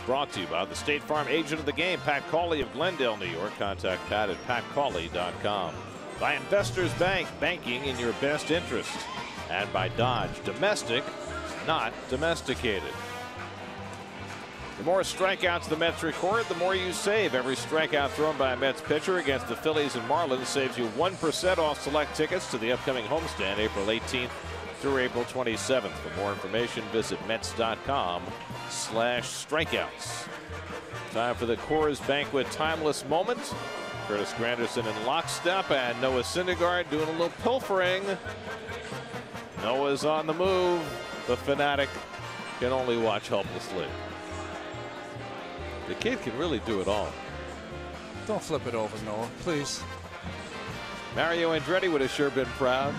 brought to you by the State Farm agent of the game, Pat Cawley of Glendale, New York. Contact Pat at patcawley.com. By Investors Bank, banking in your best interest. And by Dodge, domestic, not domesticated. The more strikeouts the Mets record, the more you save. Every strikeout thrown by a Mets pitcher against the Phillies and Marlins saves you 1% off select tickets to the upcoming homestand April 18th through April 27th. For more information, visit Mets.com/strikeouts. Time for the Coors Banquet Timeless Moment. Curtis Granderson in lockstep and Noah Syndergaard doing a little pilfering. Noah's on the move. The fanatic can only watch helplessly. The kid can really do it all. Don't flip it over, Noah, please. Mario Andretti would have sure been proud.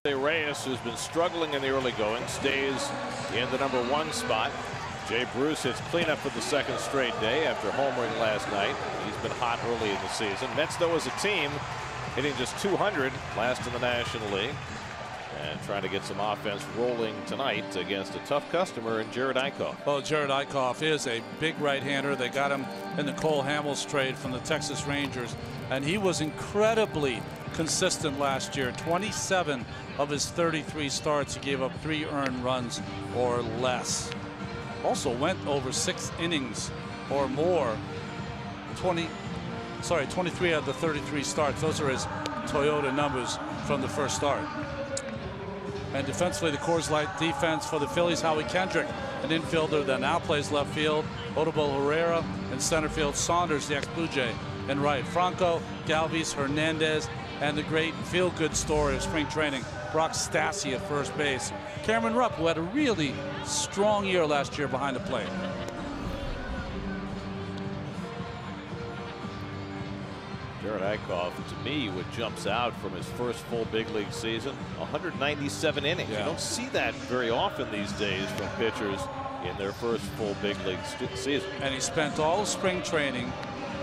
Reyes, who's been struggling in the early going, stays in the #1 spot. Jay Bruce hits cleanup for the second straight day after homering last night. He's been hot early in the season. Mets, though, as a team, hitting just .200, last in the National League, and trying to get some offense rolling tonight against a tough customer in Jared Eichhoff. Well, Jared Eichhoff is a big right-hander. They got him in the Cole Hamels trade from the Texas Rangers, and he was incredibly consistent last year. 27 of his 33 starts, he gave up 3 earned runs or less. Also went over 6 innings or more. 23 out of the 33 starts. Those are his Toyota numbers from the first start. And defensively, the Coors Light defense for the Phillies, Howie Kendrick, an infielder that now plays left field. Odubel Herrera in center field. Saunders, the ex-Blue Jay, in right. Franco, Galvis, Hernandez, and the great feel-good story of spring training, Brock Stassi at first base. Cameron Rupp, who had a really strong year last year behind the plate. Jared Eichhoff, to me, what jumps out from his first full big league season, 197 innings. Yeah. You don't see that very often these days from pitchers in their first full big league season. And he spent all of spring training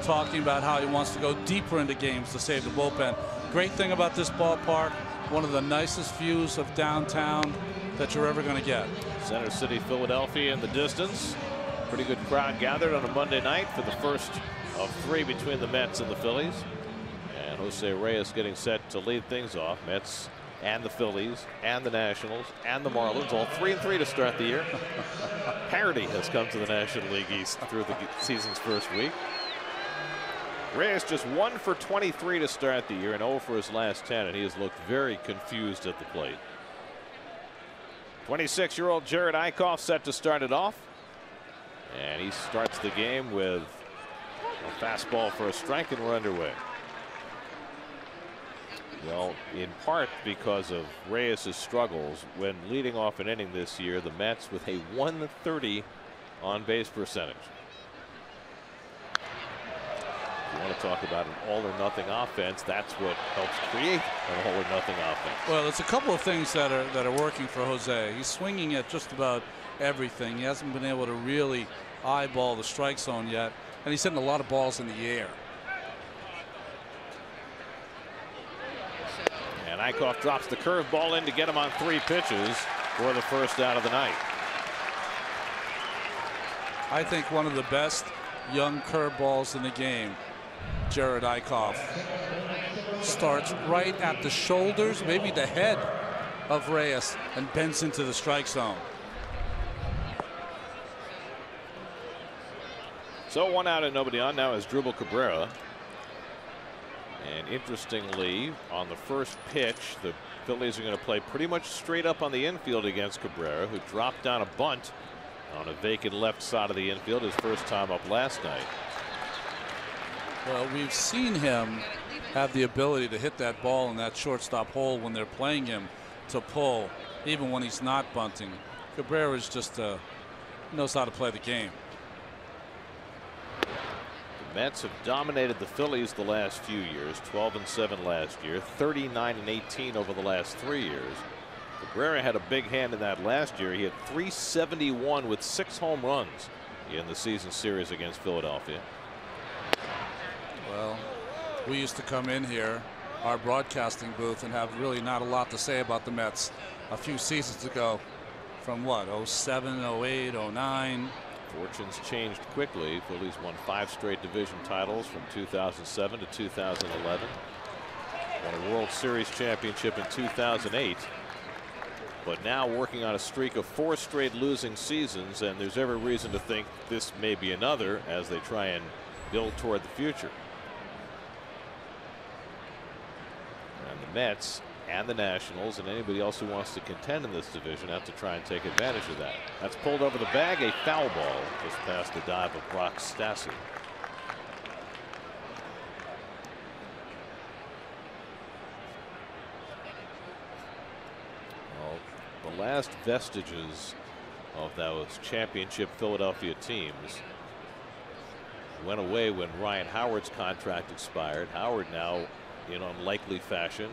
talking about how he wants to go deeper into games to save the bullpen. Great thing about this ballpark, one of the nicest views of downtown that you're ever going to get. Center City, Philadelphia in the distance. Pretty good crowd gathered on a Monday night for the first of 3 between the Mets and the Phillies. And Jose Reyes getting set to lead things off. Mets and the Phillies and the Nationals and the Marlins, all 3-3 to start the year. Parity has come to the National League East through the season's first week. Reyes just 1 for 23 to start the year and 0 for his last 10, and he has looked very confused at the plate. 26-year-old Jared Eichhoff set to start it off, and he starts the game with a fastball for a strike, and we're underway. Well, in part because of Reyes' struggles when leading off an inning this year, the Mets with a 130 on base percentage. If you want to talk about an all or nothing offense, that's what helps create an all or nothing offense. Well, it's a couple of things that are working for Jose. He's swinging at just about everything. He hasn't been able to really eyeball the strike zone yet, and he's hitting a lot of balls in the air. And Eichhoff drops the curveball in to get him on 3 pitches for the first out of the night. I think one of the best young curveballs in the game. Jared Eichhoff starts right at the shoulders, maybe the head of Reyes, and bends into the strike zone. So 1 out and nobody on now is Drupal Cabrera. And interestingly, on the first pitch, the Phillies are going to play pretty much straight up on the infield against Cabrera, who dropped down a bunt on a vacant left side of the infield his first time up last night. Well, we've seen him have the ability to hit that ball in that shortstop hole when they're playing him to pull, even when he's not bunting. Cabrera is just knows how to play the game. The Mets have dominated the Phillies the last few years, 12-7 last year, 39-18 over the last 3 years. Cabrera had a big hand in that last year. He had 371 with 6 home runs in the season series against Philadelphia. Well, we used to come in here, our broadcasting booth, and have really not a lot to say about the Mets a few seasons ago. From what, 07, 08, 09. Fortunes changed quickly. Phillies won 5 straight division titles from 2007 to 2011. Won a World Series championship in 2008. But now working on a streak of 4 straight losing seasons, and there's every reason to think this may be another as they try and build toward the future. And the Mets and the Nationals and anybody else who wants to contend in this division have to try and take advantage of that. That's pulled over the bag, a foul ball just past the dive of Brock Stassi. Well, the last vestiges of those championship Philadelphia teams went away when Ryan Howard's contract expired. Howard now, in unlikely fashion,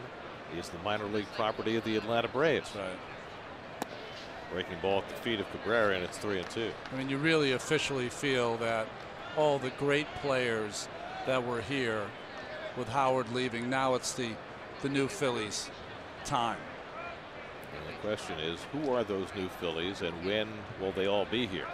is the minor league property of the Atlanta Braves. Right. Breaking ball at the feet of Cabrera, and it's 3-2. I mean, you really officially feel that all the great players that were here with Howard leaving, now it's the new Phillies time. And the question is, who are those new Phillies and when will they all be here?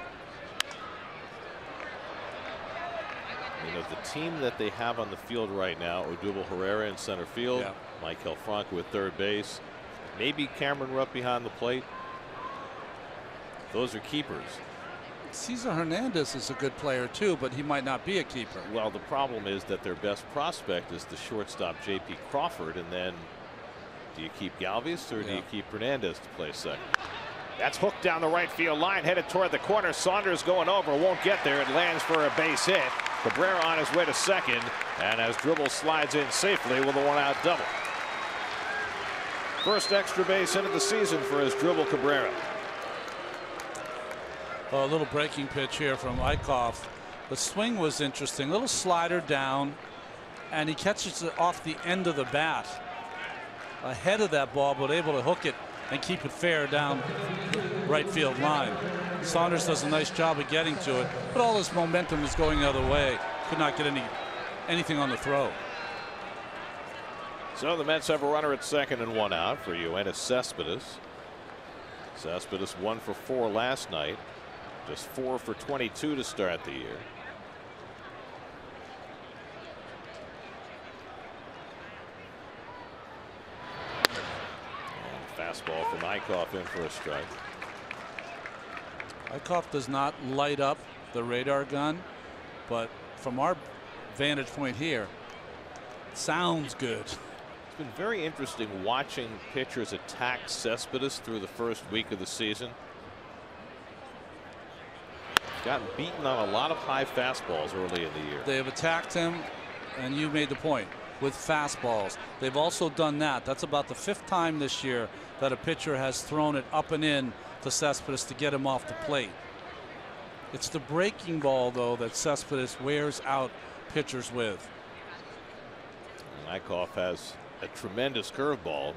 You know, the team that they have on the field right now, Odubel Herrera in center field, yeah. Michael Franco at third base, maybe Cameron Rupp behind the plate. Those are keepers. Cesar Hernandez is a good player too, but he might not be a keeper. Well, the problem is that their best prospect is the shortstop J.P. Crawford, and then do you keep Galvis or do you keep Hernandez to play second? That's hooked down the right field line, headed toward the corner. Saunders going over, won't get there. It lands for a base hit. Cabrera on his way to second, and as Dribble slides in safely with a 1-out double. First extra base hit of the season for Dribble Cabrera. Well, a little breaking pitch here from Eichhoff. The swing was interesting. Little slider down, and he catches it off the end of the bat. Ahead of that ball, but able to hook it and keep it fair down right field line. Saunders does a nice job of getting to it, but all his momentum is going the other way. Could not get any anything on the throw. So the Mets have a runner at second and one out for Yoenis Cespedes. Cespedes 1 for 4 last night. Just 4 for 22 to start the year. And fastball from Eichhoff in for a strike. Eichhoff does not light up the radar gun, but from our vantage point here, it sounds good. It's been very interesting watching pitchers attack Cespedes through the first week of the season. He's gotten beaten on a lot of high fastballs early in the year. They have attacked him, and you made the point, with fastballs. They've also done that. That's about the 5th time this year that a pitcher has thrown it up and in to Cespedes to get him off the plate. It's the breaking ball, though, that Cespedes wears out pitchers with. Eichhoff has a tremendous curveball,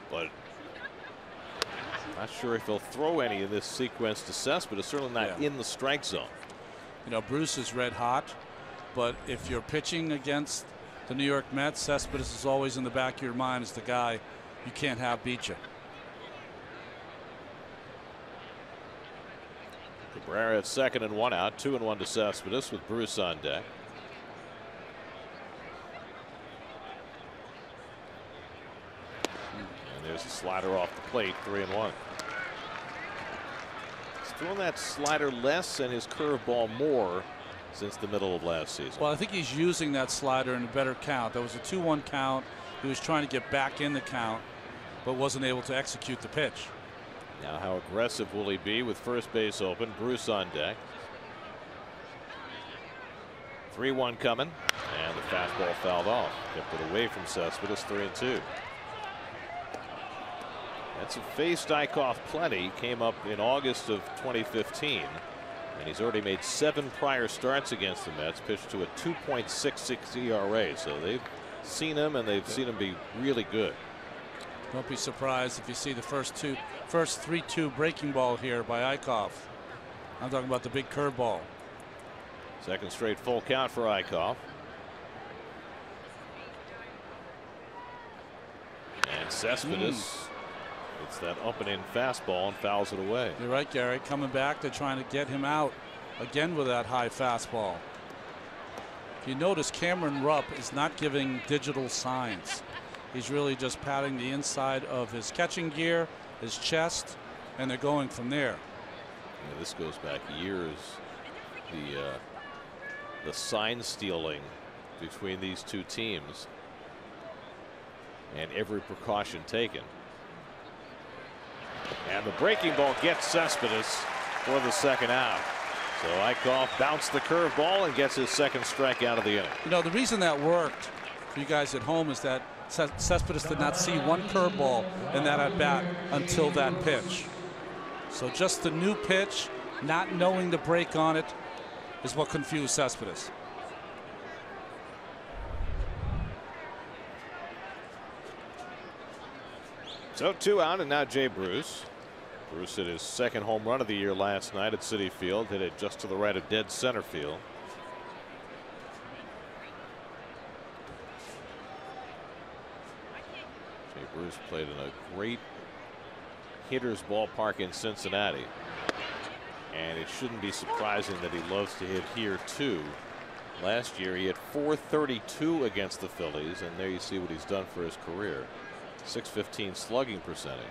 but not sure if he'll throw any in this sequence to Cespedes. Certainly not in the strike zone. You know, Bruce is red hot, but if you're pitching against the New York Mets, Cespedes is always in the back of your mind as the guy you can't have beat you. Cabrera at second and one out, 2-1 to Cespedes with Bruce on deck. And there's a slider off the plate, 3-1. He's thrown that slider less and his curveball more since the middle of last season. Well, I think he's using that slider in a better count. That was a 2-1 count. He was trying to get back in the count, but wasn't able to execute the pitch. Now how aggressive will he be with first base open? Bruce on deck. 3-1 coming, and the fastball fouled off. Kept it away from Cespedes, 3-2. Mets have faced Eichhoff plenty. Came up in August of 2015, and he's already made 7 prior starts against the Mets. Pitched to a 2.66 ERA, so they've seen him, and they've seen him be really good. Don't be surprised if you see the first 3-2 breaking ball here by Eichhoff. I'm talking about the big curveball. Second straight full count for Eichhoff. And Cespedes hits that up and in fastball and fouls it away. You're right, Gary. Coming back, they're trying to get him out again with that high fastball. If you notice, Cameron Rupp is not giving digital signs. He's really just patting the inside of his catching gear, his chest, and they're going from there. Yeah, this goes back years. The sign stealing between these two teams, and every precaution taken. And the breaking ball gets Cespedes for the second out. So Eichhoff bounced the curveball and gets his second strikeout of the inning. You know, the reason that worked for you guys at home is that Cespedes did not see one curveball in that at bat until that pitch. So just the new pitch, not knowing the break on it, is what confused Cespedes. So 2 out, and now Jay Bruce. Bruce hit his second home run of the year last night at Citi Field. Hit it just to the right of dead center field. Jay Bruce played in a great hitter's ballpark in Cincinnati, and it shouldn't be surprising that he loves to hit here too. Last year he hit .432 against the Phillies, and there you see what he's done for his career. .615 slugging percentage.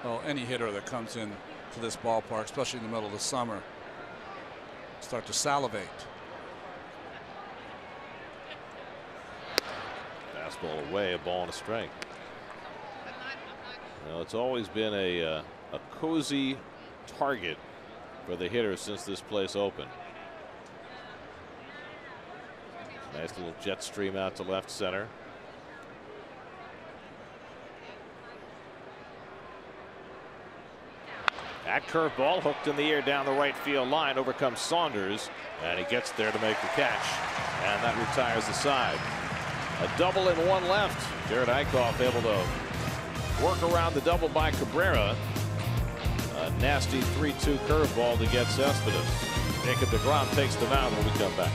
Well, any hitter that comes in to this ballpark, especially in the middle of the summer, start to salivate. Fastball away, a ball and a strike. Well, it's always been a cozy target for the hitter since this place opened. Nice little jet stream out to left center. That curveball hooked in the air down the right field line, overcomes Saunders, and he gets there to make the catch, and that retires the side. A double and one left. Jared Eichhoff able to work around the double by Cabrera. A nasty 3-2 curveball to get Cespedes. Jacob deGrom takes the mound when we come back.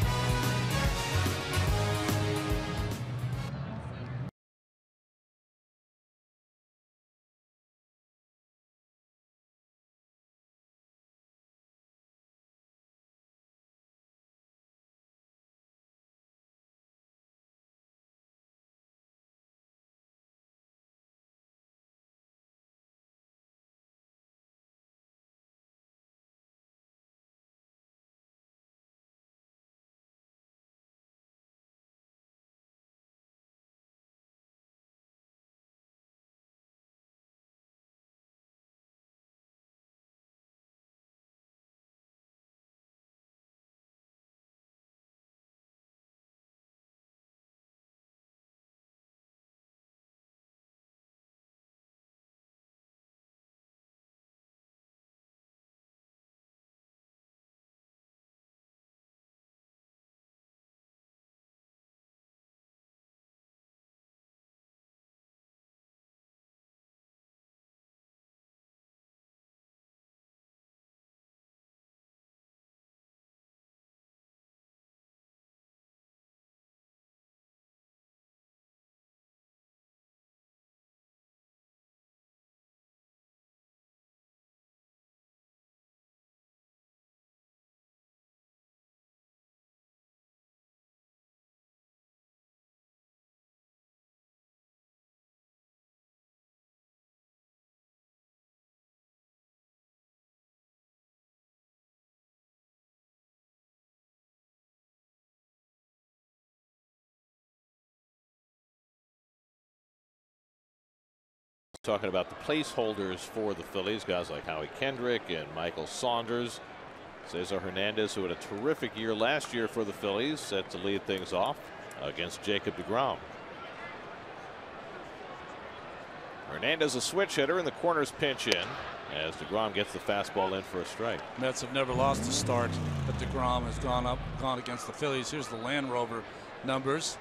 talking about the placeholders for the Phillies, guys like Howie Kendrick and Michael Saunders. Cesar Hernandez, who had a terrific year last year for the Phillies, set to lead things off against Jacob deGrom. Hernandez a switch hitter, and the corners pinch in as deGrom gets the fastball in for a strike. Mets have never lost a start, but deGrom has gone against the Phillies. Here's the Land Rover numbers: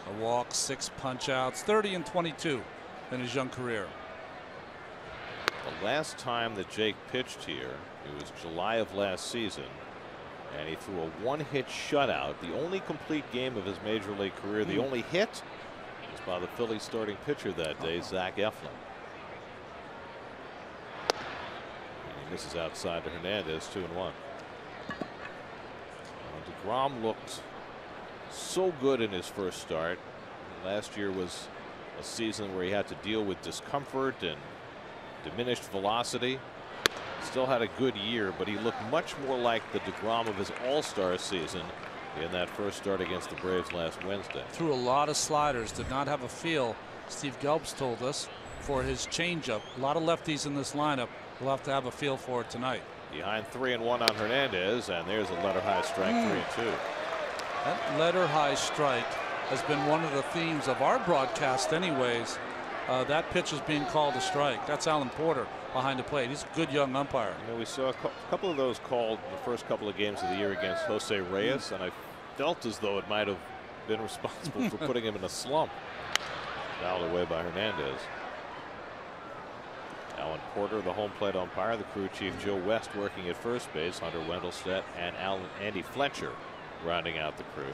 a walk, 6 punch outs, 30 and 22 in his young career. The last time that Jake pitched here, it was July of last season, and he threw a 1-hit shutout. The only complete game of his major league career. The only hit was by the Phillies starting pitcher that day, Zach Eflin. And this is outside to Hernandez, 2-1. deGrom looked so good in his first start. Last year was a season where he had to deal with discomfort and diminished velocity. Still had a good year, but he looked much more like the deGrom of his All-Star season in that first start against the Braves last Wednesday. Threw a lot of sliders, did not have a feel, Steve Gelbs told us, for his changeup. A lot of lefties in this lineup. We'll have to have a feel for it tonight. Behind 3-1 on Hernandez, and there's a letter high strike, 3-2. That letter high strike has been one of the themes of our broadcast anyways. That pitch is being called a strike. That's Alan Porter behind the plate. He's a good young umpire. You know, we saw a couple of those called in the first couple of games of the year against Jose Reyes, and I felt as though it might have been responsible for putting him in a slump. Fouled away by Hernandez. Alan Porter, the home plate umpire, the crew chief Joe West working at first base, Hunter Wendelstedt and Andy Fletcher rounding out the crew.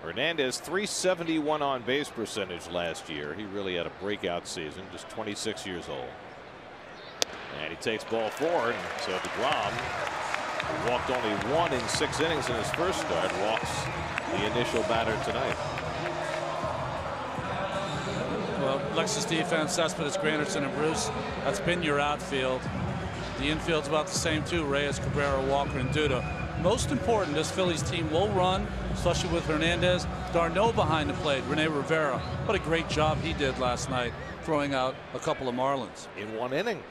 Hernandez, .371 on base percentage last year. He really had a breakout season, just 26 years old. And he takes ball 4, and so deGrom, who walked only 1 in 6 innings in his first start, walks the initial batter tonight. Well, Lexus defense, Cespedes, Granderson, and Bruce, that's been your outfield. The infield's about the same too: Reyes, Cabrera, Walker, and Duda. Most important, this Phillies team will run, especially with Hernandez. D'Arnaud behind the plate. Rene Rivera, what a great job he did last night, throwing out a couple of Marlins. In 1 inning,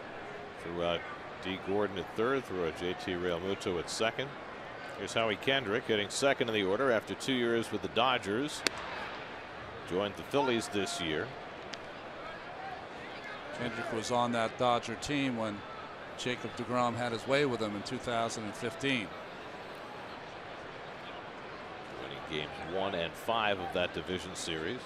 threw out D. Gordon at third, threw out J.T. Realmuto at second. Here's Howie Kendrick hitting second in the order after 2 years with the Dodgers. Joined the Phillies this year. Kendrick was on that Dodger team when Jacob deGrom had his way with him in 2015. Games 1 and 5 of that division series.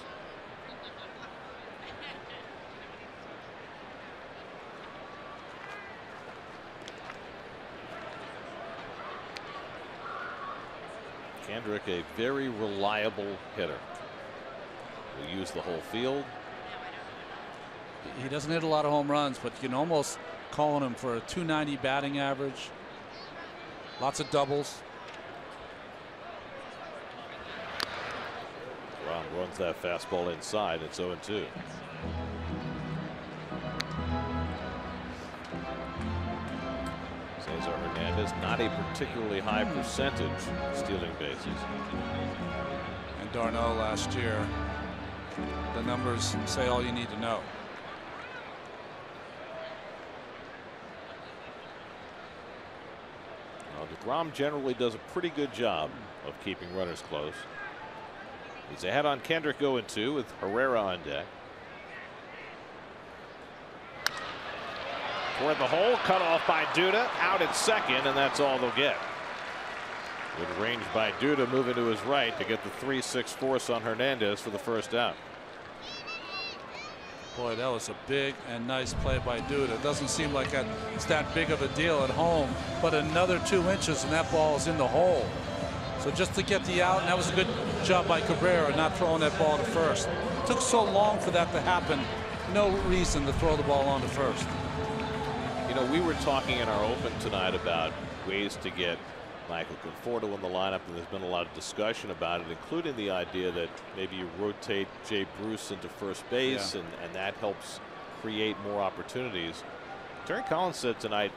Kendrick, a very reliable hitter. Will use the whole field. He doesn't hit a lot of home runs, but you can almost call on him for a .290 batting average. Lots of doubles. Runs that fastball inside. It's 0-2. Cesar Hernandez, not a particularly high percentage stealing bases. And D'Arnaud last year, the numbers say all you need to know. Well, deGrom generally does a pretty good job of keeping runners close. He's ahead on Kendrick, 0-2 with Herrera on deck. Toward the hole, cut off by Duda, out at second, and that's all they'll get. Good range by Duda, moving to his right to get the 3-6 force on Hernandez for the first out. Boy, that was a big and nice play by Duda. It doesn't seem like it's that big of a deal at home, but another 2 inches and that ball is in the hole. So just to get the out, and that was a good job by Cabrera not throwing that ball to first. It took so long for that to happen. No reason to throw the ball on to first. You know, we were talking in our open tonight about ways to get Michael Conforto in the lineup, and there's been a lot of discussion about it, including the idea that maybe you rotate Jay Bruce into first base, and that helps create more opportunities. Terry Collins said tonight,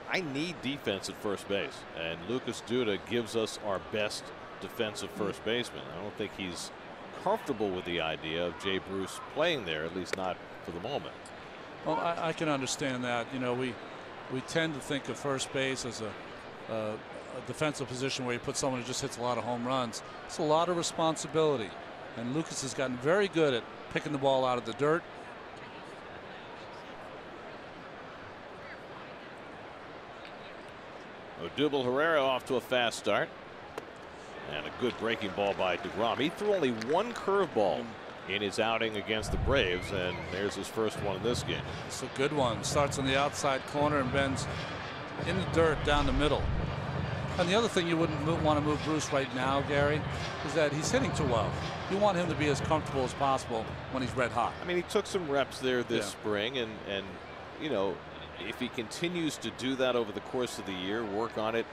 I need defense at first base, and Lucas Duda gives us our best defensive first baseman. I don't think he's comfortable with the idea of Jay Bruce playing there, at least not for the moment. Well, I can understand that. You know, we tend to think of first base as a defensive position where you put someone who just hits a lot of home runs. It's a lot of responsibility, and Lucas has gotten very good at picking the ball out of the dirt. Odubel Herrera off to a fast start, and a good breaking ball by DeGrom. He threw only one curveball in his outing against the Braves, and there's his first one in this game. It's a good one. Starts on the outside corner and bends in the dirt down the middle. And the other thing you wouldn't want to move Bruce right now, Gary, is that he's hitting too well. You want him to be as comfortable as possible when he's red hot. I mean, he took some reps there this spring, and you know, if he continues to do that over the course of the year, work on it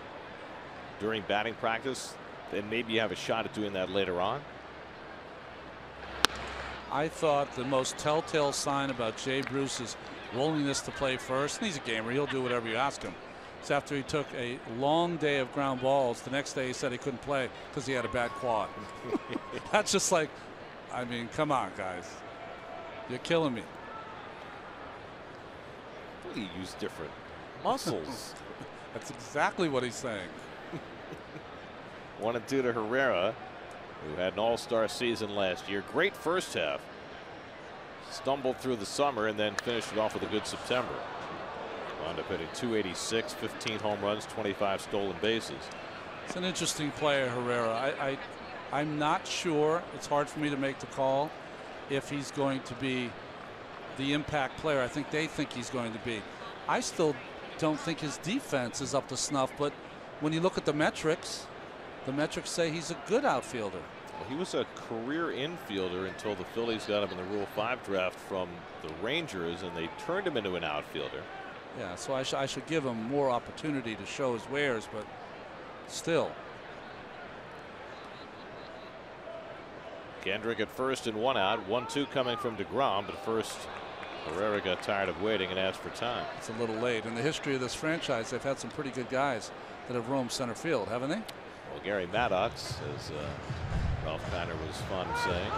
during batting practice, then maybe you have a shot at doing that later on. I thought the most telltale sign about Jay Bruce's willingness to play first, and he's a gamer, he'll do whatever you ask him. It's after he took a long day of ground balls. The next day he said he couldn't play because he had a bad quad. That's just like, I mean, come on, guys. You're killing me. You use different muscles. That's exactly what he's saying. 1-2 to Herrera, who had an all-star season last year. Great first half. Stumbled through the summer and then finished it off with a good September. Wound up hitting .286, 15 home runs, 25 stolen bases. It's an interesting player, Herrera. I'm not sure. It's hard for me to make the call if he's going to be the impact player I think they think he's going to be. I still don't think his defense is up to snuff, but when you look at the metrics say he's a good outfielder. Well, he was a career infielder until the Phillies got him in the Rule 5 draft from the Rangers, and they turned him into an outfielder. Yeah, so I should give him more opportunity to show his wares, but still. Kendrick at first and 1 out. 1-2 coming from DeGrom, but first Herrera got tired of waiting and asked for time. It's a little late. In the history of this franchise, they've had some pretty good guys that have roamed center field, haven't they? Well, Gary Maddox, as Ralph Kiner was fond of saying,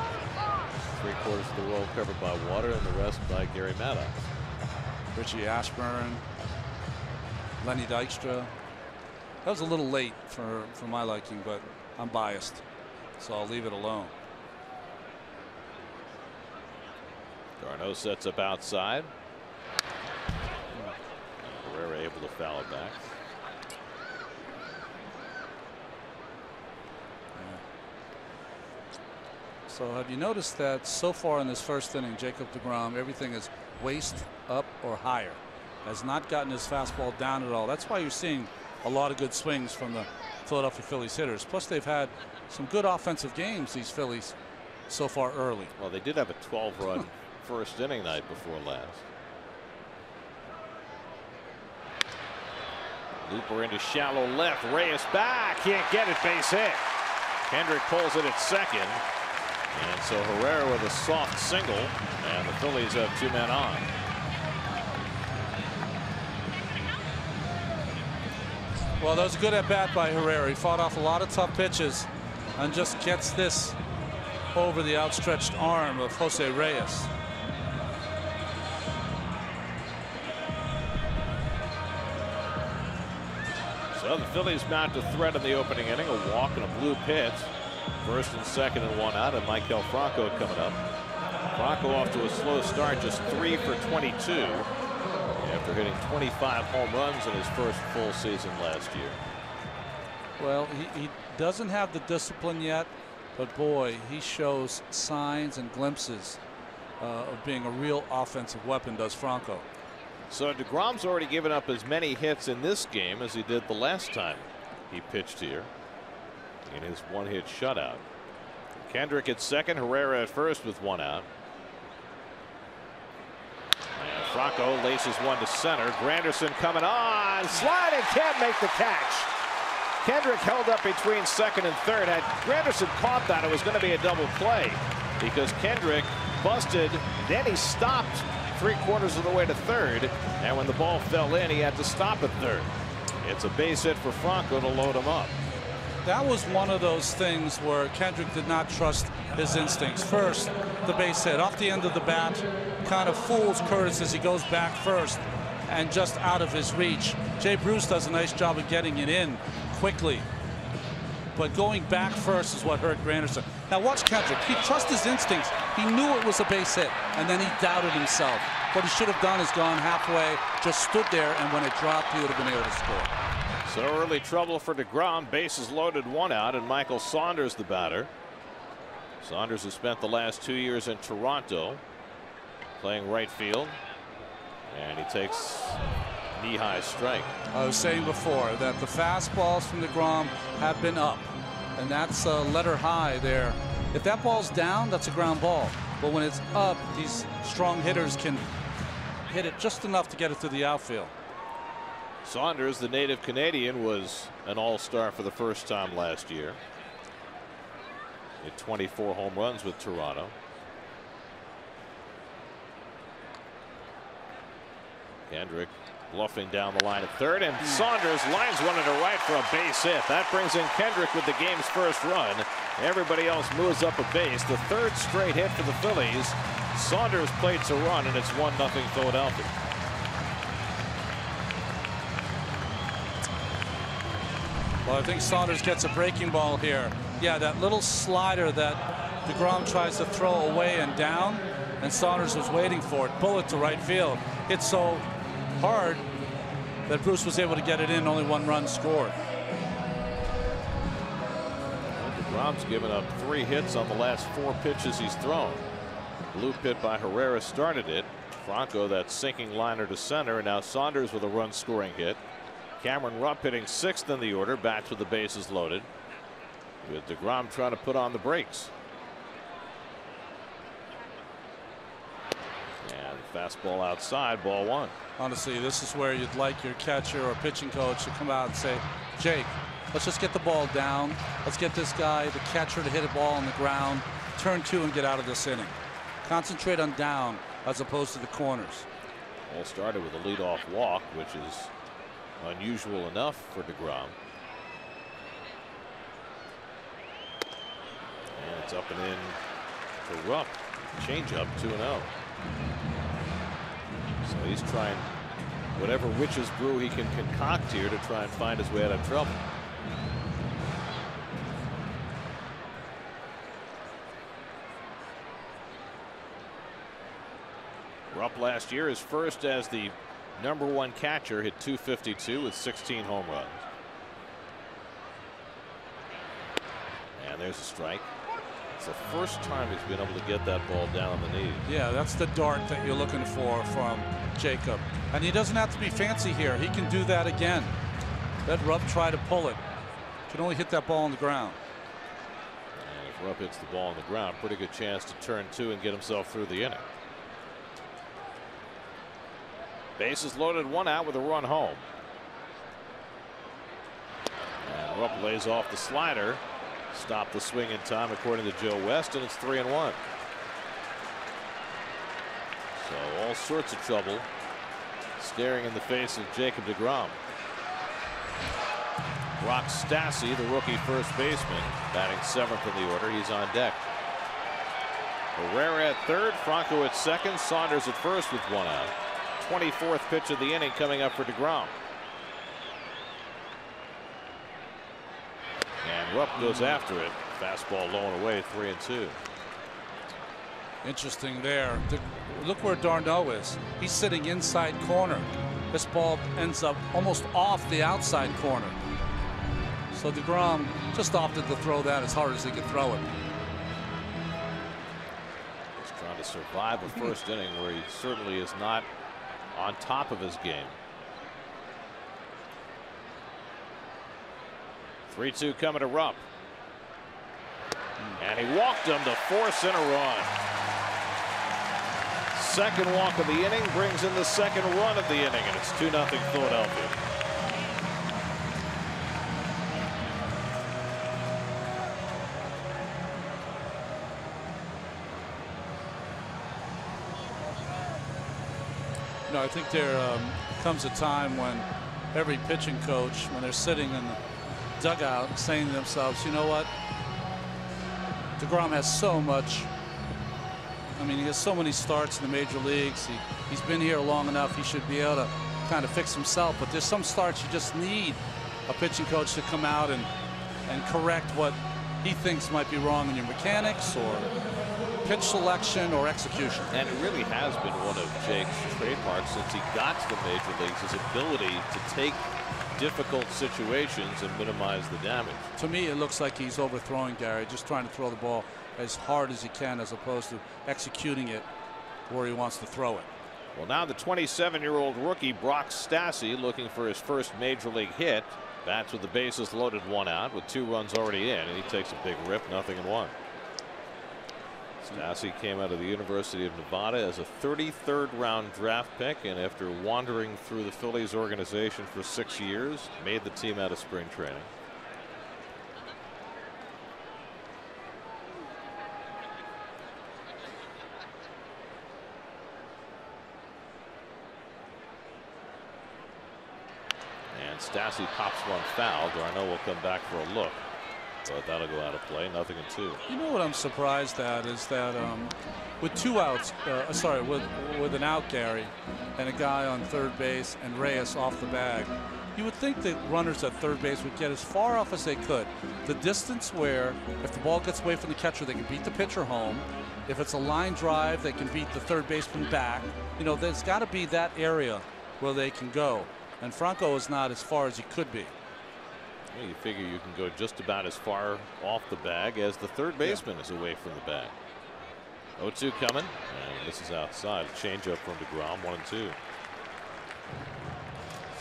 3/4 of the world covered by water and the rest by Gary Maddox. Richie Ashburn, Lenny Dykstra. That was a little late for my liking, but I'm biased, so I'll leave it alone. Garneau sets up outside. Herrera able to foul it back. So have you noticed that so far in this first inning, Jacob deGrom, everything is waist up or higher, has not gotten his fastball down at all. That's why you're seeing a lot of good swings from the Philadelphia Phillies hitters. Plus they've had some good offensive games, these Phillies, so far early. Well, they did have a 12-run first inning night before last. Looper into shallow left. Reyes back. Can't get it. Base hit. Kendrick pulls it at second. And so Herrera with a soft single. And the Phillies have 2 men on. Well, that was a good at bat by Herrera. He fought off a lot of tough pitches and just gets this over the outstretched arm of Jose Reyes. So the Phillies mount a threat in the opening inning. A walk and a blue pitch. First and second and 1 out, and Michael Franco coming up. Franco off to a slow start, just 3 for 22 after hitting 25 home runs in his first full season last year. Well, he doesn't have the discipline yet, but boy, he shows signs and glimpses of being a real offensive weapon, does Franco. So DeGrom's already given up as many hits in this game as he did the last time he pitched here in his 1-hit shutout. Kendrick at second, Herrera at first with 1 out. And Franco laces one to center. Granderson coming on, sliding, can't make the catch. Kendrick held up between second and third. Had Granderson caught that, it was going to be a double play because Kendrick busted, then he stopped 3/4 of the way to third, and when the ball fell in, he had to stop at third. It's a base hit for Franco to load him up. That was one of those things where Kendrick did not trust his instincts. First, the base hit off the end of the bat kind of fools Curtis as he goes back first and just out of his reach. Jay Bruce does a nice job of getting it in quickly. But going back first is what hurt Granderson. Now watch Kendrick. He trusts his instincts. He knew it was a base hit, and then he doubted himself. What he should have done is gone halfway, just stood there, and when it dropped, he would have been able to score. So early trouble for DeGrom. Bases loaded, 1 out, and Michael Saunders the batter. Saunders has spent the last 2 years in Toronto playing right field, and he takes knee-high strike. I was saying before that the fastballs from DeGrom have been up, and that's a letter high there. If that ball's down, that's a ground ball. But when it's up, these strong hitters can hit it just enough to get it to the outfield. Saunders, the native Canadian, was an all-star for the first time last year. Hit 24 home runs with Toronto. Kendrick bluffing down the line at third, and Saunders lines one into right for a base hit. That brings in Kendrick with the game's first run. Everybody else moves up a base. The third straight hit for the Phillies. Saunders plates a run, and it's 1-0 Philadelphia. Well, I think Saunders gets a breaking ball here. Yeah, that little slider that DeGrom tries to throw away and down, and Saunders was waiting for it. Bullet to right field. Hit so hard that Bruce was able to get it in. Only 1 run scored. DeGrom's given up 3 hits on the last 4 pitches he's thrown. Blue pit by Herrera started it. Franco, that sinking liner to center, and now Saunders with a run scoring hit. Cameron Rupp hitting 6th in the order, bats with the bases loaded, with DeGrom trying to put on the brakes. And fastball outside, ball 1. Honestly, this is where you'd like your catcher or pitching coach to come out and say, Jake, let's just get the ball down. Let's get this guy, the catcher, to hit a ball on the ground, turn 2 and get out of this inning. Concentrate on down as opposed to the corners. All started with a leadoff walk, which is unusual enough for DeGrom. And it's up and in for Rupp. Changeup, 2-0. So he's trying whatever witch's brew he can concoct here to try and find his way out of trouble. Rupp last year is first as the #1 catcher, hit .252 with 16 home runs. And there's a strike. It's the first time he's been able to get that ball down on the knee. Yeah, that's the dart that you're looking for from Jacob. And he doesn't have to be fancy here. He can do that again. Let Rupp try to pull it. Can only hit that ball on the ground. And if Rupp hits the ball on the ground, pretty good chance to turn 2 and get himself through the inning. Bases loaded, 1 out with a run home. And Rupp lays off the slider. Stopped the swing in time according to Joe West, and it's 3-1. So all sorts of trouble staring in the face of Jacob DeGrom. Brock Stassi, the rookie first baseman, batting 7th in the order. He's on deck. Herrera at third, Franco at second, Saunders at first with 1 out. 24th pitch of the inning coming up for DeGrom. And Rupp goes after it. Fastball low and away, 3-2. Interesting there. Look where d'Arnaud is. He's sitting inside corner. This ball ends up almost off the outside corner. So DeGrom just opted to throw that as hard as he could throw it. He's trying to survive a first inning where he certainly is not on top of his game. 3-2 coming to Rupp. And he walked him to force in a run. Second walk of the inning brings in the second run of the inning, and it's 2-0 Philadelphia. You know, I think there comes a time when every pitching coach, when they're sitting in the dugout saying to themselves, you know what? DeGrom has so much. I mean, he has so many starts in the major leagues. He's been here long enough. He should be able to kind of fix himself. But there's some starts you just need a pitching coach to come out and correct what he thinks might be wrong in your mechanics or pitch selection or execution. And it really has been one of Jake's trademarks since he got to the major leagues, his ability to take difficult situations and minimize the damage. To me, it looks like he's overthrowing Gary, just trying to throw the ball as hard as he can as opposed to executing it where he wants to throw it. Well, now the 27-year-old rookie Brock Stassi looking for his first major league hit. Bats with the bases loaded, 1 out with 2 runs already in, and he takes a big rip, 0-1. Stassi came out of the University of Nevada as a 33rd round draft pick, and after wandering through the Phillies organization for 6 years, made the team out of spring training. And Stassi pops one foul. Darno will come back for a look, but that'll go out of play. 0-2. You know what I'm surprised at is that with 2 outs, with an out, Gary, and a guy on third base and Reyes off the bag, you would think that runners at third base would get as far off as they could. The distance where if the ball gets away from the catcher, they can beat the pitcher home. If it's a line drive, they can beat the third baseman back. You know, there's got to be that area where they can go. And Franco is not as far as he could be. Well, you figure you can go just about as far off the bag as the third baseman is away from the bag. 0-2 coming, and this is outside. Changeup from DeGrom, 1-2.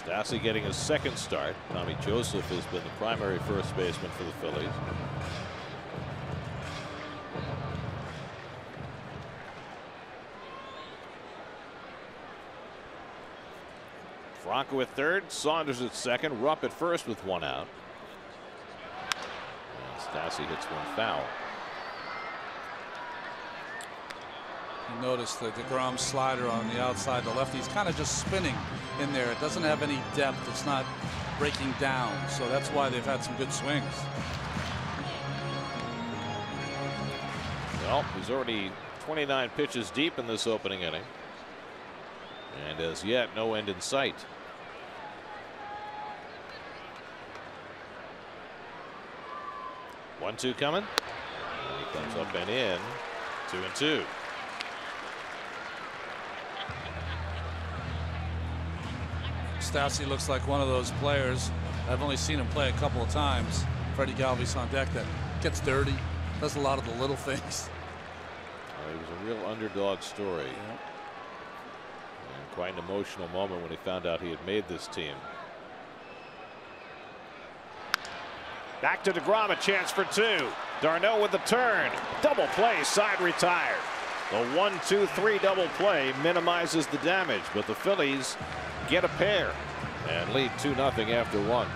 Stassi getting his second start. Tommy Joseph has been the primary first baseman for the Phillies. Franco at third, Saunders at second, Rupp at first with 1 out. And Stassi hits one foul. You notice the DeGrom slider on the outside, the lefty, he's kind of just spinning in there. It doesn't have any depth. It's not breaking down. So that's why they've had some good swings. Well, he's already 29 pitches deep in this opening inning. And as yet, no end in sight. One-two coming. And he comes up and in. 2-2. Stassi looks like one of those players. I've only seen him play a couple of times. Freddie Galvis on deck, that gets dirty, does a lot of the little things. It was a real underdog story. Yeah. And quite an emotional moment when he found out he had made this team. Back to DeGrom, a chance for 2. Darno with the turn. Double play, side retired. The 1-2-3 double play minimizes the damage, but the Phillies get a pair and lead 2-0 after 1.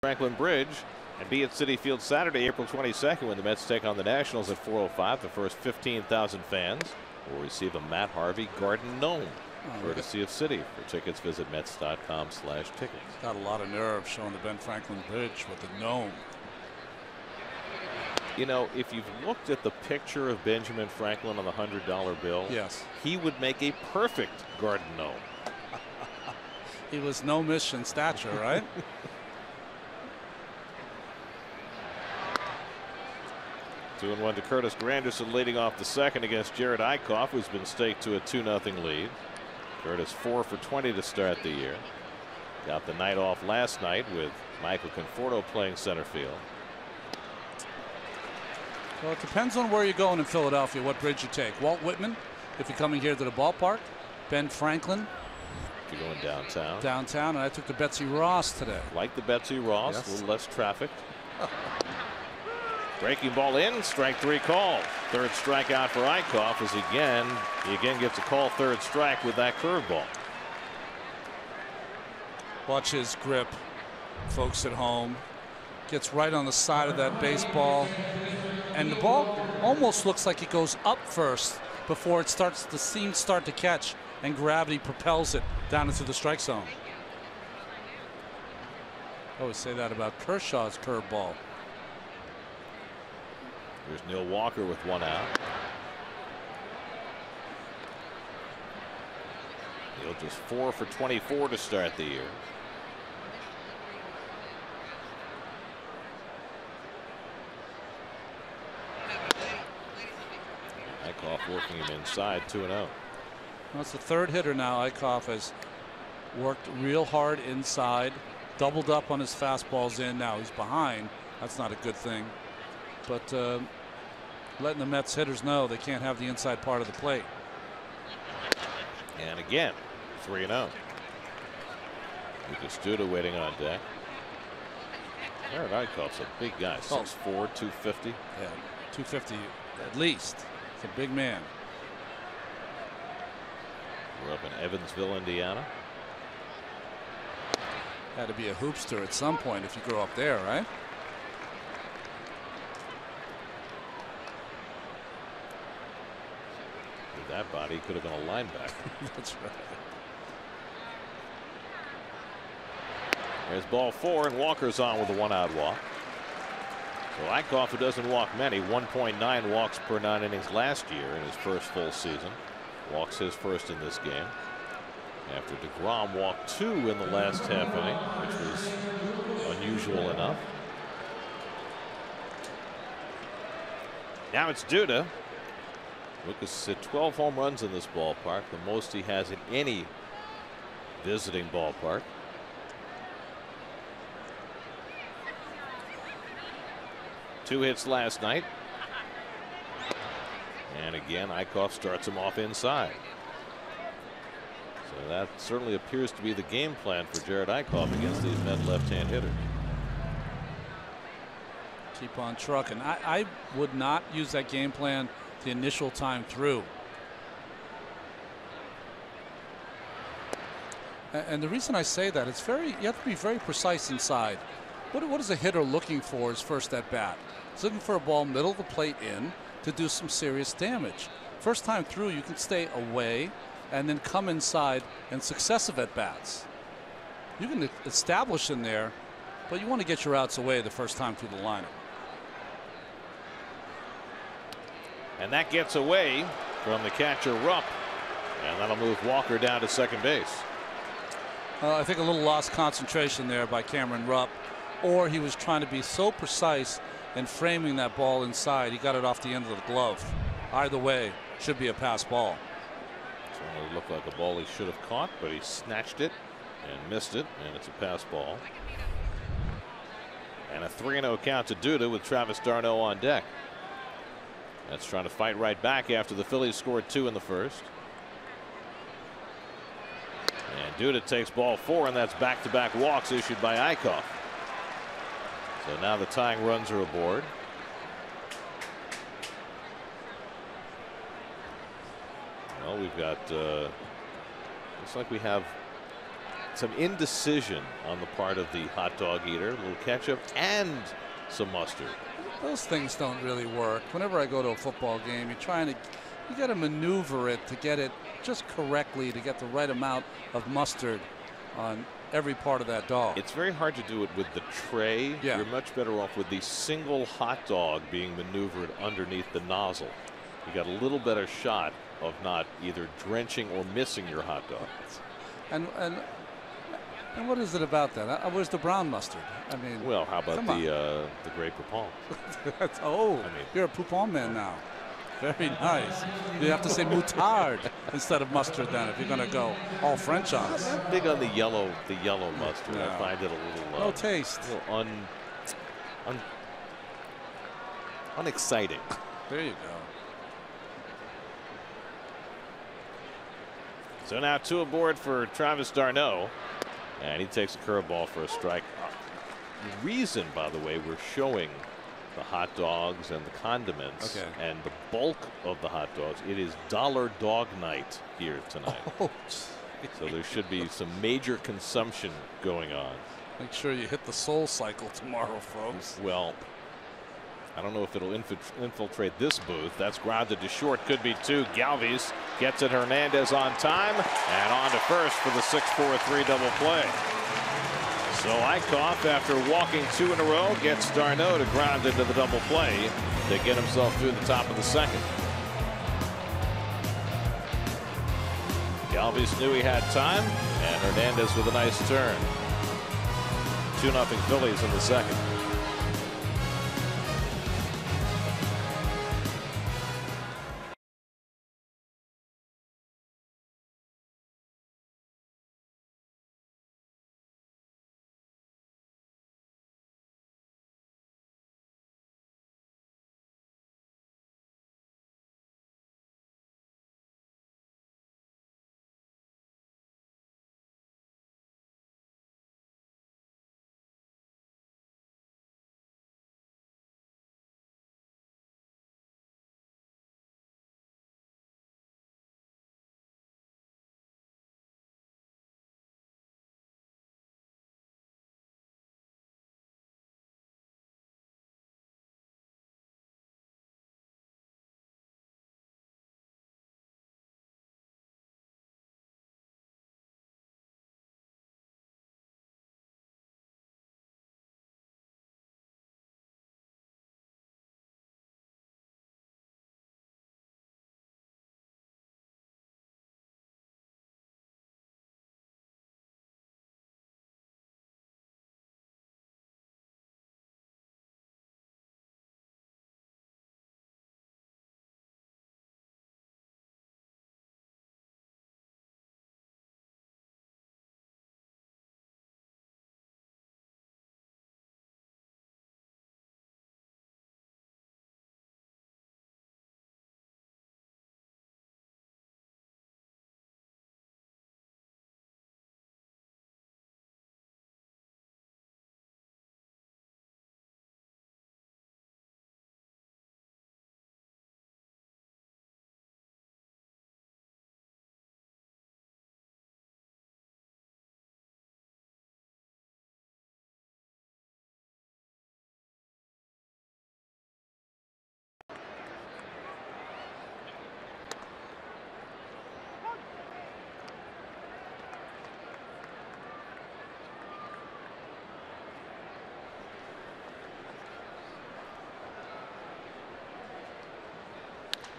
Franklin Bridge and be at Citi Field Saturday, April 22nd, when the Mets take on the Nationals at 4:05. The first 15,000 fans will receive a Matt Harvey Garden Gnome, courtesy of Citi. For tickets, visit Mets.com/tickets. Got a lot of nerve showing the Ben Franklin Bridge with the gnome. You know, if you've looked at the picture of Benjamin Franklin on the $100 bill, yes, he would make a perfect garden gnome. He was gnomish in stature, right? 2-1 to Curtis Granderson, leading off the second against Jared Eichhoff, who's been staked to a 2-0 lead. Curtis 4 for 20 to start the year. Got the night off last night with Michael Conforto playing center field. Well, it depends on where you're going in Philadelphia, what bridge you take. Walt Whitman, if you're coming here to the ballpark. Ben Franklin. If you're going downtown. Downtown, and I took the Betsy Ross today. Like the Betsy Ross, yes. A little less traffic. Breaking ball in, strike 3 called. Third strikeout for Eichhoff as he again gets a call, third strike with that curveball. Watch his grip, folks at home. Gets right on the side of that baseball. And the ball almost looks like it goes up first before it starts, the seams start to catch, and gravity propels it down into the strike zone. I always say that about Kershaw's curveball. Here's Neil Walker with 1 out. Neil just 4 for 24 to start the year. Eichhoff working him inside, 2-0. Well, it's the third hitter now. Eichhoff has worked real hard inside, doubled up on his fastballs in. Now he's behind. That's not a good thing. But letting the Mets hitters know they can't have the inside part of the plate. And again, 3-0. Lucas Duda waiting on deck. Jared Eichhoff's a big guy, 6'4", 250. Yeah, 250 at least. He's a big man. We're up in Evansville, Indiana. Had to be a hoopster at some point if you grow up there, right? With that body, he could have been a linebacker. That's right. There's ball 4, and Walker's on with a 1-out walk. So Eichhoff, who doesn't walk many, 1.9 walks per 9 innings last year in his first full season. Walks his first in this game. After DeGrom walked 2 in the last half inning, which was unusual enough. Now it's Duda. Lucas hit 12 home runs in this ballpark, the most he has in any visiting ballpark. Two hits last night. And again, Eichhoff starts him off inside. So that certainly appears to be the game plan for Jared Eichhoff against these Met left-hand hitters. Keep on trucking. I would not use that game plan the initial time through. And the reason I say that, you have to be very precise inside. What is a hitter looking for his first at bat? He's looking for a ball middle of the plate in to do some serious damage. First time through, you can stay away and then come inside in successive at bats. You can establish in there, but you want to get your outs away the first time through the lineup. And that gets away from the catcher Rupp, and that'll move Walker down to second base. I think a little lost concentration there by Cameron Rupp, or he was trying to be so precise in framing that ball inside. He got it off the end of the glove. Either way, should be a pass ball. Certainly looked like a ball he should have caught, but he snatched it and missed it, and it's a pass ball. And a 3-0 count to Duda with Travis d'Arnaud on deck. That's trying to fight right back after the Phillies scored 2 in the first. And Duda takes ball 4, and that's back-to-back walks issued by Eichhoff. So now the tying runs are aboard. Well, we've got looks like we have some indecision on the part of the hot dog eater. A little ketchup and some mustard. Those things don't really work. Whenever I go to a football game, you got to maneuver it to get it just correctly, to get the right amount of mustard on every part of that dog. It's very hard to do it with the tray. Yeah. You're much better off with the single hot dog being maneuvered underneath the nozzle. You got a little better shot of not either drenching or missing your hot dog. And what is it about that? Where's the brown mustard? I mean, well, how about the Grey Poupon? Oh, I mean, you're a Poupon man now. Very nice. You have to say moutarde instead of mustard then if you're going to go all French on us. I'm big on the yellow mustard. Yeah. I find it a little no taste. A little unexciting. There you go. So now 2 aboard for Travis d'Arnaud, and he takes a curveball for a strike. The reason, by the way, we're showing the hot dogs and the condiments and the bulk of the hot dogs, it is dollar dog night here tonight. Oh, so there should be some major consumption going on. Make sure you hit the soul cycle tomorrow, folks. Well, I don't know if it'll infiltrate this booth. That's grounded to short. Could be 2. Galvis gets it. Hernandez on time and on to first for the 6-4-3 double play. So Eichhoff, after walking 2 in a row, gets d'Arnaud to ground into the double play to get himself through the top of the second. Galvis knew he had time, and Hernandez with a nice turn. 2-0 Phillies in the second.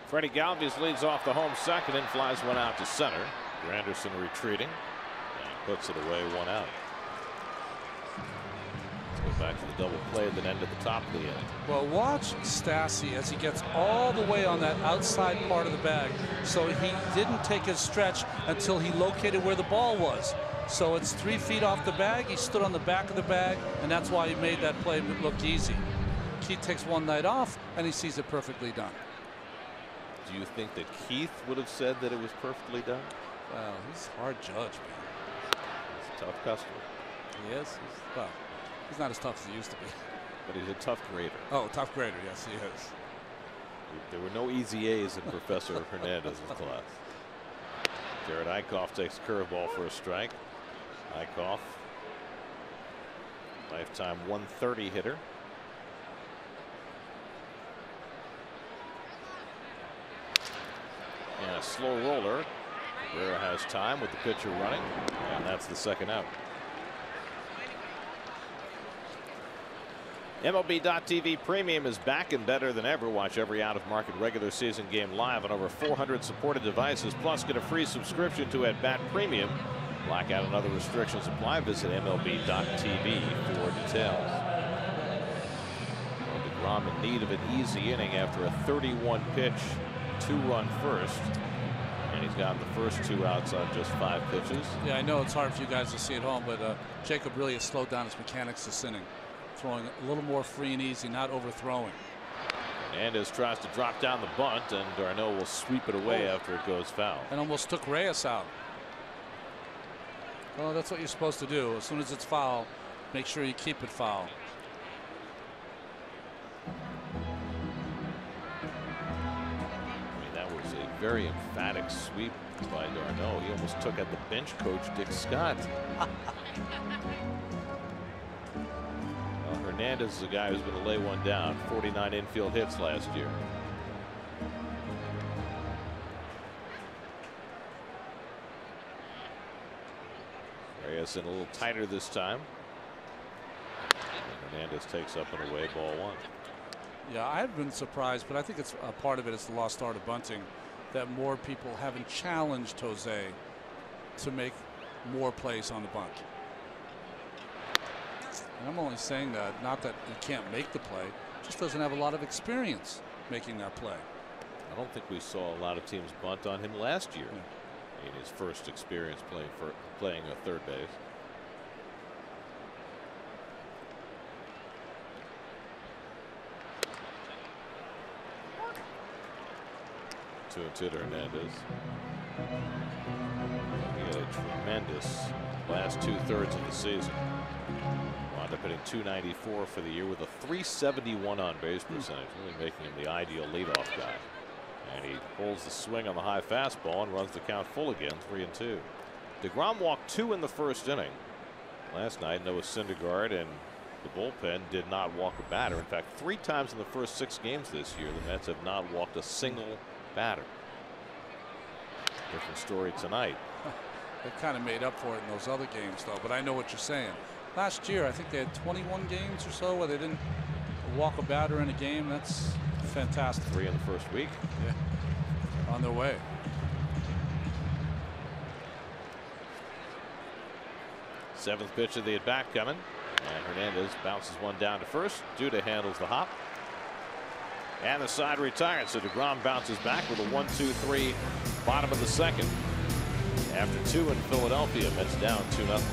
Freddie Galvis leads off the home second and flies one out to center. Granderson retreating and puts it away, 1 out. Let's go back to the double play that ended the top of the inning. Well, watch Stassi as he gets all the way on that outside part of the bag. So he didn't take his stretch until he located where the ball was. So it's 3 feet off the bag. He stood on the back of the bag, and that's why he made that play look easy. Keith takes one night off, and he sees it perfectly done. Do you think that Keith would have said that it was perfectly done? Well, he's a hard judge, man. He's a tough customer. He is? Well, he's not as tough as he used to be. But he's a tough grader. Oh, tough grader, yes, he is. There were no easy A's in Professor Hernandez's class. Jared Eichhoff takes a curveball for a strike. Eichhoff, lifetime 130 hitter. And a slow roller. Cabrera has time with the pitcher running, and that's the second out. MLB.TV Premium is back and better than ever. Watch every out-of-market regular season game live on over 400 supported devices. Plus, get a free subscription to At Bat Premium. Blackout and other restrictions apply. Visit MLB.TV for details. DeGrom in need of an easy inning after a 31-pitch, 2-run first. And he's gotten the first 2 outs on just 5 pitches. Yeah, I know it's hard for you guys to see at home, but Jacob really has slowed down his mechanics this inning. Throwing a little more free and easy, not overthrowing. Hernandez tries to drop down the bunt, and Darno will sweep it away after it goes foul. And almost took Reyes out. Well, that's what you're supposed to do. As soon as it's foul, make sure you keep it foul. That was a very emphatic sweep by Darno. He almost took out the bench coach, Dick Scott. Hernandez is a guy who's going to lay one down. 49 infield hits last year. Reyes in a little tighter this time. And Hernandez takes up and away, ball 1. Yeah, I've been surprised, but I think it's a part of it is the lost art of bunting, that more people haven't challenged Jose to make more plays on the bunt. And I'm only saying that, not that he can't make the play, just doesn't have a lot of experience making that play. I don't think we saw a lot of teams bunt on him last year in his first experience playing a third base. Two and two to Hernandez. He had a tremendous last 2/3 of the season. Wound up hitting .294 for the year with a .371 on base percentage, really making him the ideal leadoff guy. And he holds the swing on the high fastball and runs the count full again, 3-2. DeGrom walked 2 in the first inning. Last night, Noah Syndergaard and the bullpen did not walk a batter. In fact, 3 times in the first 6 games this year, the Mets have not walked a single batter. Different story tonight. They kind of made up for it in those other games, though. But I know what you're saying. Last year, I think they had 21 games or so where they didn't walk a batter in a game. That's fantastic. 3 in the first week. Yeah. On their way. Seventh pitch of the at bat coming. And Hernandez bounces one down to first. Duda handles the hop. And the side retired. So DeGrom bounces back with a 1-2-3 bottom of the second. After 2 in Philadelphia, Mets down 2-0.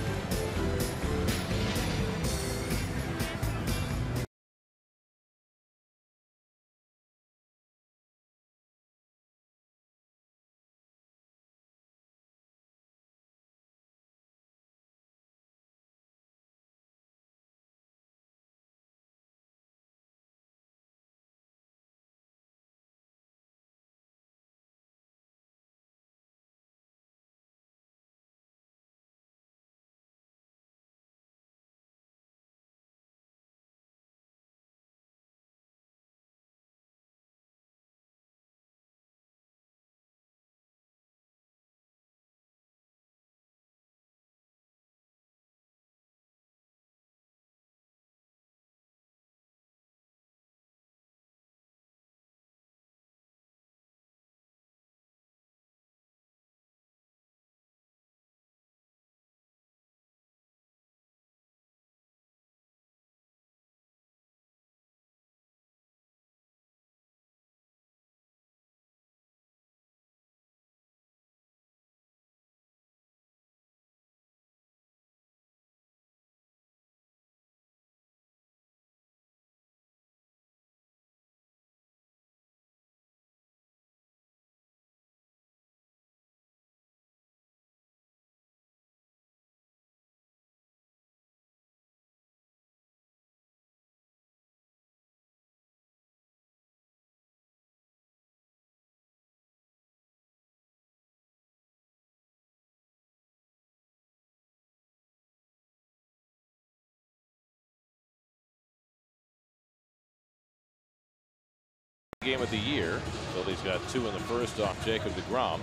game of the year. Phillies got 2 in the first off Jacob deGrom,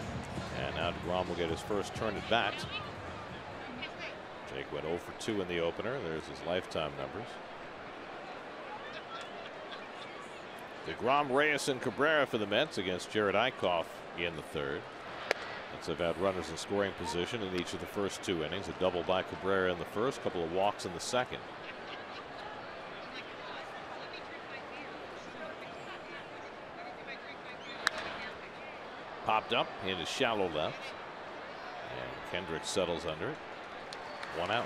and now deGrom will get his first turn at bat. Jake went 0 for 2 in the opener. There's his lifetime numbers. deGrom, Reyes, and Cabrera for the Mets against Jared Eichhoff in the third. Mets have had runners in scoring position in each of the first 2 innings. A double by Cabrera in the first, couple of walks in the second. Popped up into shallow left, and Kendrick settles under it. 1 out.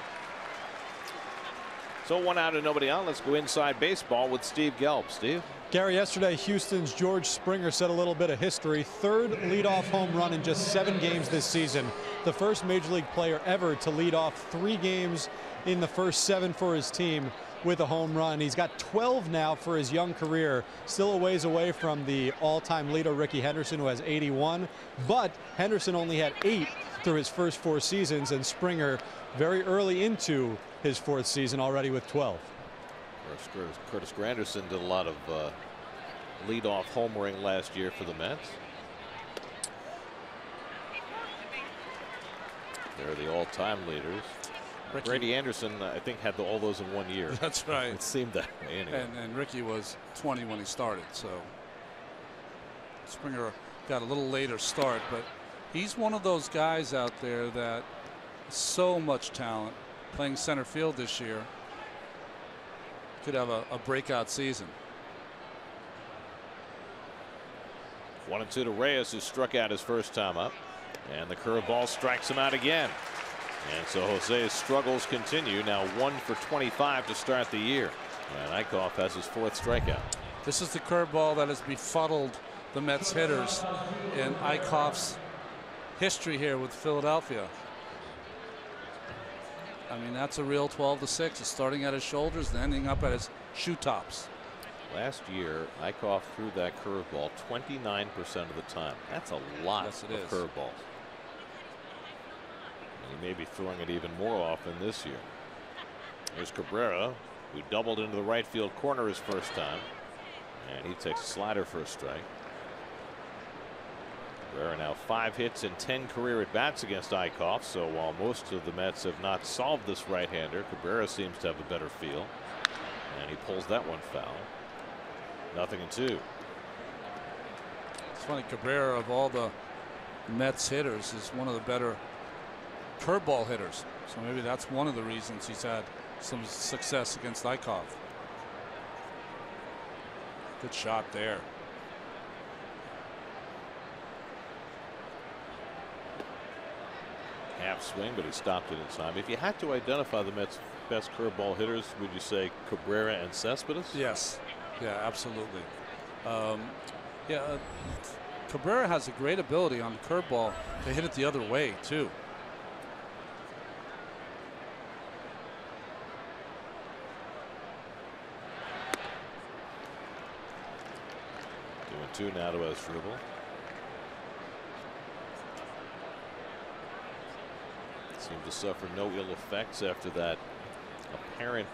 So 1 out and nobody on. Let's go inside baseball with Steve Gelb. Steve. Gary, yesterday Houston's George Springer set a little bit of history. 3rd leadoff home run in just 7 games this season. The first major league player ever to lead off 3 games in the first 7 for his team with a home run. He's got 12 now for his young career. Still a ways away from the all-time leader Ricky Henderson, who has 81. But Henderson only had 8 through his first 4 seasons, and Springer very early into his 4th season already with 12. Curtis Granderson did a lot of leadoff homering last year for the Mets. They're the all-time leaders. Ricky. Brady Anderson, I think, had all those in 1 year. That's right. It seemed that way anyway. And Ricky was 20 when he started, so Springer got a little later start, but he's one of those guys out there that so much talent, playing center field this year. Could have a breakout season. 1-2 to Reyes, who struck out his first time up, and the curveball strikes him out again. And so Jose's struggles continue. Now 1 for 25 to start the year, and Eichhoff has his 4th strikeout. This is the curveball that has befuddled the Mets hitters in Eichhoff's history here with Philadelphia. I mean, that's a real 12-6. It's starting at his shoulders and ending up at his shoe tops. Last year, Eichhoff threw that curveball 29% of the time. That's a lot of curveballs. He may be throwing it even more often this year. Here's Cabrera, who doubled into the right field corner his first time, and he takes a slider for a strike. Cabrera now 5 hits and 10 career at bats against Eichhoff. So while most of the Mets have not solved this right-hander, Cabrera seems to have a better feel, and he pulls that one foul. 0-2. It's funny, Cabrera, of all the Mets hitters, is one of the better curveball hitters. So maybe that's one of the reasons he's had some success against Eichhoff. Good shot there. Half swing, but he stopped it in time. If you had to identify the Mets' best curveball hitters, would you say Cabrera and Cespedes? Yes. Yeah, absolutely. Cabrera has a great ability on the curveball to hit it the other way, too. Doing 2 now to Asdrubal. Seemed to suffer no ill effects after that apparent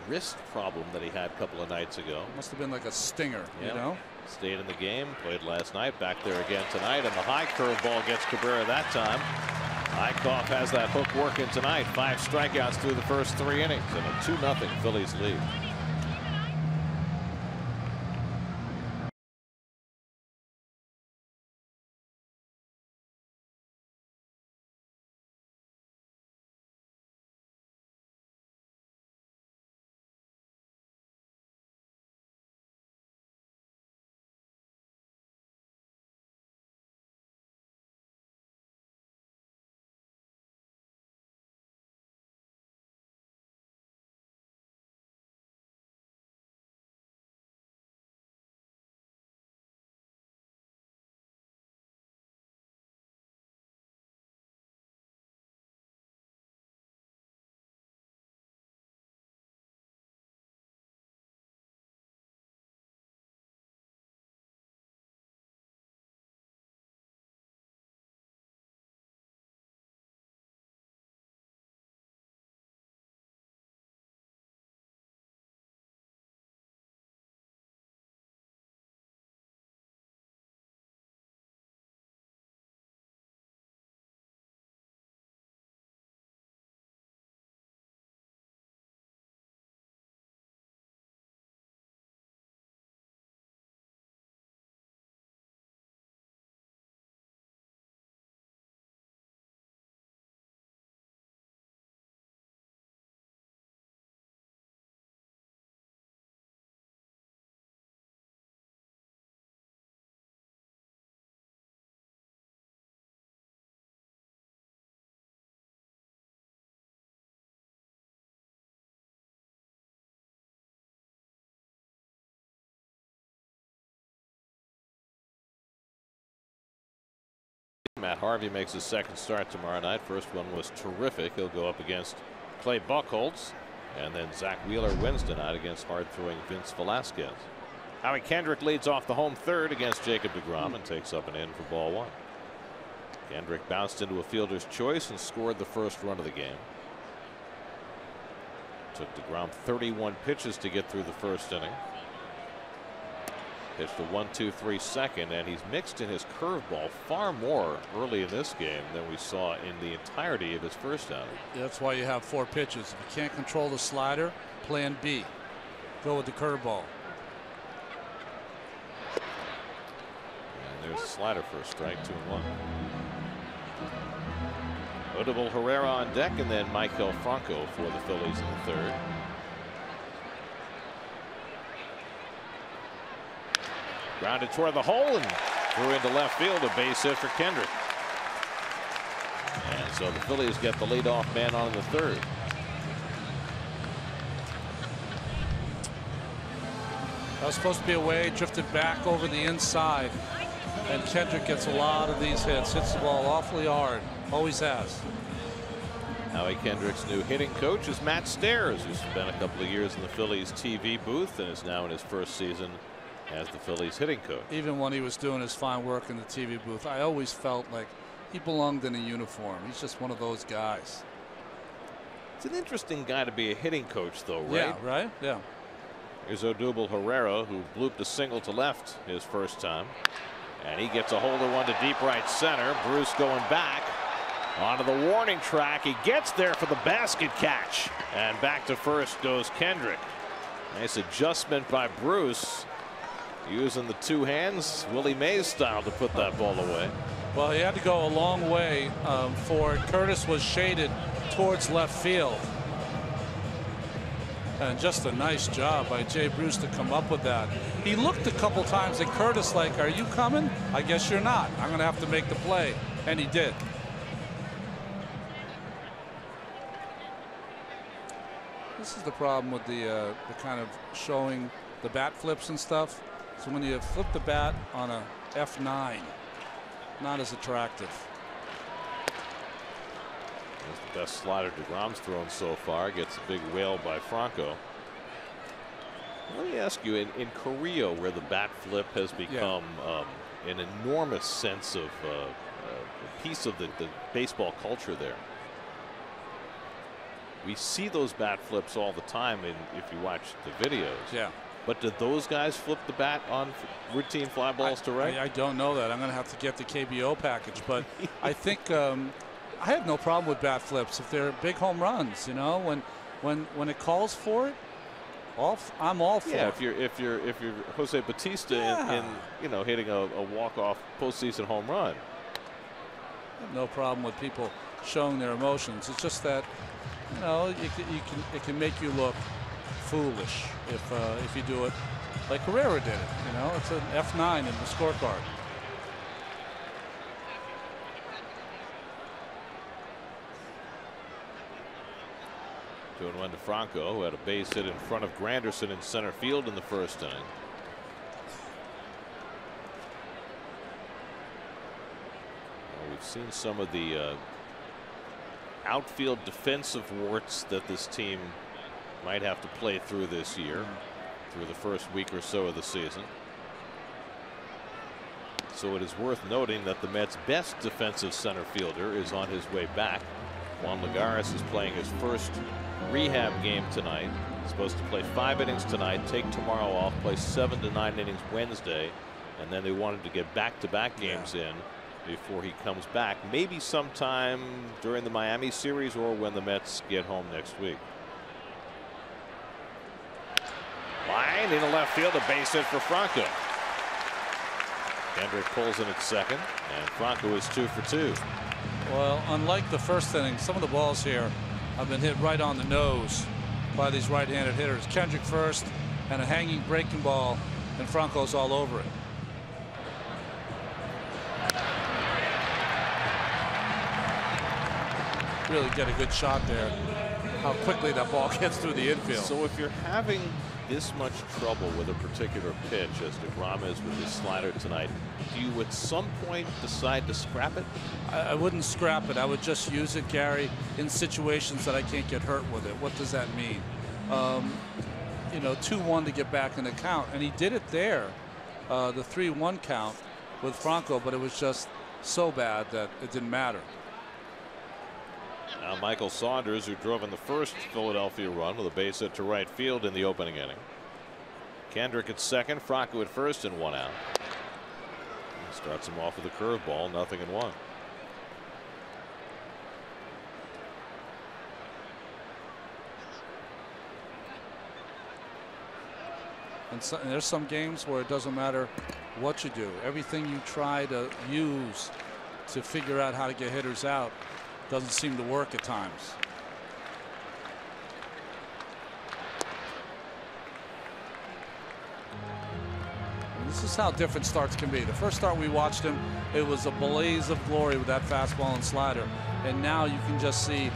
wrist problem that he had a couple of nights ago. Must have been like a stinger, you know. Stayed in the game, played last night, back there again tonight, and the high curveball gets Cabrera that time. Eichhoff has that hook working tonight. 5 strikeouts through the first 3 innings, and a 2-0 Phillies lead. Matt Harvey makes his second start tomorrow night. First one was terrific. He'll go up against Clay Buchholz, and then Zach Wheeler Wednesday night against hard-throwing Vince Velasquez. Howie Kendrick leads off the home third against Jacob deGrom and takes up an in for ball one. Kendrick bounced into a fielder's choice and scored the first run of the game. Took deGrom 31 pitches to get through the first inning. Pitched a 1-2-3 second, and he's mixed in his curveball far more early in this game than we saw in the entirety of his first outing. That's why you have 4 pitches. If you can't control the slider, plan B. Go with the curveball. And there's a slider for a strike, 2-1. Odubel Herrera on deck, and then Maikel Franco for the Phillies in the third. Grounded toward the hole and threw into left field, a base hit for Kendrick. And so the Phillies get the leadoff man on the third. That was supposed to be away, drifted back over the inside. And Kendrick gets a lot of these hits, hits the ball awfully hard, always has. Howie Kendrick's new hitting coach is Matt Stairs, who spent a couple of years in the Phillies TV booth and is now in his first season as the Phillies hitting coach. Even when he was doing his fine work in the TV booth, I always felt like he belonged in a uniform. He's just one of those guys. It's an interesting guy to be a hitting coach, though, right? Yeah, right? Yeah. Here's Odubel Herrera, who blooped a single to left his first time. And he gets a holder one to deep right center. Bruce going back onto the warning track. He gets there for the basket catch. And back to first goes Kendrick. Nice adjustment by Bruce, using the two hands, Willie Mays style, to put that ball away. Well, he had to go a long way for it. Curtis was shaded towards left field. And just a nice job by Jay Bruce to come up with that. He looked a couple times at Curtis like, are you coming? I guess you're not. I'm going to have to make the play. And he did. This is the problem with the kind of showing the bat flips and stuff. So when you flip the bat on a F9, not as attractive. That's the best slider deGrom's thrown so far. Gets a big whale by Franco. Let me ask you, in Korea, where the bat flip has become an enormous sense of a piece of the baseball culture there. We see those bat flips all the time if you watch the videos. Yeah. But do those guys flip the bat on routine fly balls to right? I don't know that. I'm going to have to get the KBO package. But I think I have no problem with bat flips if they're big home runs. You know, when it calls for it, I'm all for it. Yeah, if you're Jose Bautista in you know, hitting a walk-off postseason home run. I have no problem with people showing their emotions. It's just that, you know, it can make you look foolish if you do it like Herrera did it. You know, it's an F9 in the scorecard. Two and one to Franco, who had a base hit in front of Granderson in center field in the first inning. Well, we've seen some of the outfield defensive warts that this team might have to play through this year, through the first week or so of the season. So it is worth noting that the Mets' best defensive center fielder is on his way back. Juan Lagares is playing his first rehab game tonight. He's supposed to play 5 innings tonight, take tomorrow off, play 7 to 9 innings Wednesday, and then they wanted to get back-to-back games in before he comes back, maybe sometime during the Miami series or when the Mets get home next week. Line into left field, a base hit for Franco. Kendrick pulls in at second, and Franco is 2 for 2. Well, unlike the first inning, some of the balls here have been hit right on the nose by these right-handed hitters. Kendrick first, and a hanging breaking ball, and Franco's all over it. Really get a good shot there. How quickly that ball gets through the infield. So if you're having this much trouble with a particular pitch as DeGrom is with his slider tonight, do you at some point decide to scrap it? I wouldn't scrap it. I would just use it, Gary, in situations that I can't get hurt with it. What does that mean? You know, 2-1 to get back in the count, and he did it there, the 3-1 count with Franco, but it was just so bad that it didn't matter. Now Michael Saunders, who drove in the first Philadelphia run with a base hit to right field in the opening inning. Kendrick at second, Franco at first, and 1 out. He starts him off with a curveball, 0-1. And there's some games where it doesn't matter what you do. Everything you try to use to figure out how to get hitters out doesn't seem to work at times. And this is how different starts can be. The first start we watched him, it was a blaze of glory with that fastball and slider. And now you can just see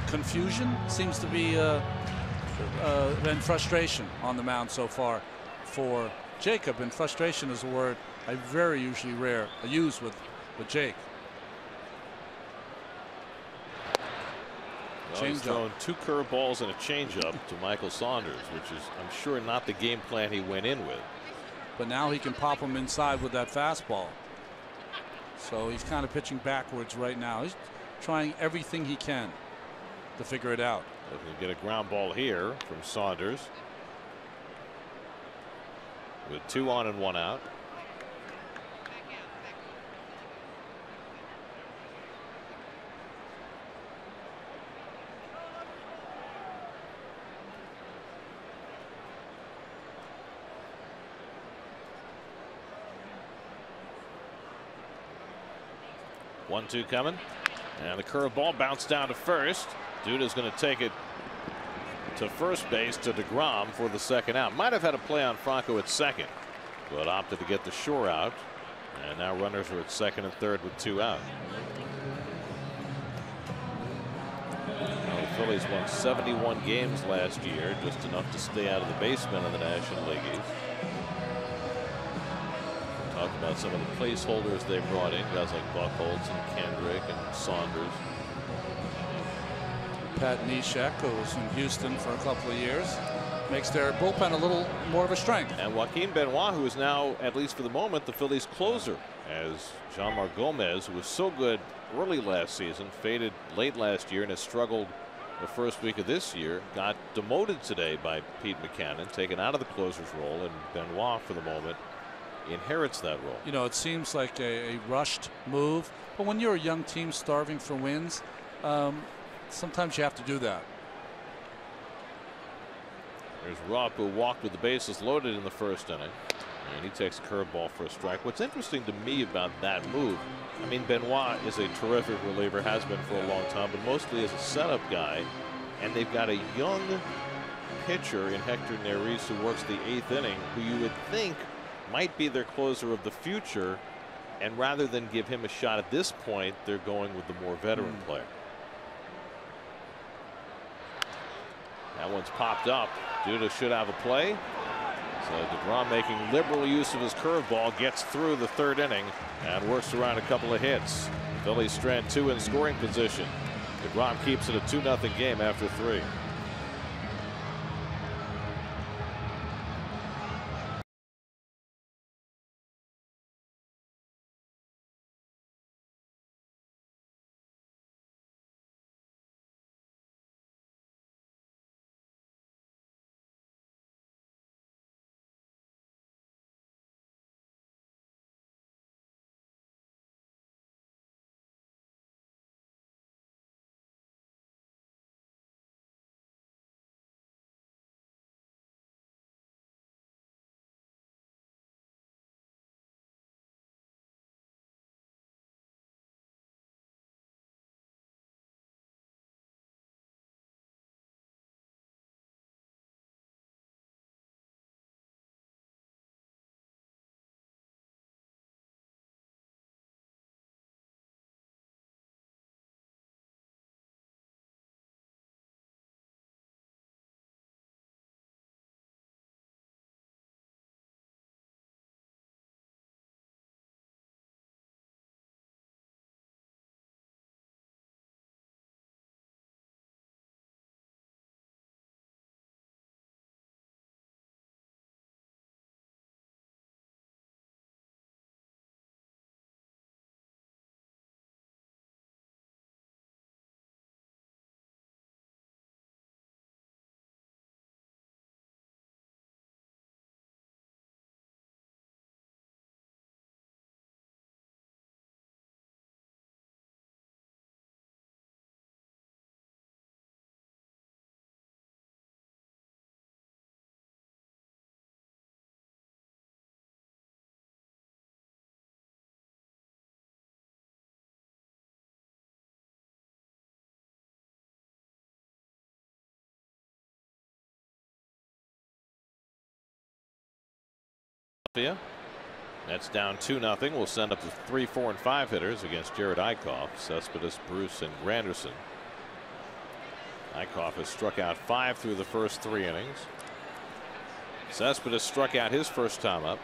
confusion seems to be and frustration on the mound so far for Jacob. And frustration is a word I very usually use with Jake. Well, he's thrown 2 curveballs and a changeup to Michael Saunders, which is, I'm sure, not the game plan he went in with. But now he can pop him inside with that fastball. So he's kind of pitching backwards right now. He's trying everything he can to figure it out. Looking to get a ground ball here from Saunders. With 2 on and 1 out. One-two coming, and the curveball bounced down to first. Duda's going to take it to first base to DeGrom for the 2nd out. Might have had a play on Franco at second, but opted to get the shore out. And now runners are at second and third with 2 out. Now the Phillies won 71 games last year, just enough to stay out of the basement of the National League East. Talked about some of the placeholders they brought in, guys like Buchholz and Kendrick and Saunders. Pat Neshek, who was in Houston for a couple of years, makes their bullpen a little more of a strength. And Joaquin Benoit, who is now, at least for the moment, the Phillies' closer, as Jeanmar Gomez, who was so good early last season, faded late last year and has struggled the first week of this year, got demoted today by Pete Mackanin, taken out of the closer's role, and Benoit, for the moment, inherits that role. You know, it seems like a rushed move, but when you're a young team starving for wins, sometimes you have to do that. There's Rupp, who walked with the bases loaded in the first inning, and he takes a curveball for a strike. What's interesting to me about that move, I mean, Benoit is a terrific reliever, has been for a long time, but mostly as a setup guy, and they've got a young pitcher in Hector Neris who works the 8th inning, who you would think might be their closer of the future, and rather than give him a shot at this point, they're going with the more veteran player. That one's popped up. Duda should have a play. So DeGrom, making liberal use of his curveball, gets through the 3rd inning and works around a couple of hits. Phillies strand 2 in scoring position. DeGrom keeps it a 2-0 game after 3. That's down 2-0. We'll send up the 3, 4, and 5 hitters against Jared Eichhoff, Cespedes, Bruce, and Granderson. Eichhoff has struck out 5 through the first 3 innings. Cespedes struck out his first time up.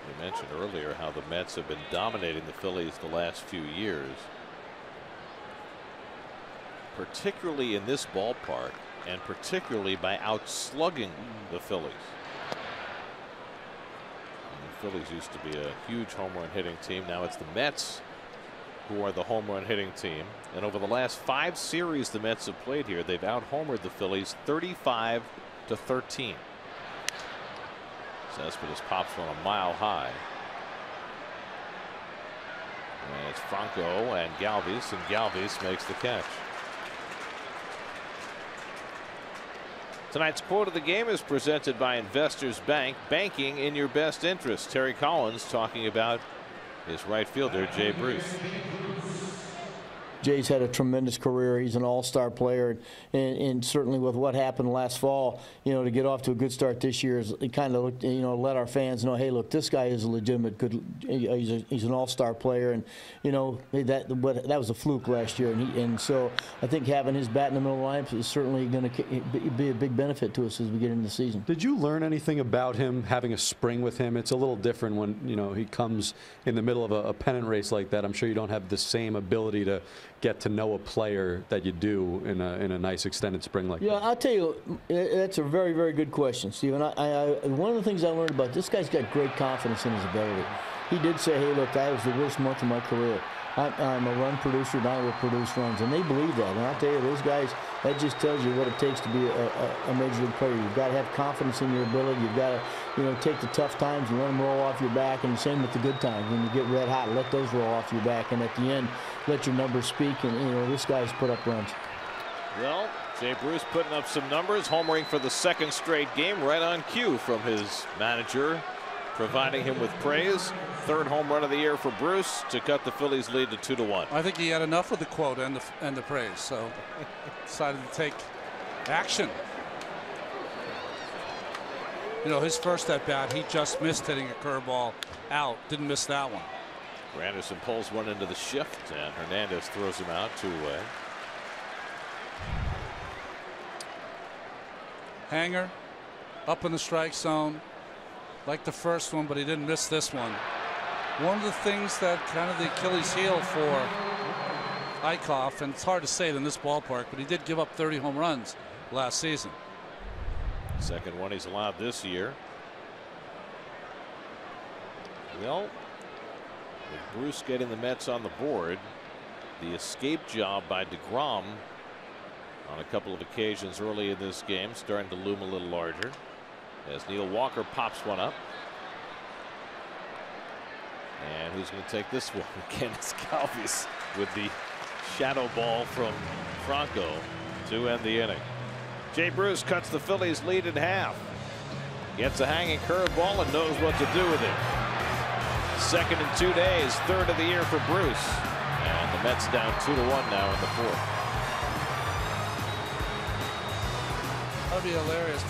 We mentioned earlier how the Mets have been dominating the Phillies the last few years, particularly in this ballpark, and particularly by outslugging the Phillies. And the Phillies used to be a huge home run hitting team. Now it's the Mets who are the home run hitting team. And over the last 5 series the Mets have played here, they've out-homered the Phillies 35-13. Cespedes pops one a mile high. And it's Franco and Galvis makes the catch. Tonight's quote of the game is presented by Investors Bank, banking in your best interest. Terry Collins talking about his right fielder, Jay Bruce. Jay's had a tremendous career. He's an all-star player, and certainly with what happened last fall, you know, to get off to a good start this year, it kind of, you know, let our fans know, hey, look, this guy is a legitimate good. He's an all-star player, and you know that was a fluke last year, and so I think having his bat in the middle of the lineup is certainly going to be a big benefit to us as we get into the season. Did you learn anything about him having a spring with him? It's a little different when, you know, he comes in the middle of a pennant race like that. I'm sure you don't have the same ability to get to know a player that you do in a nice extended spring like that. Yeah, I'll tell you, that's a very, very good question, Stephen. One of the things I learned about this guy's got great confidence in his ability. He did say, hey, look, that was the worst month of my career. I'm a run producer, and I will produce runs. And they believe that. And I'll tell you, those guys, that just tells you what it takes to be a major league player. You've got to have confidence in your ability. You've got to, you know, take the tough times and let them roll off your back. And the same with the good times. When you get red hot, let those roll off your back. And at the end, let your numbers speak. And, you know, this guy's put up runs. Well, Jay Bruce putting up some numbers, homering for the 2nd straight game, right on cue from his manager, providing him with praise. 3rd home run of the year for Bruce to cut the Phillies lead to 2-1. I think he had enough with the quote and the praise, so decided to take action. You know, his first at bat, he just missed hitting a curveball out. Didn't miss that one. Granderson pulls one into the shift, and Hernandez throws him out 2 away. Hanger up in the strike zone, like the first one, but he didn't miss this one. One of the things that kind of the Achilles heel for Eichhoff, and it's hard to say it in this ballpark, but he did give up 30 home runs last season. 2nd one he's allowed this year. Well, with Bruce getting the Mets on the board, the escape job by DeGrom on a couple of occasions early in this game starting to loom a little larger as Neil Walker pops one up. And who's going to take this one? Again, it's Galvis with the shadow ball from Franco to end the inning. Jay Bruce cuts the Phillies lead in half. Gets a hanging curveball and knows what to do with it. 2nd in 2 days, 3rd of the year for Bruce. And the Mets down 2-1 now in the 4th. That'd be hilarious to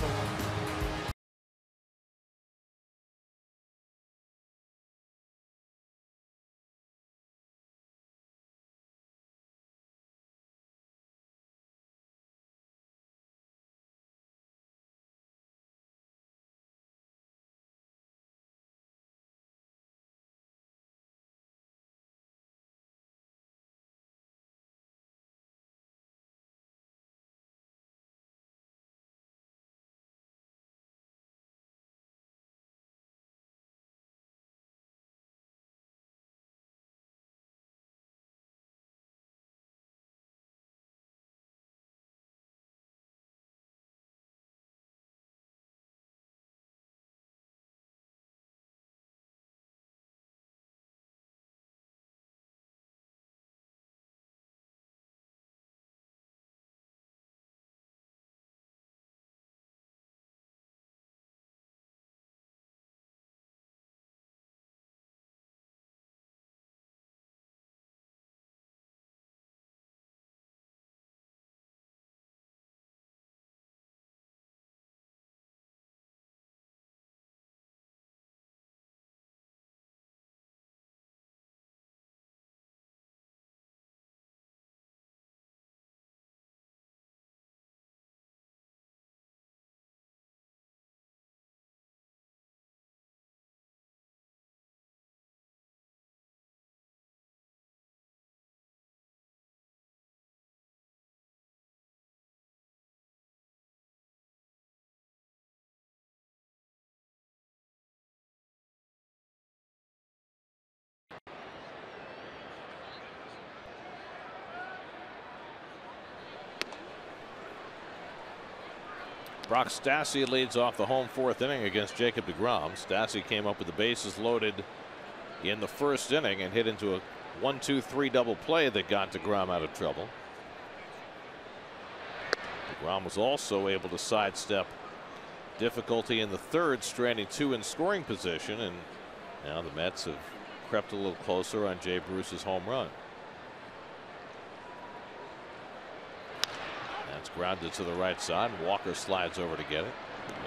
Brock Stassi leads off the home fourth inning against Jacob deGrom. Stassi came up with the bases loaded in the first inning and hit into a 1-2-3 double play that got deGrom out of trouble. deGrom was also able to sidestep difficulty in the third, stranding two in scoring position, and now the Mets have crept a little closer on Jay Bruce's home run. That's grounded to the right side. Walker slides over to get it,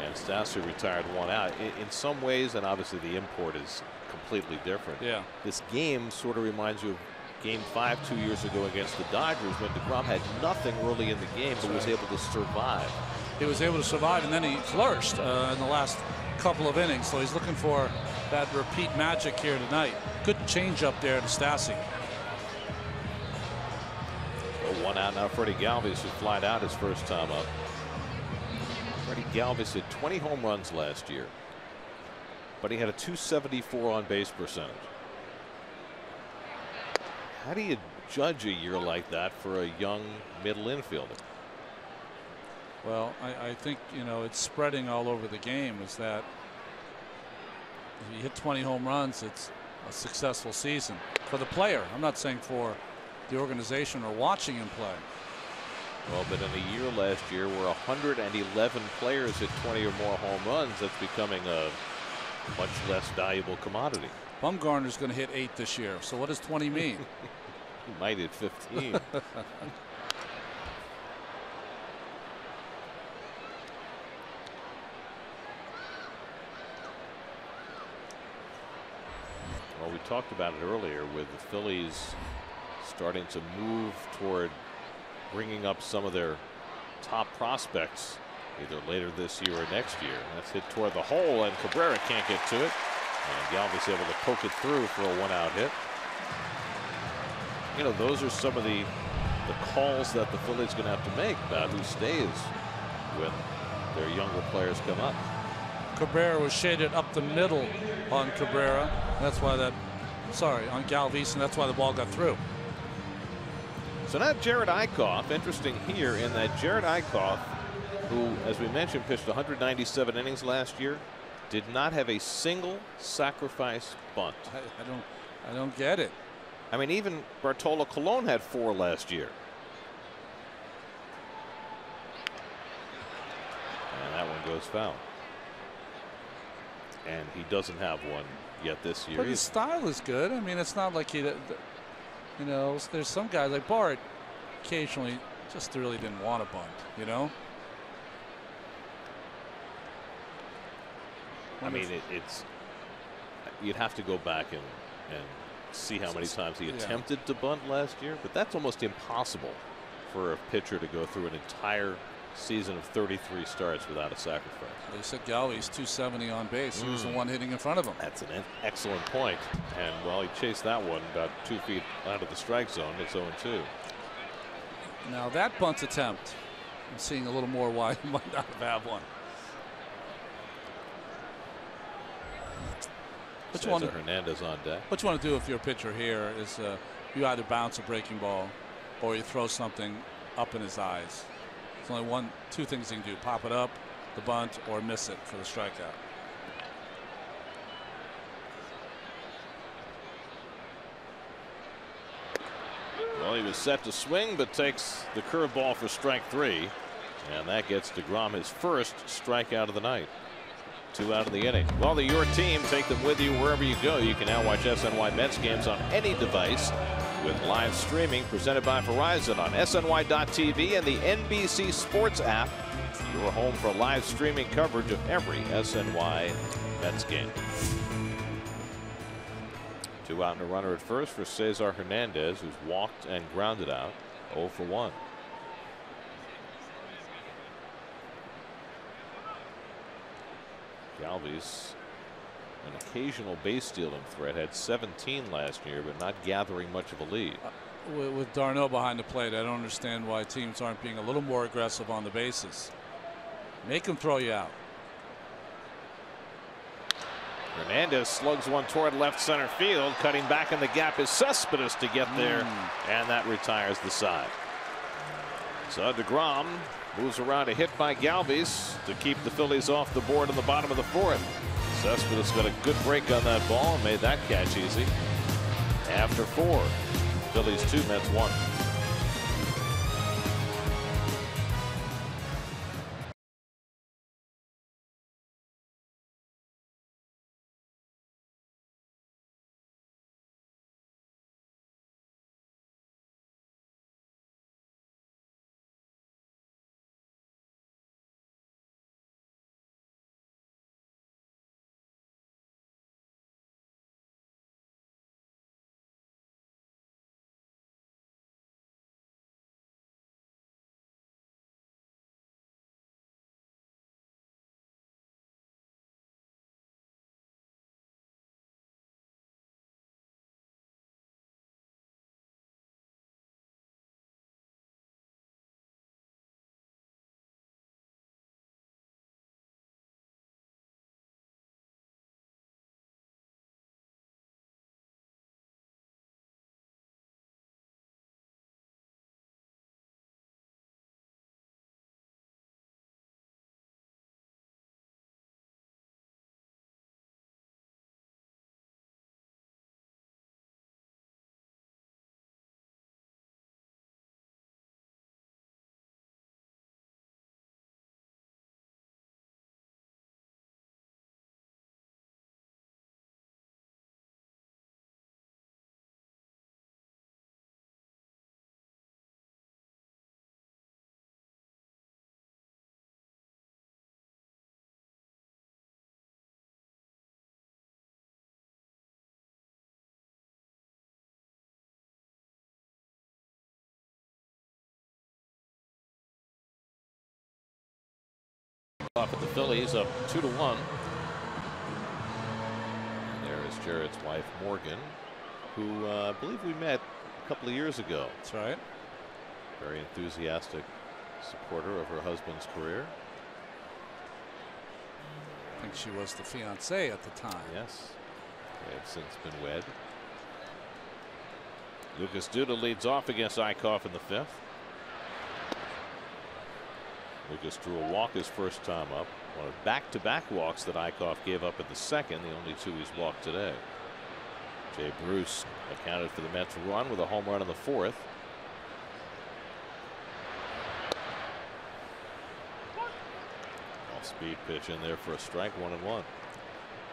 and Stassi retired one out. In some ways, and obviously the import is completely different. Yeah. This game sort of reminds you of Game 5 2 years ago against the Dodgers, when deGrom had nothing early in the game but was able to survive. He was able to survive, and then he flourished in the last couple of innings. So he's looking for that repeat magic here tonight. Good change up there to Stassi. So one out now. Freddie Galvis, who flied out his first time up. Freddie Galvis hit 20 home runs last year, but he had a .274 on base percentage. How do you judge a year like that for a young middle infielder? Well, I think, you know, it's spreading all over the game. Is that if you hit 20 home runs, it's a successful season for the player. I'm not saying for the organization or watching him play. Well, but in a year last year where 111 players hit 20 or more home runs, that's becoming a much less valuable commodity. Bumgarner's going to hit 8 this year. So what does 20 mean? He might hit 15. Well, we talked about it earlier with the Phillies starting to move toward bringing up some of their top prospects either later this year or next year. That's hit toward the hole, and Cabrera can't get to it. And Galvis able to poke it through for a one-out hit. You know, those are some of the calls that the Phillies going to have to make about who stays when their younger players come up. Cabrera was shaded up the middle on Cabrera. That's why that, sorry, on Galvis, and that's why the ball got through. So now Jared Eichhoff, interesting here in that Jared Eichhoff, who, as we mentioned, pitched 197 innings last year, did not have a single sacrifice bunt. I don't get it. I mean, even Bartolo Colon had 4 last year. And that one goes foul. And he doesn't have one yet this year. But his style is good. I mean, it's not like he, you know, there's some guys like Bart occasionally just really didn't want to bunt, you know? I mean, it's you'd have to go back and see how many times he attempted to bunt last year, but that's almost impossible for a pitcher to go through an entire season of 33 starts without a sacrifice. They said Galvi's 270 on base. He was the one hitting in front of him. That's an excellent point. And well, he chased that one about 2 feet out of the strike zone. It's 0-2. Now that bunt attempt, I'm seeing a little more why he might not have one. What you want Hernandez on deck. What you want to do if you're a pitcher here is you either bounce a breaking ball or you throw something up in his eyes. There's only two things you can do: pop it up, the bunt, or miss it for the strikeout. Well, he was set to swing, but takes the curveball for strike 3, and that gets deGrom his first strikeout of the night. 2 out of the inning. Well, they're your team. Take them with you wherever you go. You can now watch SNY Mets games on any device with live streaming presented by Verizon on SNY.TV and the NBC Sports app. Your home for live streaming coverage of every SNY Mets game. 2 out and a runner at first for Cesar Hernandez, who's walked and grounded out. 0 for 1. Galvis, an occasional base stealing threat, had 17 last year, but not gathering much of a lead. With d'Arnaud behind the plate, I don't understand why teams aren't being a little more aggressive on the bases. Make them throw you out. Hernandez slugs one toward left center field. Cutting back in the gap is Cespedes to get there, and that retires the side. So deGrom Moves around a hit by Galvis to keep the Phillies off the board in the bottom of the fourth. Cespedes got a good break on that ball and made that catch easy. After 4, Phillies 2, Mets 1. Off at the Phillies, up 2-1. And there is Jarrett's wife, Morgan, who I believe we met a couple of years ago. That's right. Very enthusiastic supporter of her husband's career. I think she was the fiancée at the time. Yes. They have since been wed. Lucas Duda leads off against Eickhoff in the 5th. Lucas drew a walk his first time up. One of back-to-back walks that Eickhoff gave up in the 2nd, the only 2 he's walked today. Jay Bruce accounted for the Mets' run with a home run in the 4th. Off-speed pitch in there for a strike, 1-1.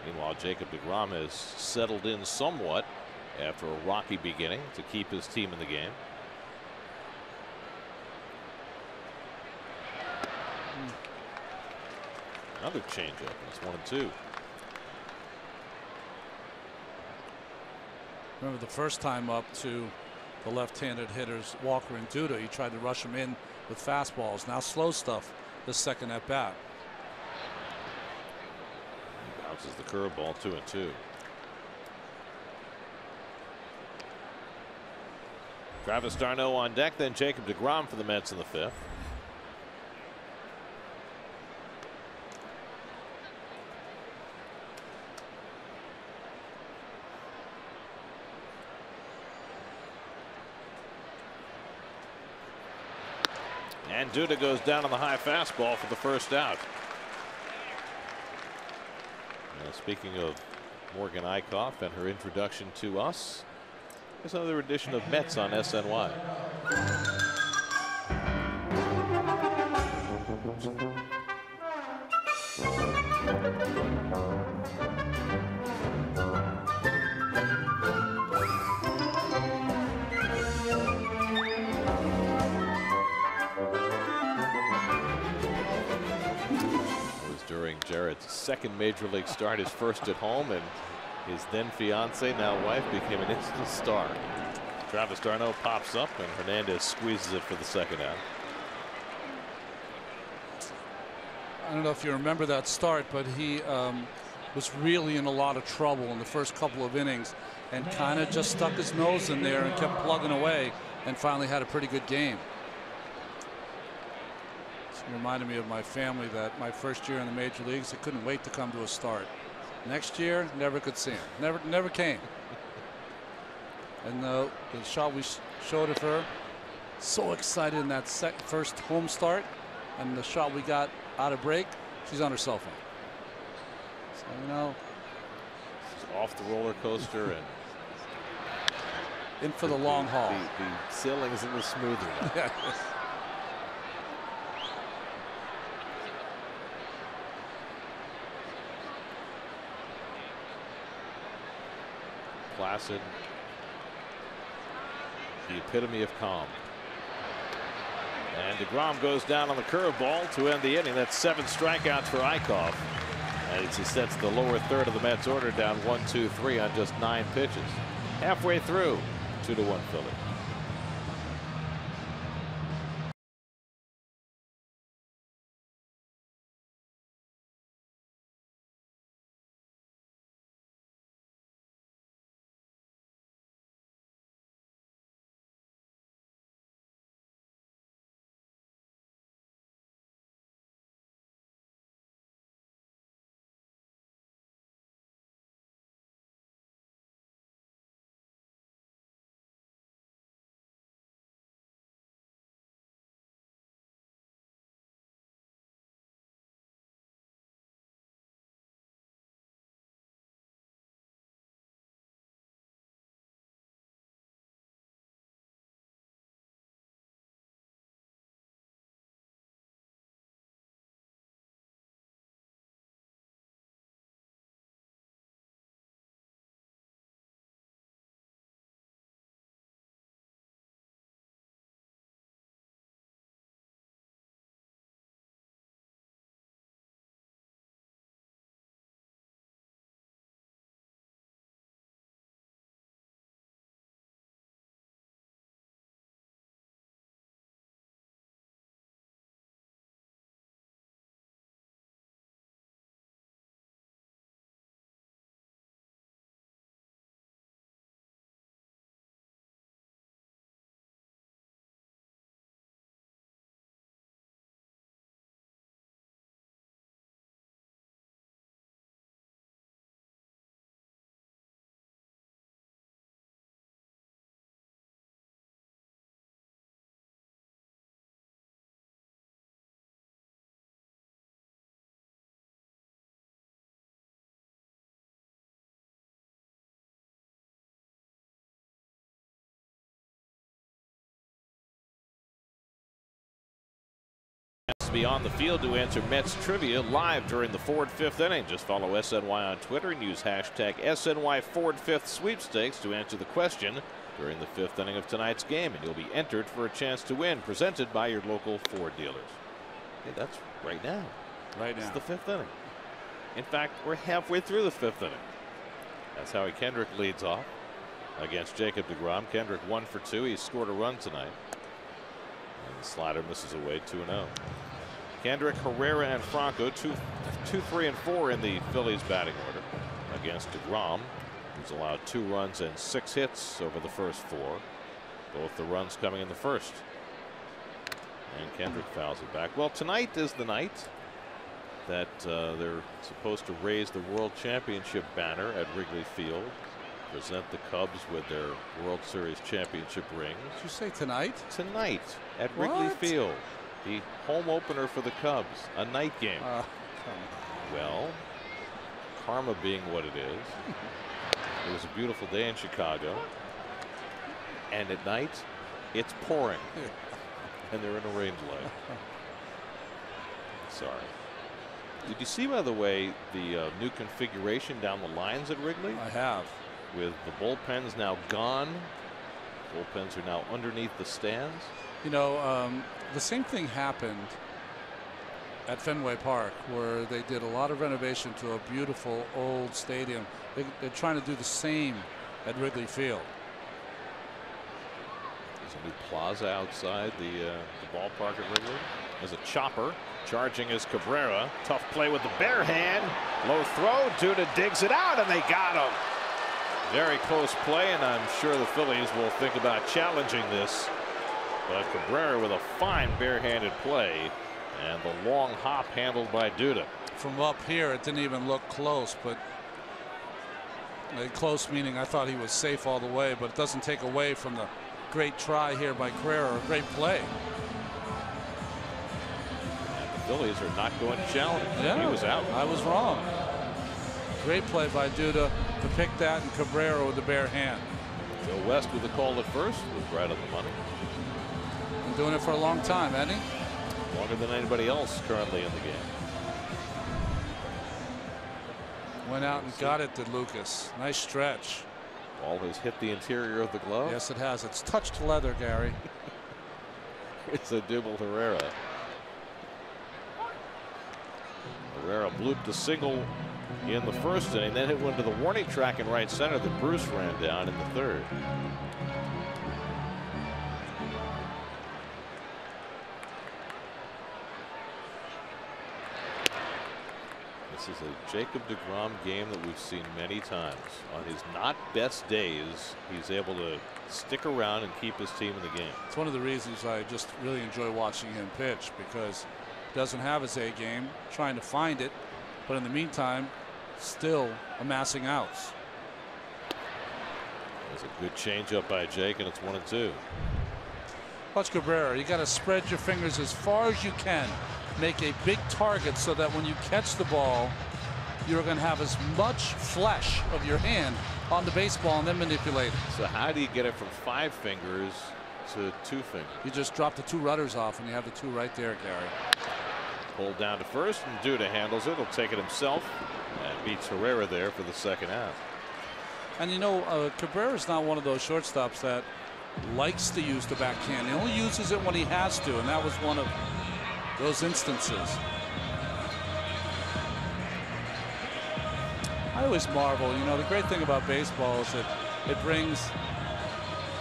Meanwhile, Jacob deGrom has settled in somewhat after a rocky beginning to keep his team in the game. Another changeup. It's 1-2. Remember the first time up to the left-handed hitters Walker and Duda, he tried to rush him in with fastballs. Now slow stuff the second at bat. Bounces the curveball, 2-2. Travis d'Arnaud on deck, then Jacob deGrom for the Mets in the 5th. And Duda goes down on the high fastball for the first out. Speaking of Morgan Eickhoff and her introduction to us, here's another edition of Mets on SNY. Jarrett's 2nd major league start, his first at home, and his then fiancee, now wife, became an instant star. Travis d'Arnaud pops up and Hernandez squeezes it for the 2nd out. I don't know if you remember that start, but he was really in a lot of trouble in the first couple of innings and kind of just stuck his nose in there and kept plugging away and finally had a pretty good game. Reminded me of my family that my first year in the major leagues, I couldn't wait to come to a start. Next year, never could see him. Never came. And the shot we showed of her, so excited in that first home start, And the shot we got out of break, she's on her cell phone. So, you know. She's off the roller coaster and in for the long haul. The ceiling is a little smoother now. Placid. The epitome of calm. And DeGrom goes down on the curveball to end the inning. That's 7 strikeouts for Eichhoff. And he sets the lower third of the Mets order down 1-2-3 on just 9 pitches. Halfway through, 2-1 Philly. To be on the field to answer Mets trivia live during the Ford 5th inning. Just follow SNY on Twitter and use hashtag SNY Ford 5th sweepstakes to answer the question during the 5th inning of tonight's game, and you'll be entered for a chance to win, presented by your local Ford dealers. Hey, that's right now. Right now. It's the 5th inning. In fact, we're halfway through the 5th inning. That's Howie Kendrick leads off against Jacob deGrom. Kendrick 1 for 2. He scored a run tonight. And the slider misses away, 2-0. Kendrick, Herrera, and Franco 2, 3, and 4 in the Phillies batting order against deGrom, who's allowed 2 runs and 6 hits over the first 4. Both the runs coming in the first. And Kendrick fouls it back. Well, tonight is the night that they're supposed to raise the World Championship banner at Wrigley Field, present the Cubs with their World Series championship rings. Did you say tonight? Tonight at Wrigley Field. The home opener for the Cubs, a night game. Well, karma being what it is, it was a beautiful day in Chicago, and at night it's pouring, and they're in a rain delay. Sorry. Did you see, by the way, the new configuration down the lines at Wrigley? I have. With the bullpens now gone. Bullpens are now underneath the stands. You know, the same thing happened at Fenway Park, where they did a lot of renovation to a beautiful old stadium. They're trying to do the same at Wrigley Field. There's a new plaza outside the ballpark at Wrigley. There's a chopper. Charging is Cabrera. Tough play with the bare hand. Low throw. Duda digs it out, and they got him. Very close play, and I'm sure the Phillies will think about challenging this. But Cabrera with a fine barehanded play, and the long hop handled by Duda. From up here, it didn't even look close, but close meaning I thought he was safe all the way, but it doesn't take away from the great try here by Carrera, a great play. Phillies are not going to challenge. Yeah, he was out. I was wrong. Great play by Duda to pick that, and Cabrera with the bare hand. Joe West with the call at first was right on the money. Been doing it for a long time, hasn't he? Longer than anybody else currently in the game. Went out and got it, did Lucas. Nice stretch. Ball has hit the interior of the glove. Yes, it has. It's touched leather, Gary. It's a Dibble Herrera. Herrera blooped a single in the first inning, then hit one to the warning track in right center that Bruce ran down in the third. This is a Jacob deGrom game that we've seen many times. On his not best days, he's able to stick around and keep his team in the game. It's one of the reasons I just really enjoy watching him pitch, because he doesn't have his A game, trying to find it, but in the meantime, still amassing outs. There's a good changeup by Jake, and it's 1-2. Watch Cabrera. You got to spread your fingers as far as you can. Make a big target so that when you catch the ball, you're going to have as much flesh of your hand on the baseball and then manipulate it. So how do you get it from 5 fingers to 2 fingers? You just drop the 2 rudders off, and you have the 2 right there, Gary. Pulled down to first, and Duda handles it. He'll take it himself and beats Herrera there for the second out. And you know, Cabrera's not one of those shortstops that likes to use the backhand. He only uses it when he has to, and that was one of those instances. I always marvel, you know, the great thing about baseball is that it brings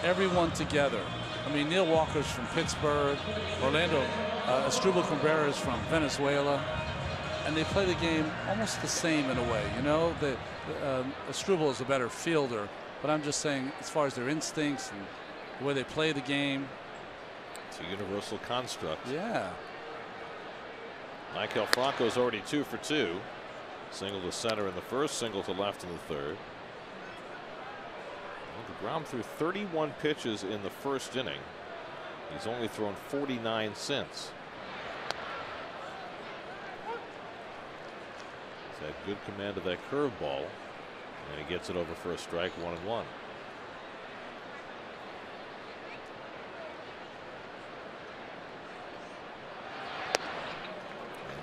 everyone together. I mean, Neil Walker's from Pittsburgh, Orlando, Asdrubal Cabrera is from Venezuela, and they play the game almost the same in a way. You know, Asdrubal is a better fielder, but I'm just saying, as far as their instincts and the way they play the game, it's a universal construct. Yeah. Michael Franco's already 2 for 2. Single to center in the first, single to left in the third. Well, deGrom threw 31 pitches in the first inning. He's only thrown 49 since. He's had good command of that curveball, and he gets it over for a strike, 1-1.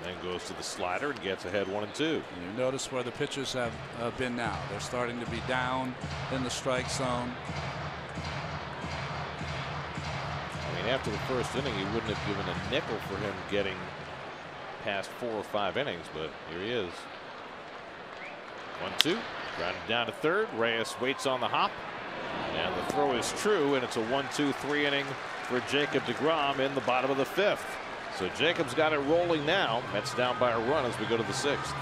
Then goes to the slider and gets ahead 1-2. You notice where the pitchers have been now. They're starting to be down in the strike zone. I mean, after the first inning, he wouldn't have given a nickel for him getting past 4 or 5 innings, but here he is. 1-2. Grounded down to third. Reyes waits on the hop, and the throw is true, and it's a 1-2-3 inning for Jacob deGrom in the bottom of the 5th. So Jacob's got it rolling now. Mets down by a run as we go to the 6th.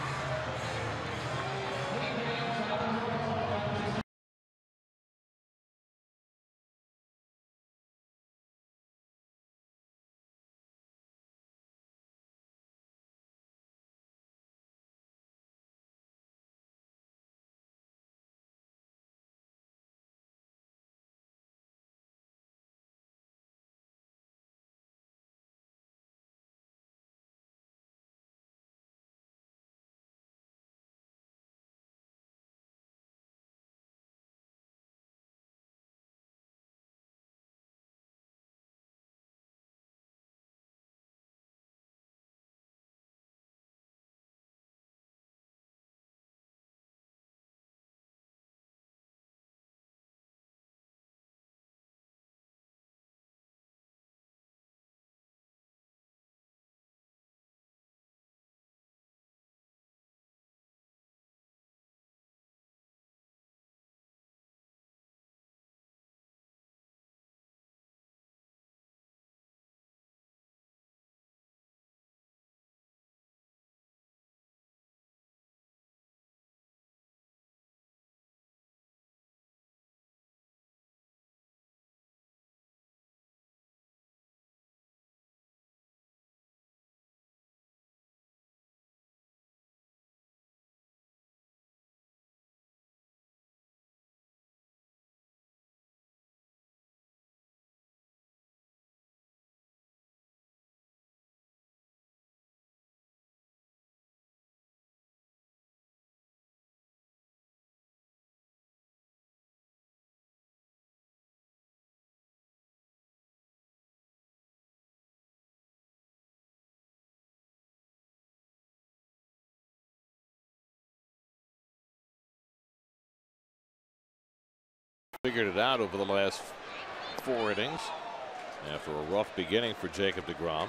Figured it out over the last 4 innings after a rough beginning for Jacob deGrom.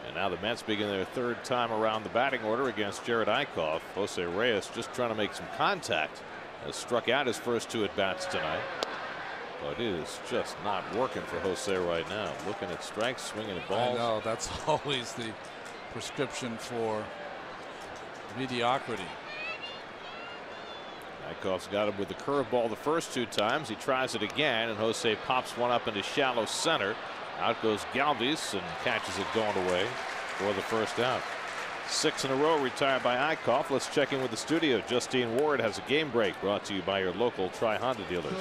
And now the Mets begin their 3rd time around the batting order against Jared Eichhoff. Jose Reyes just trying to make some contact. Has struck out his first 2 at-bats tonight. But it is just not working for Jose right now. Looking at strikes, swinging at balls. I know, that's always the prescription for mediocrity. Eichhoff's got him with the curveball the first 2 times. He tries it again, and Jose pops one up into shallow center. Out goes Galvis and catches it going away for the first out. 6 in a row retired by Eichhoff. Let's check in with the studio. Justine Ward has a game break brought to you by your local Tri-Honda dealers.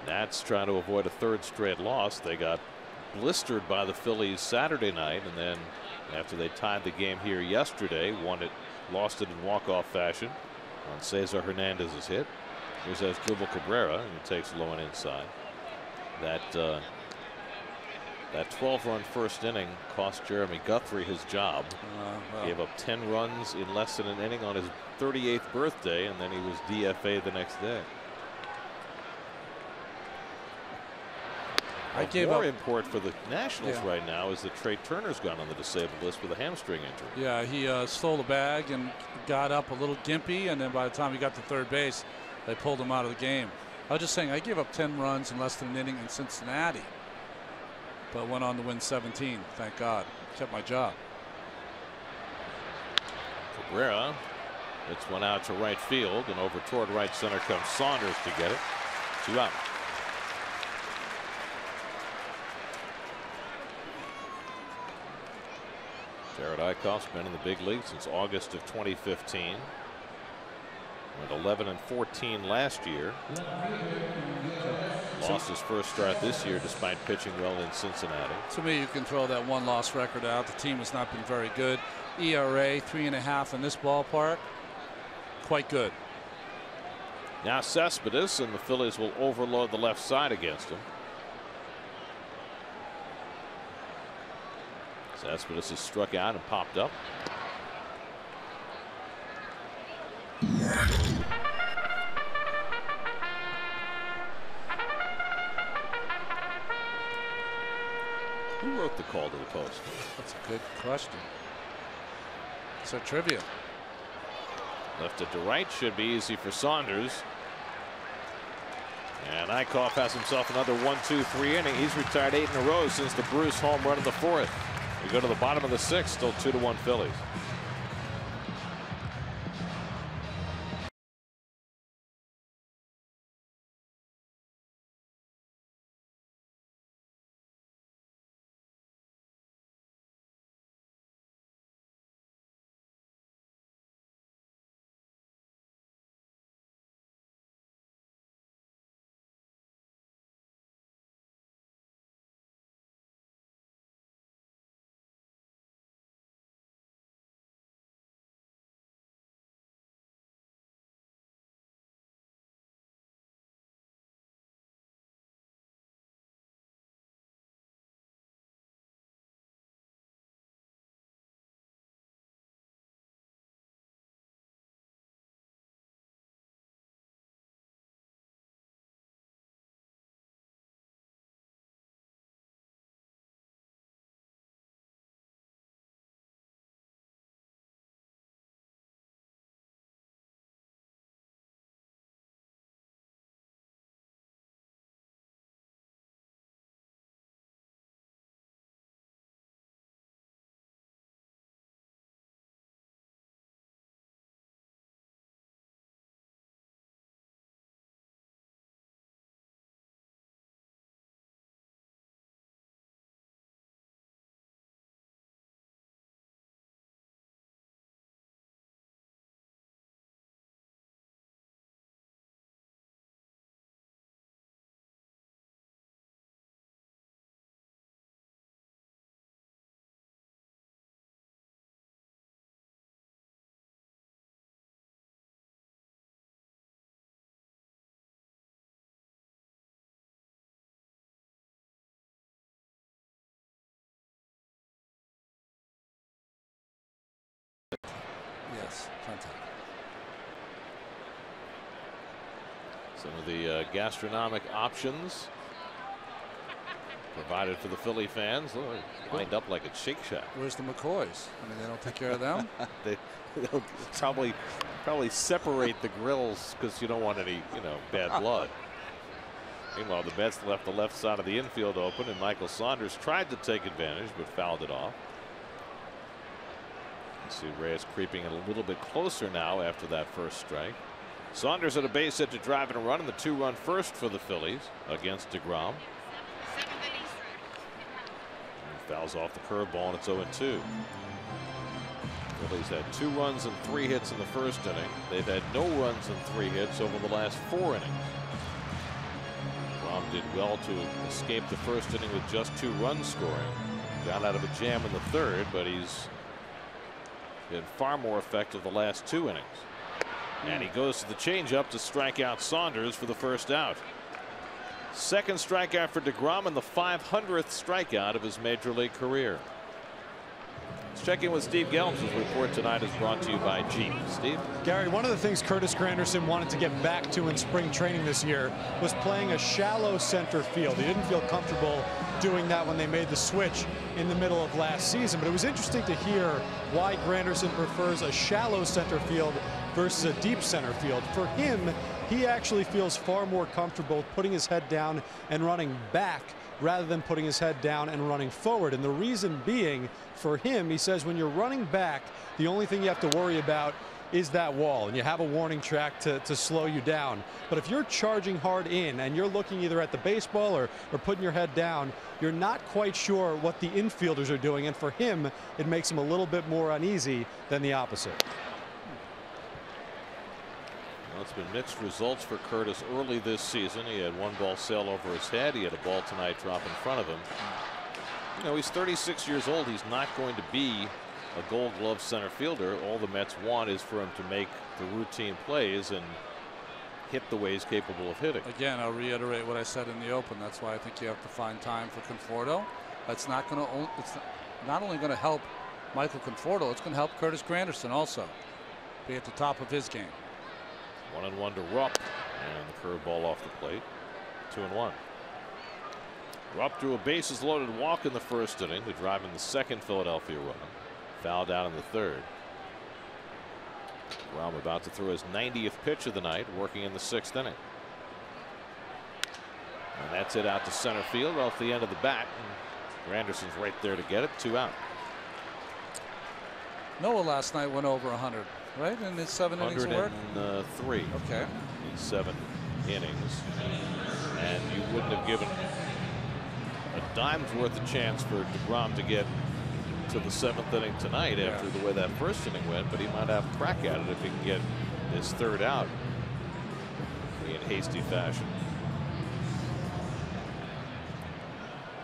Nats trying to avoid a 3rd straight loss. They got blistered by the Phillies Saturday night, and then after they tied the game here yesterday, lost it in walk-off fashion on Cesar Hernandez's hit. Here's Asdrubal Cabrera, and he takes low and inside. That 12-run first inning cost Jeremy Guthrie his job. Gave up 10 runs in less than an inning on his 38th birthday, and then he was DFA'd the next day. More import for the Nationals right now is that Trey Turner's gone on the disabled list with a hamstring injury. Yeah, he stole the bag and got up a little gimpy, and then by the time he got to third base, they pulled him out of the game. I was just saying, I gave up 10 runs in less than an inning in Cincinnati, but went on to win 17. Thank God. Kept my job. Cabrera hits one out to right field, and over toward right center comes Saunders to get it. 2 out. Jared Eichhoff's been in the big league since August of 2015. Went 11-14 last year. Lost his first start this year despite pitching well in Cincinnati. To me, you can throw that 1-loss record out. The team has not been very good. ERA 3.5 in this ballpark. Quite good. Now Cespedes, and the Phillies will overload the left side against him. Cespedes has struck out and popped up. Who wrote the call to the post? That's a good question. It's a trivia. Left it to right should be easy for Saunders. And Eichhoff has himself another 1-2-3 inning. He's retired 8 in a row since the Bruce home run in the 4th. We go to the bottom of the 6th, still 2-1 Phillies. Yes, fantastic. Some of the gastronomic options provided for the Philly fans. Look, lined up like a Shake Shack. Where's the McCoys? I mean, they don't take care of them. They'll probably separate the grills because you don't want any, bad blood. Meanwhile, the Mets left the left side of the infield open, and Michael Saunders tried to take advantage but fouled it off. You see Reyes creeping in a little bit closer now after that first strike. Saunders at a base hit to drive and a run, and the 2-run first for the Phillies against DeGrom. Fouls off the curveball, and it's 0-2. Phillies had 2 runs and 3 hits in the first inning. They've had no runs and 3 hits over the last 4 innings. DeGrom did well to escape the first inning with just 2 runs scoring. Got out of a jam in the third, but he's been far more effective the last 2 innings. And he goes to the changeup to strike out Saunders for the first out. Second strikeout for DeGrom and the 500th strikeout of his major league career. Let's check in with Steve Gelbs. His report tonight is brought to you by Jeep. Steve? Gary, one of the things Curtis Granderson wanted to get back to in spring training this year was playing a shallow center field. He didn't feel comfortable doing that when they made the switch in the middle of last season. But it was interesting to hear why Granderson prefers a shallow center field versus a deep center field. For him, he actually feels far more comfortable putting his head down and running back rather than putting his head down and running forward. And the reason being, for him, he says when you're running back, the only thing you have to worry about is that wall, and you have a warning track to slow you down. But if you're charging hard in and you're looking either at the baseball or putting your head down, you're not quite sure what the infielders are doing. And for him, it makes him a little bit more uneasy than the opposite. Well, it's been mixed results for Curtis early this season. He had 1 ball sail over his head. He had a ball tonight drop in front of him. He's 36 years old. He's not going to be a Gold Glove center fielder. All the Mets want is for him to make the routine plays and hit the way he's capable of hitting. Again, I'll reiterate what I said in the open. That's why I think you have to find time for Conforto. It's not only going to help Michael Conforto, it's going to help Curtis Granderson also be at the top of his game. 1-1 to Rupp, and the curveball off the plate. 2-1. Rupp drew a bases loaded walk in the first inning to drive in the second Philadelphia run. Fouled out in the third. Rom about to throw his 90th pitch of the night, working in the 6th inning. And that's it out to center field off the end of the bat. And Granderson's right there to get it. 2 out. Noah last night went over 100, right? In his 7 innings of work? 103. Okay. In 7 innings. And you wouldn't have given a dime's worth of chance for DeGrom to get to the 7th inning tonight after the way that first inning went, but he might have a crack at it if he can get his 3rd out in hasty fashion.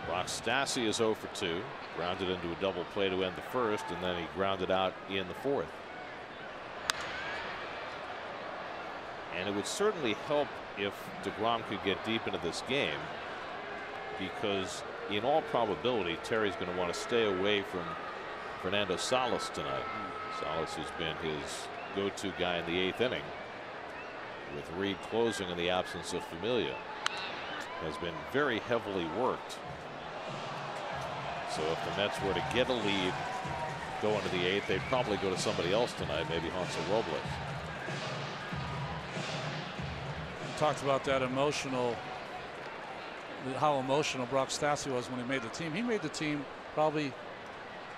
Rock Stassi is 0 for 2. Grounded into a double play to end the first, and then he grounded out in the 4th. And it would certainly help if DeGrom could get deep into this game, because in all probability Terry's going to want to stay away from Fernando Salas tonight. Salas has been his go-to guy in the 8th inning, with Reed closing in the absence of Familia. Has been very heavily worked. So if the Mets were to get a lead going to the 8th, they'd probably go to somebody else tonight, maybe Hansel Robles. We talked about that how emotional Brock Stassi was when he made the team. He made the team probably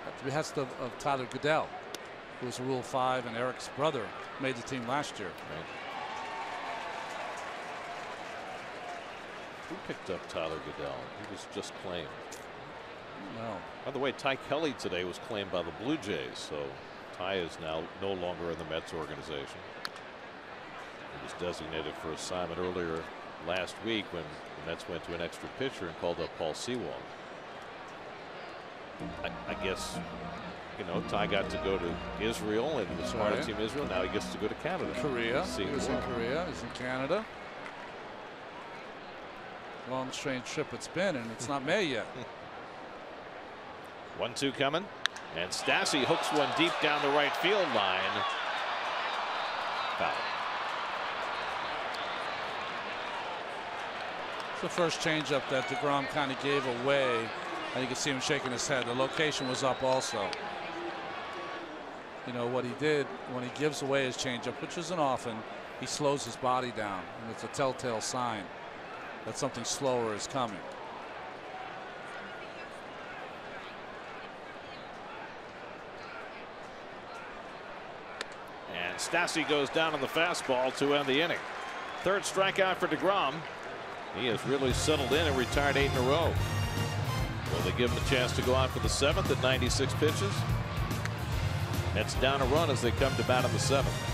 at the behest of Tyler Goodell, who was a Rule 5, and Eric's brother made the team last year. Right. Who picked up Tyler Goodell? He was just claimed. No. By the way, Ty Kelly today was claimed by the Blue Jays, so Ty is now no longer in the Mets organization. He was designated for assignment earlier last week when the Mets went to an extra pitcher and called up Paul Sewald. I guess, Ty got to go to Israel and was part of Team Israel. Now he gets to go to Canada. Korea. He was in Korea. He's in Canada. Long, strange trip it's been, and it's not May yet. 1-2 coming, and Stassi hooks one deep down the right field line, out. It's the first changeup that DeGrom kind of gave away. And you can see him shaking his head. The location was up also. You know what he did when he gives away his changeup, which isn't often, he slows his body down, and it's a telltale sign that something slower is coming. And Stassi goes down on the fastball to end the inning. Third strikeout for DeGrom. He has really settled in and retired 8 in a row. Will they give him a chance to go out for the 7th at 96 pitches? Mets down a run as they come to bat in the 7th.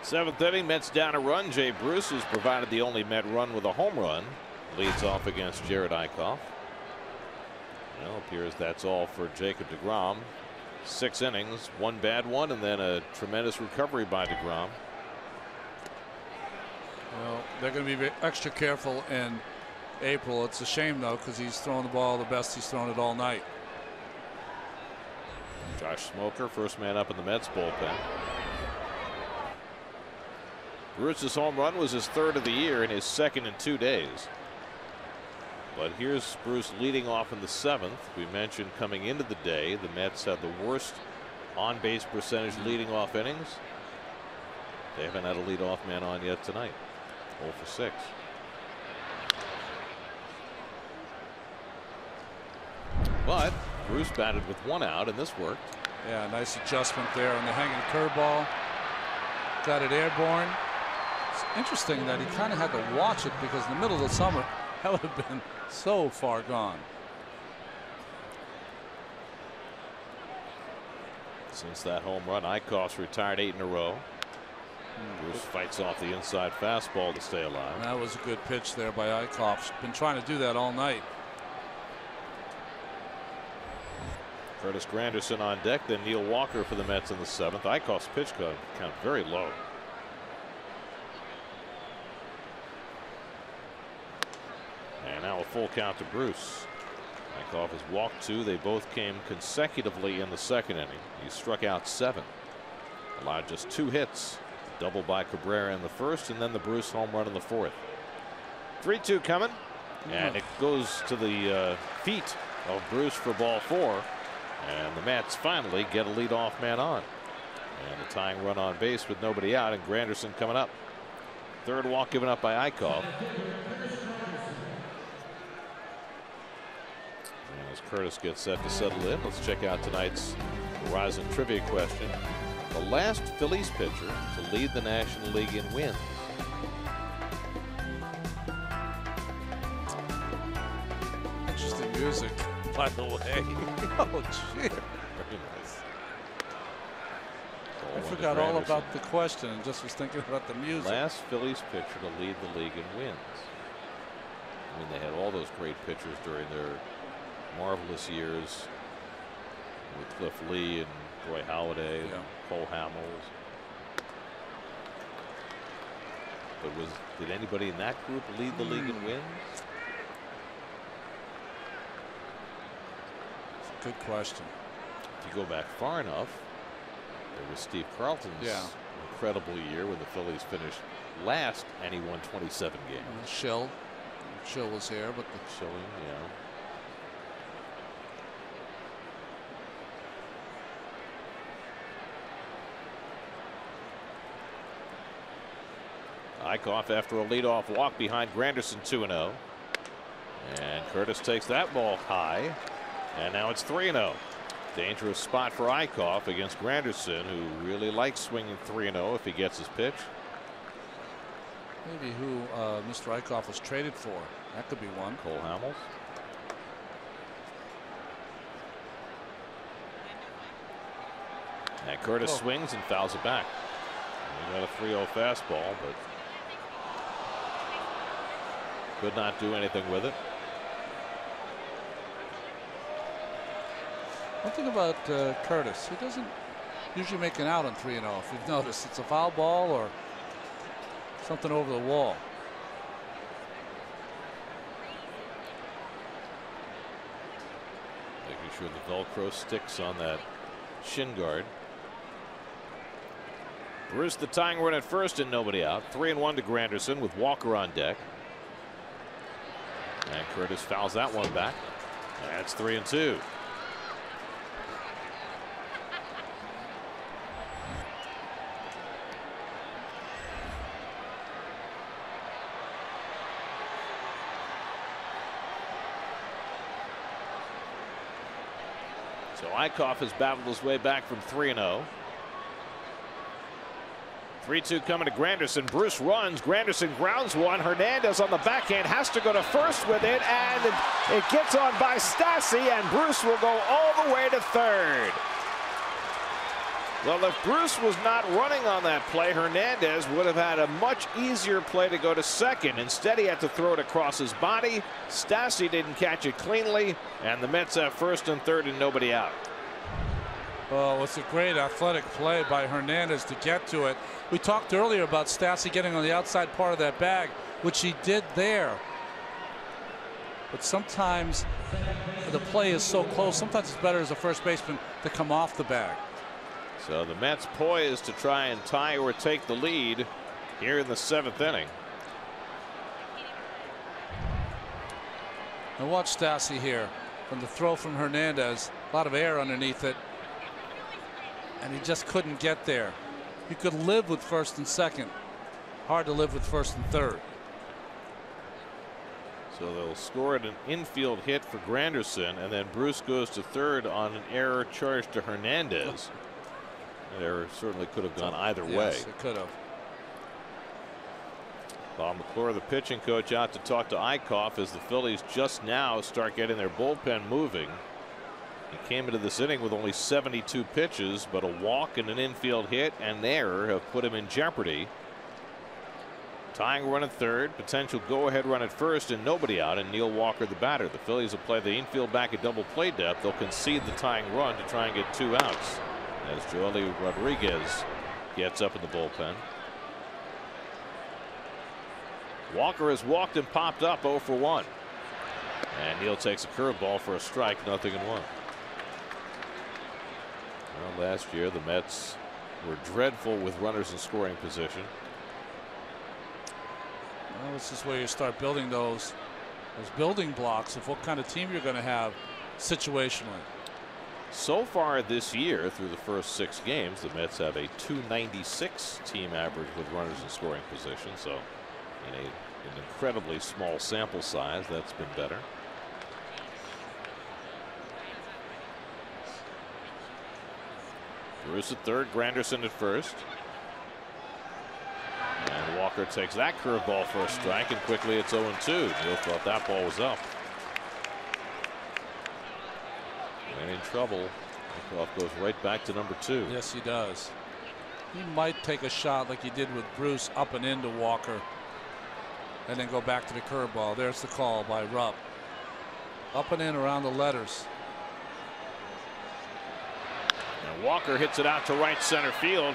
Seventh inning, Mets down a run. Jay Bruce has provided the only Met run with a home run. Leads off against Jared Eichhoff. Well, appears that's all for Jacob DeGrom. 6 innings, 1 bad one, and then a tremendous recovery by DeGrom. Well, they're going to be extra careful in April. It's a shame, though, because he's thrown the ball the best he's thrown it all night. Josh Smoker, first man up in the Mets bullpen. Bruce's home run was his 3rd of the year and his 2nd in 2 days. But here's Bruce leading off in the 7th. We mentioned coming into the day the Mets had the worst on-base percentage leading off innings. They haven't had a leadoff man on yet tonight. 0 for 6. But Bruce batted with 1 out, and this worked. Yeah, nice adjustment there on the hanging curveball. Got it airborne. It's interesting that he kind of had to watch it because in the middle of the summer that would have been so far gone. Since that home run, Eichhoff's retired 8 in a row. Bruce fights off the inside fastball to stay alive. That was a good pitch there by Eichhoff. Been trying to do that all night. Curtis Granderson on deck, then Neil Walker for the Mets in the 7th. Eichhoff's pitch count very low. And now a full count to Bruce. Eichhoff has walked 2. They both came consecutively in the 2nd inning. He struck out 7. Allowed just 2 hits. Double by Cabrera in the 1st, and then the Bruce home run in the 4th. 3-2 coming. And it goes to the feet of Bruce for ball 4. And the Mets finally get a leadoff man on. And a tying run on base with nobody out, and Granderson coming up. 3rd walk given up by Eichhoff. And As Curtis gets set to settle in, let's check out tonight's Horizon Trivia question. The last Phillies pitcher to lead the National League in wins. Interesting music, by the way. Oh, gee. Very nice. I forgot all about the question and just was thinking about the music. Last Phillies pitcher to lead the league in wins. I mean, they had all those great pitchers during their marvelous years with Cliff Lee and Roy Halladay and Cole Hamels. But did anybody in that group lead the league in wins? Good question. If you go back far enough, there was Steve Carlton's incredible year when the Phillies finished last and he won 27 games. Schill was here, but the Schilling, Eichhoff after a leadoff walk behind Granderson 2-0. And Curtis takes that ball high. And now it's 3-0. Dangerous spot for Eichhoff against Granderson, who really likes swinging 3-0 if he gets his pitch. Maybe who Mr. Eichhoff was traded for. That could be one. Cole Hamels. And Curtis swings and fouls it back. He got a 3-0 fastball, but could not do anything with it. One thing about Curtis, he doesn't usually make an out on 3-0. If you've noticed, it's a foul ball or something over the wall. Making sure the Velcro sticks on that shin guard. Bruce the tying run at first and nobody out. 3-1 to Granderson with Walker on deck. And Curtis fouls that one back. That's 3-2. So Eichhoff has battled his way back from 3-0. 3-2 coming to Granderson. Bruce runs. Granderson grounds one. Hernandez on the backhand has to go to first with it, and it gets on by Stassi, and Bruce will go all the way to third. Well, if Bruce was not running on that play, Hernandez would have had a much easier play to go to second. Instead, he had to throw it across his body. Stassi didn't catch it cleanly, and the Mets have first and third and nobody out. Well, it's a great athletic play by Hernandez to get to it. We talked earlier about Stassi getting on the outside part of that bag, which he did there. But sometimes the play is so close. Sometimes it's better as a first baseman to come off the bag. So the Mets poised to try and tie or take the lead here in the 7th inning. And watch Stassi here from the throw from Hernandez. A lot of air underneath it. And he just couldn't get there. You could live with first and second. Hard to live with first and third. So they'll score an infield hit for Granderson, and then Bruce goes to third on an error charged to Hernandez. That error certainly could have gone either way. Yes, it could have. Bob McClure, the pitching coach, out to talk to Eichhoff as the Phillies just now start getting their bullpen moving. He came into this inning with only 72 pitches, but a walk and an infield hit and an error have put him in jeopardy. Tying run at third, potential go-ahead run at first, and nobody out, and Neil Walker the batter. The Phillies will play the infield back at double play depth. They'll concede the tying run to try and get 2 outs as Joely Rodriguez gets up in the bullpen. Walker has walked and popped up 0 for 1. And Neil takes a curveball for a strike, 0-1. Well, last year the Mets were dreadful with runners in scoring position. Well, this is where you start building those building blocks of what kind of team you're going to have situationally. So far this year, through the first 6 games, the Mets have a .296 team average with runners in scoring position. So in an incredibly small sample size, that's been better. Bruce at third, Granderson at first. And Walker takes that curveball for a strike, and quickly it's 0-2. Neil thought that ball was up. And in trouble. Wyckoff goes right back to number 2. Yes, he does. He might take a shot like he did with Bruce, up and into Walker, and then go back to the curveball. There's the call by Rupp. Up and in around the letters. And Walker hits it out to right center field.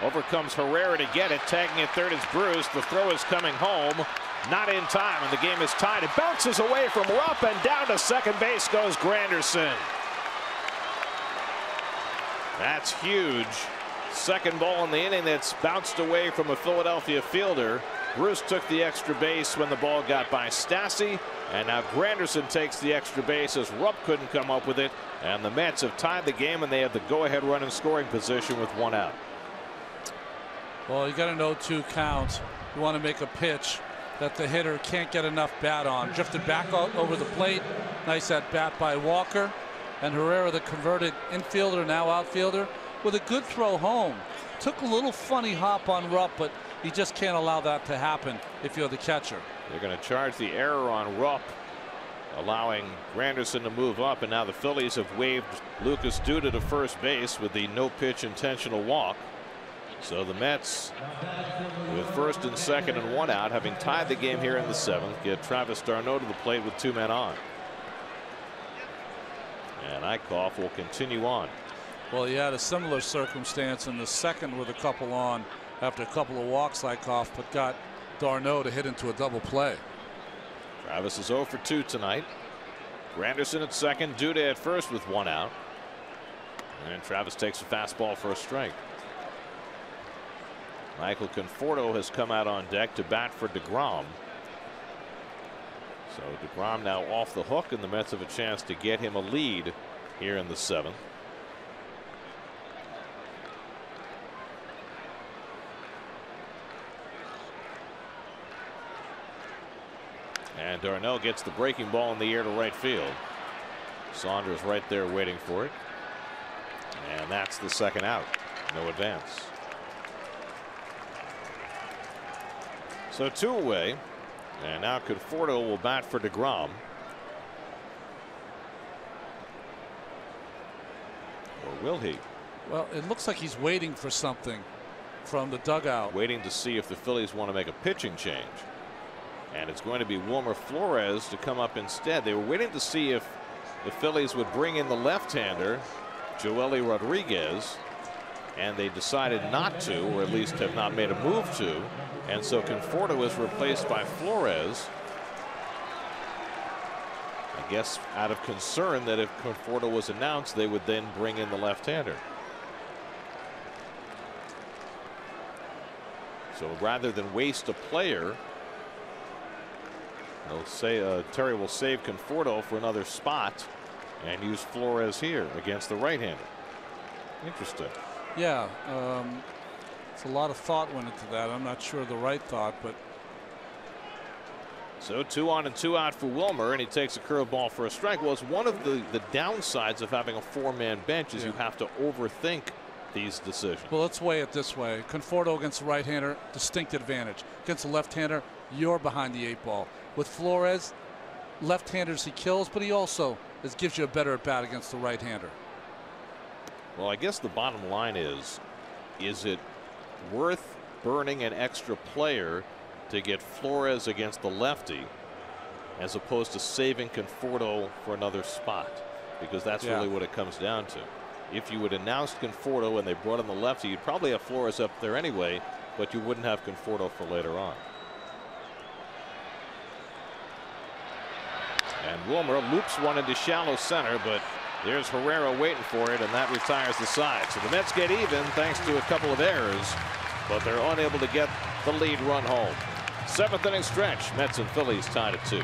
Over comes Herrera to get it. Tagging at third is Bruce. The throw is coming home. Not in time, and the game is tied. It bounces away from Rupp, and down to second base goes Granderson. That's huge. Second ball in the inning that's bounced away from a Philadelphia fielder. Bruce took the extra base when the ball got by Stassi, and now Granderson takes the extra base as Rupp couldn't come up with it, and the Mets have tied the game, and they have the go-ahead run in scoring position with 1 out. Well, you got an 0-2 count. You want to make a pitch that the hitter can't get enough bat on. Drifted back over the plate. Nice at bat by Walker. And Herrera, the converted infielder, now outfielder, with a good throw home. Took a little funny hop on Rupp, but you just can't allow that to happen if you're the catcher. They're going to charge the error on Rupp, allowing Granderson to move up, and now the Phillies have waived Lucas Duda to first base with the no-pitch intentional walk. So the Mets, with first and second and 1 out, having tied the game here in the 7th, get Travis d'Arnaud to the plate with 2 men on. And Wyckoff will continue on. Well, he had a similar circumstance in the 2nd with a couple on after a couple of walks, Wyckoff, but got d'Arnaud to hit into a double play. Travis is 0 for 2 tonight. Granderson at second, Duda at first with 1 out. And Travis takes a fastball for a strike. Michael Conforto has come out on deck to bat for DeGrom. So DeGrom now off the hook, and the Mets have a chance to get him a lead here in the 7th. And d'Arnaud gets the breaking ball in the air to right field. Saunders right there waiting for it. And that's the 2nd out. No advance. So 2 away. And now Conforto will bat for DeGrom. Or will he? Well, it looks like he's waiting for something from the dugout. Waiting to see if the Phillies want to make a pitching change. And it's going to be Wilmer Flores to come up instead. They were waiting to see if the Phillies would bring in the left-hander, Joely Rodriguez, and they decided not to, or at least have not made a move to. And so Conforto is replaced by Flores. I guess out of concern that if Conforto was announced, they would then bring in the left-hander. So rather than waste a player, they'll say Terry will save Conforto for another spot and use Flores here against the right-hander. Interesting. Yeah, it's a lot of thought went into that. I'm not sure the right thought, but so 2 on and 2 out for Wilmer, and he takes a curveball for a strike. Well, it's one of the downsides of having a 4-man bench is you have to overthink these decisions. Well, let's weigh it this way. Conforto against the right-hander, distinct advantage. Against the left-hander, you're behind the 8 ball. With Flores, left-handers he kills, but he also gives you a better at bat against the right-hander. Well, I guess the bottom line is it worth burning an extra player to get Flores against the lefty as opposed to saving Conforto for another spot? Because that's really what it comes down to. If you had announced Conforto and they brought in the lefty, you'd probably have Flores up there anyway, but you wouldn't have Conforto for later on. And Wilmer loops one into shallow center, but there's Herrera waiting for it, and that retires the side. So the Mets get even thanks to a couple of errors, but they're unable to get the lead run home. 7th inning stretch, Mets and Phillies tied at 2.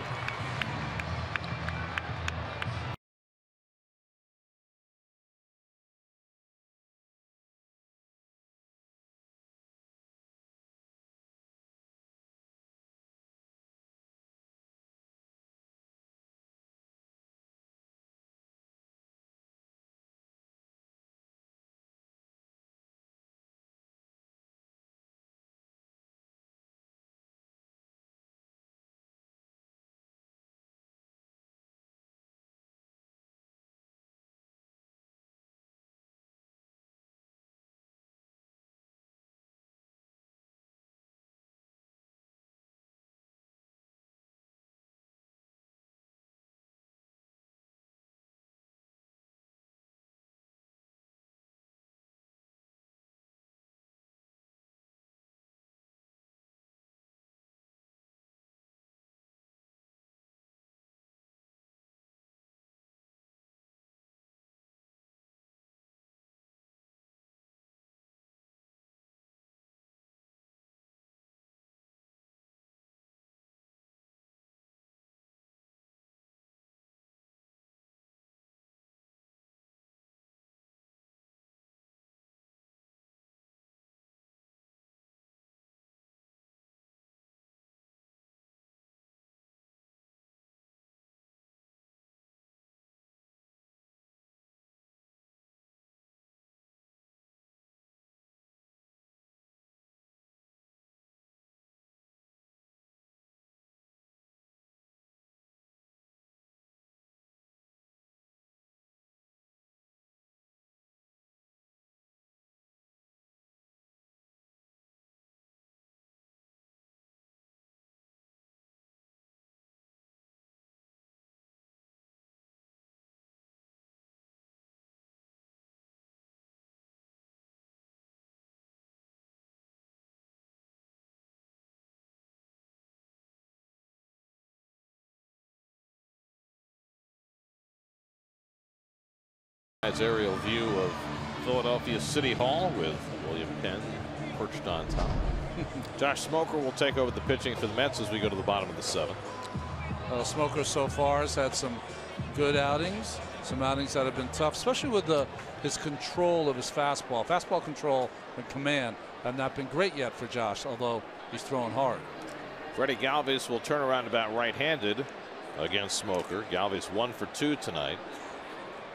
Nice aerial view of Philadelphia City Hall with William Penn perched on top. Josh Smoker will take over the pitching for the Mets as we go to the bottom of the 7th. Smoker so far has had some good outings, some outings that have been tough, especially with his control of his fastball. Fastball control and command have not been great yet for Josh, although he's throwing hard. Freddie Galvis will turn around about right-handed against Smoker. Galvis 1 for 2 tonight.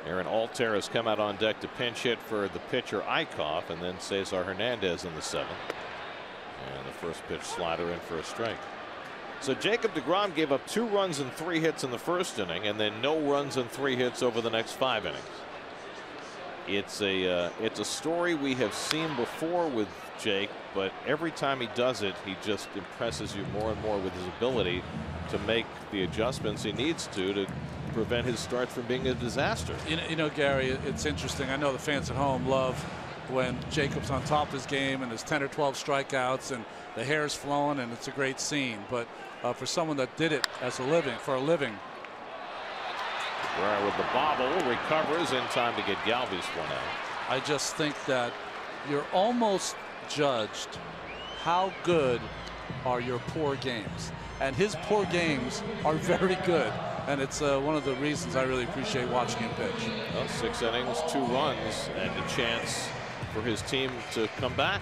Aaron Altair has come out on deck to pinch hit for the pitcher Eichhoff, and then Cesar Hernandez in the 7th. And the first pitch slider in for a strike. So Jacob deGrom gave up 2 runs and 3 hits in the first inning, and then no runs and 3 hits over the next 5 innings. It's a story we have seen before with Jake, but every time he does it, he just impresses you more and more with his ability to make the adjustments he needs to prevent his start from being a disaster. You know, Gary, it's interesting. I know the fans at home love when Jacob's on top of his game and there's 10 or 12 strikeouts and the hair's flowing and it's a great scene. But for someone that did it as a living, Where with the bobble, recovers in time to get Galvis one out. I just think that you're almost judged how good are your poor games. And his poor games are very good. And it's one of the reasons I really appreciate watching him pitch. Well, 6 innings, 2 runs, and a chance for his team to come back.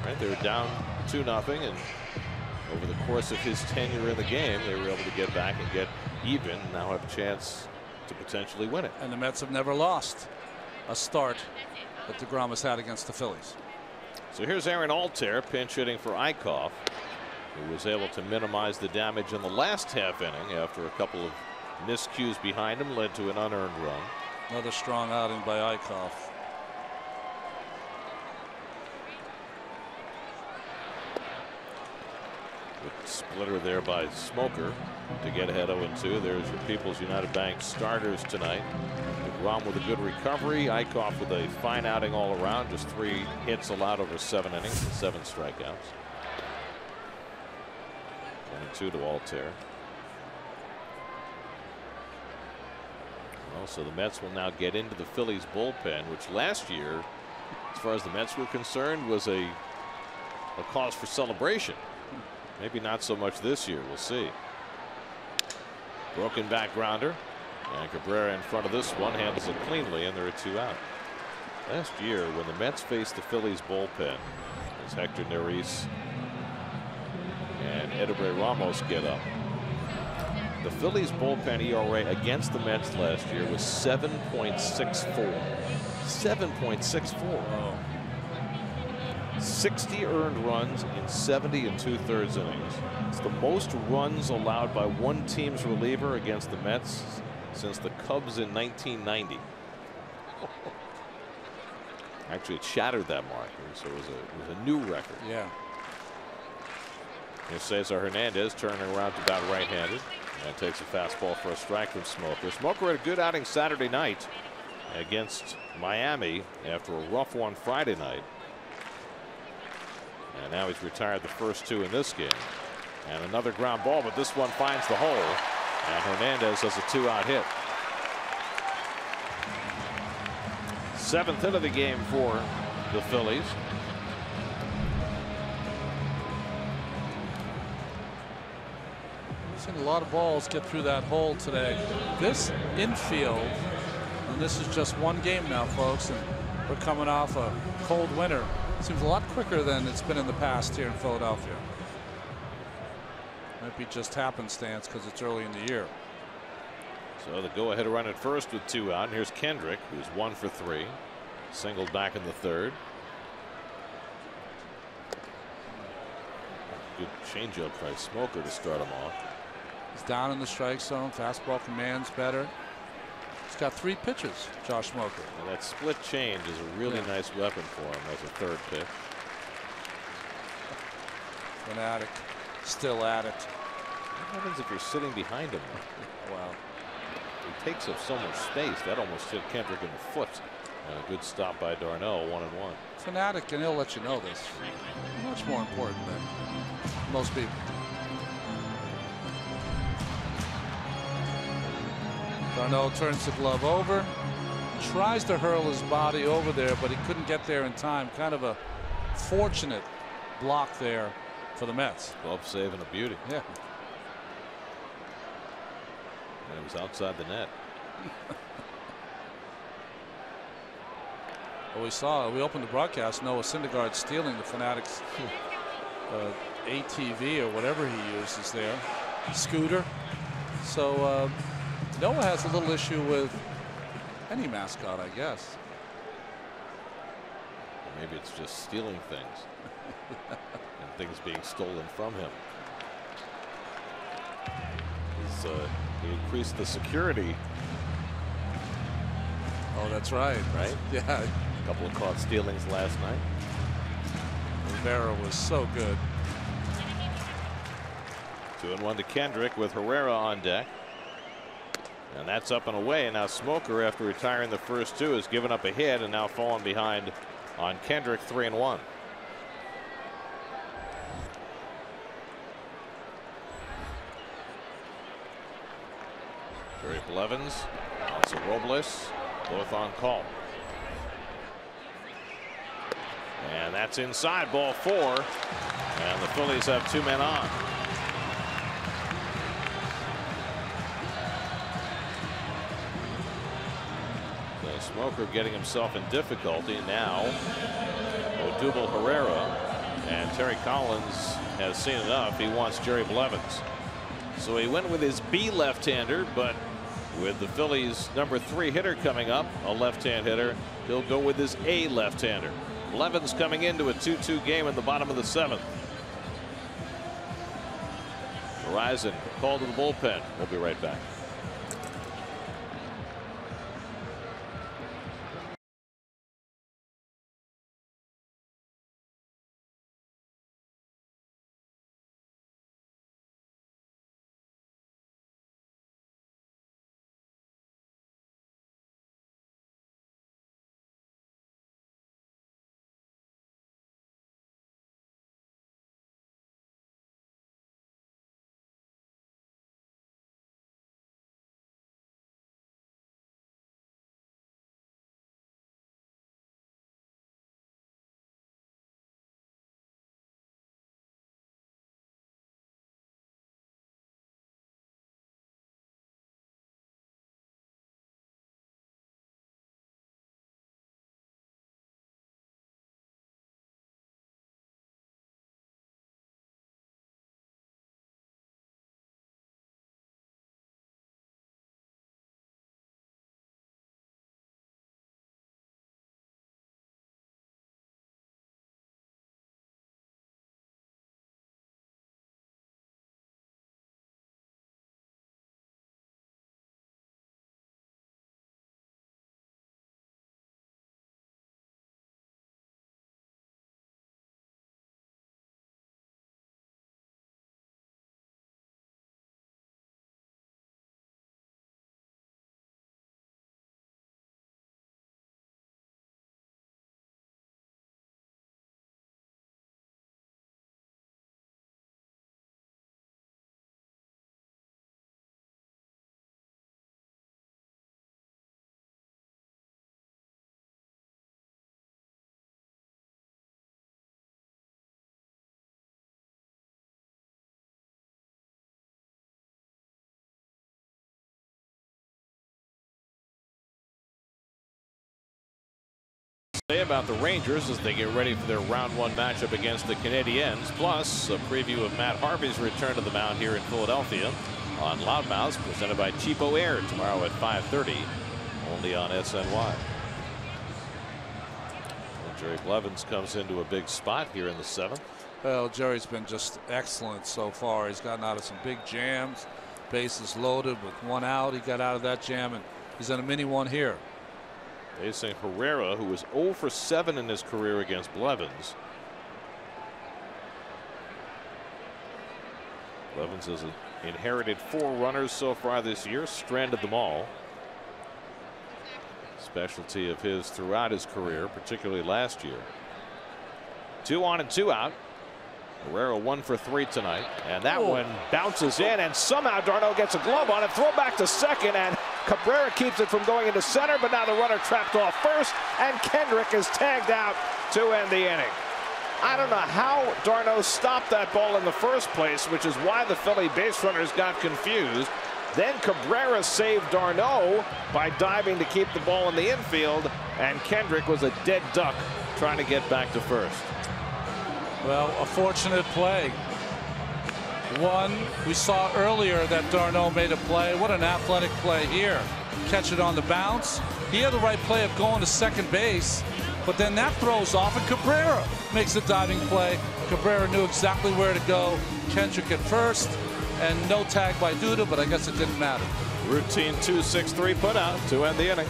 Right, they were down 2-0, and over the course of his tenure in the game, they were able to get back and get even. Now have a chance to potentially win it. And the Mets have never lost a start that deGrom has had against the Phillies. So here's Aaron Altair pinch hitting for Eichhoff, who was able to minimize the damage in the last half inning after a couple of miscues behind him led to an unearned run. Another strong outing by Eichhoff. Good splitter there by Smoker to get ahead 0-2. There's your People's United Bank starters tonight. deGrom with a good recovery. Eichhoff with a fine outing all around. Just 3 hits allowed over 7 innings and 7 strikeouts. 1-2 to Altair. Well, so the Mets will now get into the Phillies bullpen, which last year, as far as the Mets were concerned, was a cause for celebration. Maybe not so much this year. We'll see. Broken back grounder, and Cabrera in front of this one handles it cleanly, and there are 2 out. Last year, when the Mets faced the Phillies bullpen, as Hector Neris and Edibre Ramos get up, the Phillies bullpen ERA against the Mets last year was 7.64. 7.64. Oh. 60 earned runs in 70 2/3 innings. It's the most runs allowed by one team's reliever against the Mets since the Cubs in 1990. Actually, it shattered that mark, so it was a new record. Yeah. Here's Cesar Hernandez turning around to about right-handed and takes a fastball for a strike from Smoker. Smoker had a good outing Saturday night against Miami after a rough one Friday night. And now he's retired the first 2 in this game. And another ground ball, but this one finds the hole. And Hernandez has a 2-out hit. 7th hit of the game for the Phillies. We've seen a lot of balls get through that hole today. This infield, and this is just one game now, folks, and we're coming off a cold winter. Seems a lot quicker than it's been in the past here in Philadelphia. Might be just happenstance because it's early in the year. So the go-ahead run at first with 2 out. And here's Kendrick, who's 1 for 3. Singled back in the 3rd. Good changeup by Smoker to start him off. He's down in the strike zone. Fastball command's better. He's got 3 pitches, Josh Smoker. And that split change is a really nice weapon for him as a 3rd pitch. Fanatic, still at it. What happens if you're sitting behind him? Wow. He takes up so much space. That almost hit Kendrick in the foot. And a good stop by Darnell, 1-1. Fanatic, and he'll let you know this. Much more important than most people. Darnell turns the glove over. tries to hurl his body over there, but he couldn't get there in time. Kind of a fortunate block there for the Mets. Glove save and a beauty. Yeah. And it was outside the net. Well, we opened the broadcast. Noah Syndergaard stealing the Fanatics ATV or whatever he uses there. Scooter. So Noah has a little issue with any mascot, I guess. Maybe it's just stealing things and things being stolen from him. He increased the security. Oh, that's right. Right? Yeah. A couple of caught stealings last night. Rivera was so good. 2-1 to Kendrick with Herrera on deck. And that's up and away. And now Smoker, after retiring the first two, has given up a hit and now fallen behind on Kendrick. 3-1. Jerry Blevins, also Robles, both on call. And that's inside, ball 4. And the Phillies have 2 men on. So Smoker getting himself in difficulty now. Odubel Herrera, and Terry Collins has seen enough. He wants Jerry Blevins. So he went with his B left-hander, but with the Phillies number 3 hitter coming up, a left-hand hitter, he'll go with his A left-hander. Blevins coming into a 2-2 game in the bottom of the 7th. Verizon called to the bullpen. We'll be right back. Say about the Rangers as they get ready for their round 1 matchup against the Canadiens, plus a preview of Matt Harvey's return to the mound here in Philadelphia on Loudmouths, presented by Cheapo Air, tomorrow at 5:30, only on SNY. And Jerry Blevins comes into a big spot here in the 7th. Well, Jerry's been just excellent so far. He's gotten out of some big jams, bases loaded with 1 out. He got out of that jam and he's in a mini one here. Facing Herrera, who was 0 for 7 in his career against Blevins. Blevins has inherited 4 runners so far this year, stranded them all. Specialty of his throughout his career, particularly last year. 2 on and 2 out. Guerrero 1 for 3 tonight, and that one bounces in, and somehow d'Arnaud gets a glove on it. Throw back to second, and Cabrera keeps it from going into center, but now the runner trapped off first, and Kendrick is tagged out to end the inning. I don't know how d'Arnaud stopped that ball in the first place, which is why the Philly base runners got confused. Then Cabrera saved d'Arnaud by diving to keep the ball in the infield, and Kendrick was a dead duck trying to get back to first. Well, a fortunate play. One, we saw earlier that d'Arnaud made a play. What an athletic play here. Catch it on the bounce. He had the right play of going to second base, but then that throws off, and Cabrera makes a diving play. Cabrera knew exactly where to go. Kendrick at first, and no tag by Duda, but I guess it didn't matter. Routine 2-6-3 put out to end the inning.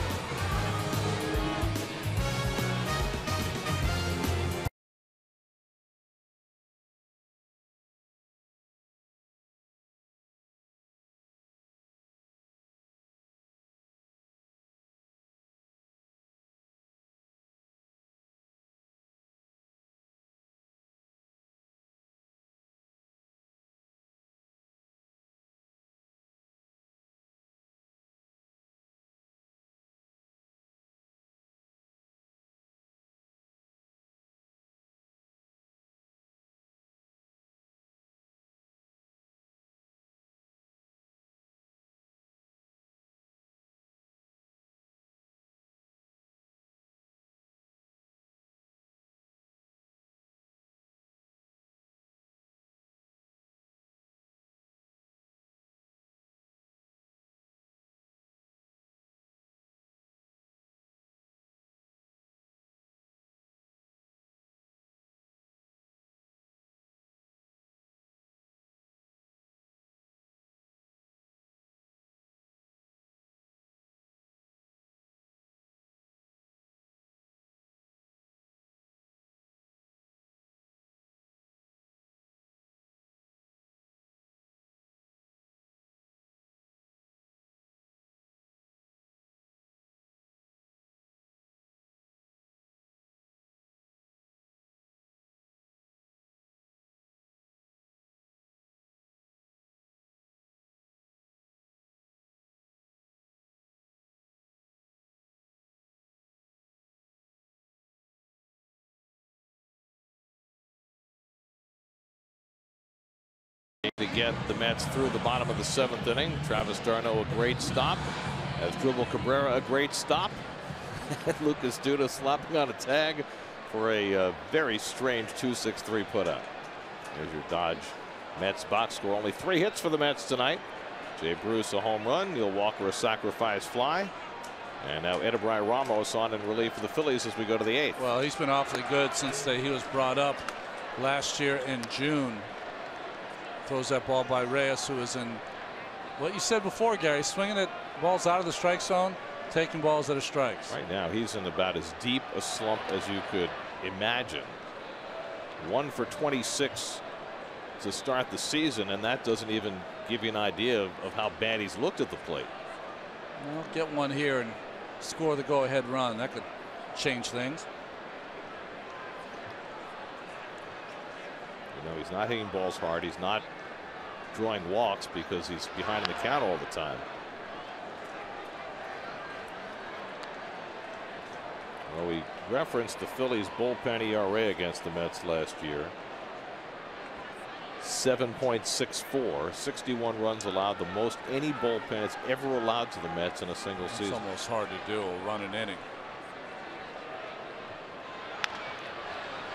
To get the Mets through the bottom of the 7th inning. Travis d'Arnaud a great stop, as Dribble Cabrera a great stop, and Lucas Duda slapping on a tag for a very strange 2-6-3 putout. Here's your Dodge Mets box score. Only 3 hits for the Mets tonight. Jay Bruce a home run, Neil Walker a sacrifice fly, and now Edebray Ramos on in relief for the Phillies as we go to the 8th. Well, he's been awfully good since he was brought up last year in June. Throws that ball by Reyes, who is in what you said before, Gary, swinging at balls out of the strike zone, taking balls that are strikes. Right now he's in about as deep a slump as you could imagine. 1 for 26 to start the season, and that doesn't even give you an idea of how bad he's looked at the plate. Well, get one here and score the go-ahead run. That could change things. You know, he's not hitting balls hard. He's not drawing walks because he's behind in the count all the time. Well, we referenced the Phillies bullpen ERA against the Mets last year. 7.64, 61 runs allowed, the most any bullpen has ever allowed to the Mets in a single season. It's almost hard to do, run an inning.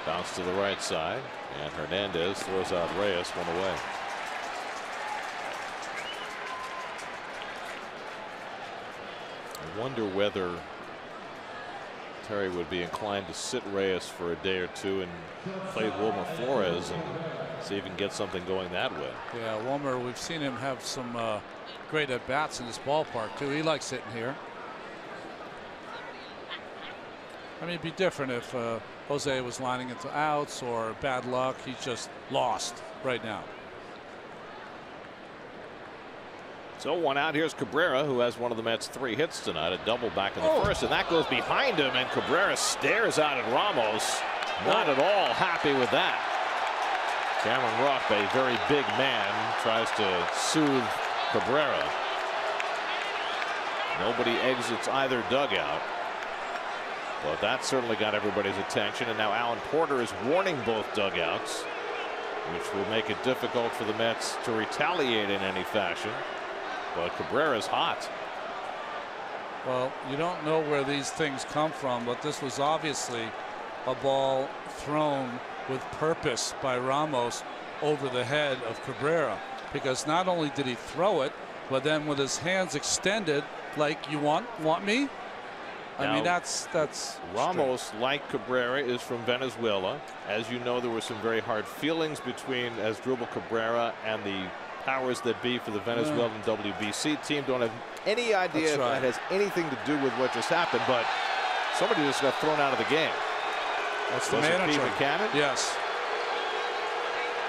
Bounce to the right side, and Hernandez throws out Reyes, one away. I wonder whether Terry would be inclined to sit Reyes for a day or two and play Wilmer Flores and see if he can get something going that way. Yeah, Wilmer, we've seen him have some great at-bats in this ballpark, too. He likes sitting here. I mean, it'd be different if Jose was lining into outs or bad luck. He's just lost right now. So 1 out. Here's Cabrera, who has one of the Mets' 3 hits tonight, a double back in the first, and that goes behind him, and Cabrera stares out at Ramos. Not at all happy with that. Cameron Rupp, a very big man, tries to soothe Cabrera. Nobody exits either dugout. But that certainly got everybody's attention. And now Alan Porter is warning both dugouts, which will make it difficult for the Mets to retaliate in any fashion. But Cabrera's hot. Well, you don't know where these things come from, but this was obviously a ball thrown with purpose by Ramos over the head of Cabrera, because not only did he throw it, but then with his hands extended, like, you want me? I mean, that's Ramos, strange. like Cabrera, is from Venezuela. As you know, there were some very hard feelings between Asdrubal Cabrera and the powers that be for the Venezuelan WBC team. Don't have any idea if that has anything to do with what just happened, but somebody just got thrown out of the game. That's the manager. Pete McCannon? Yes.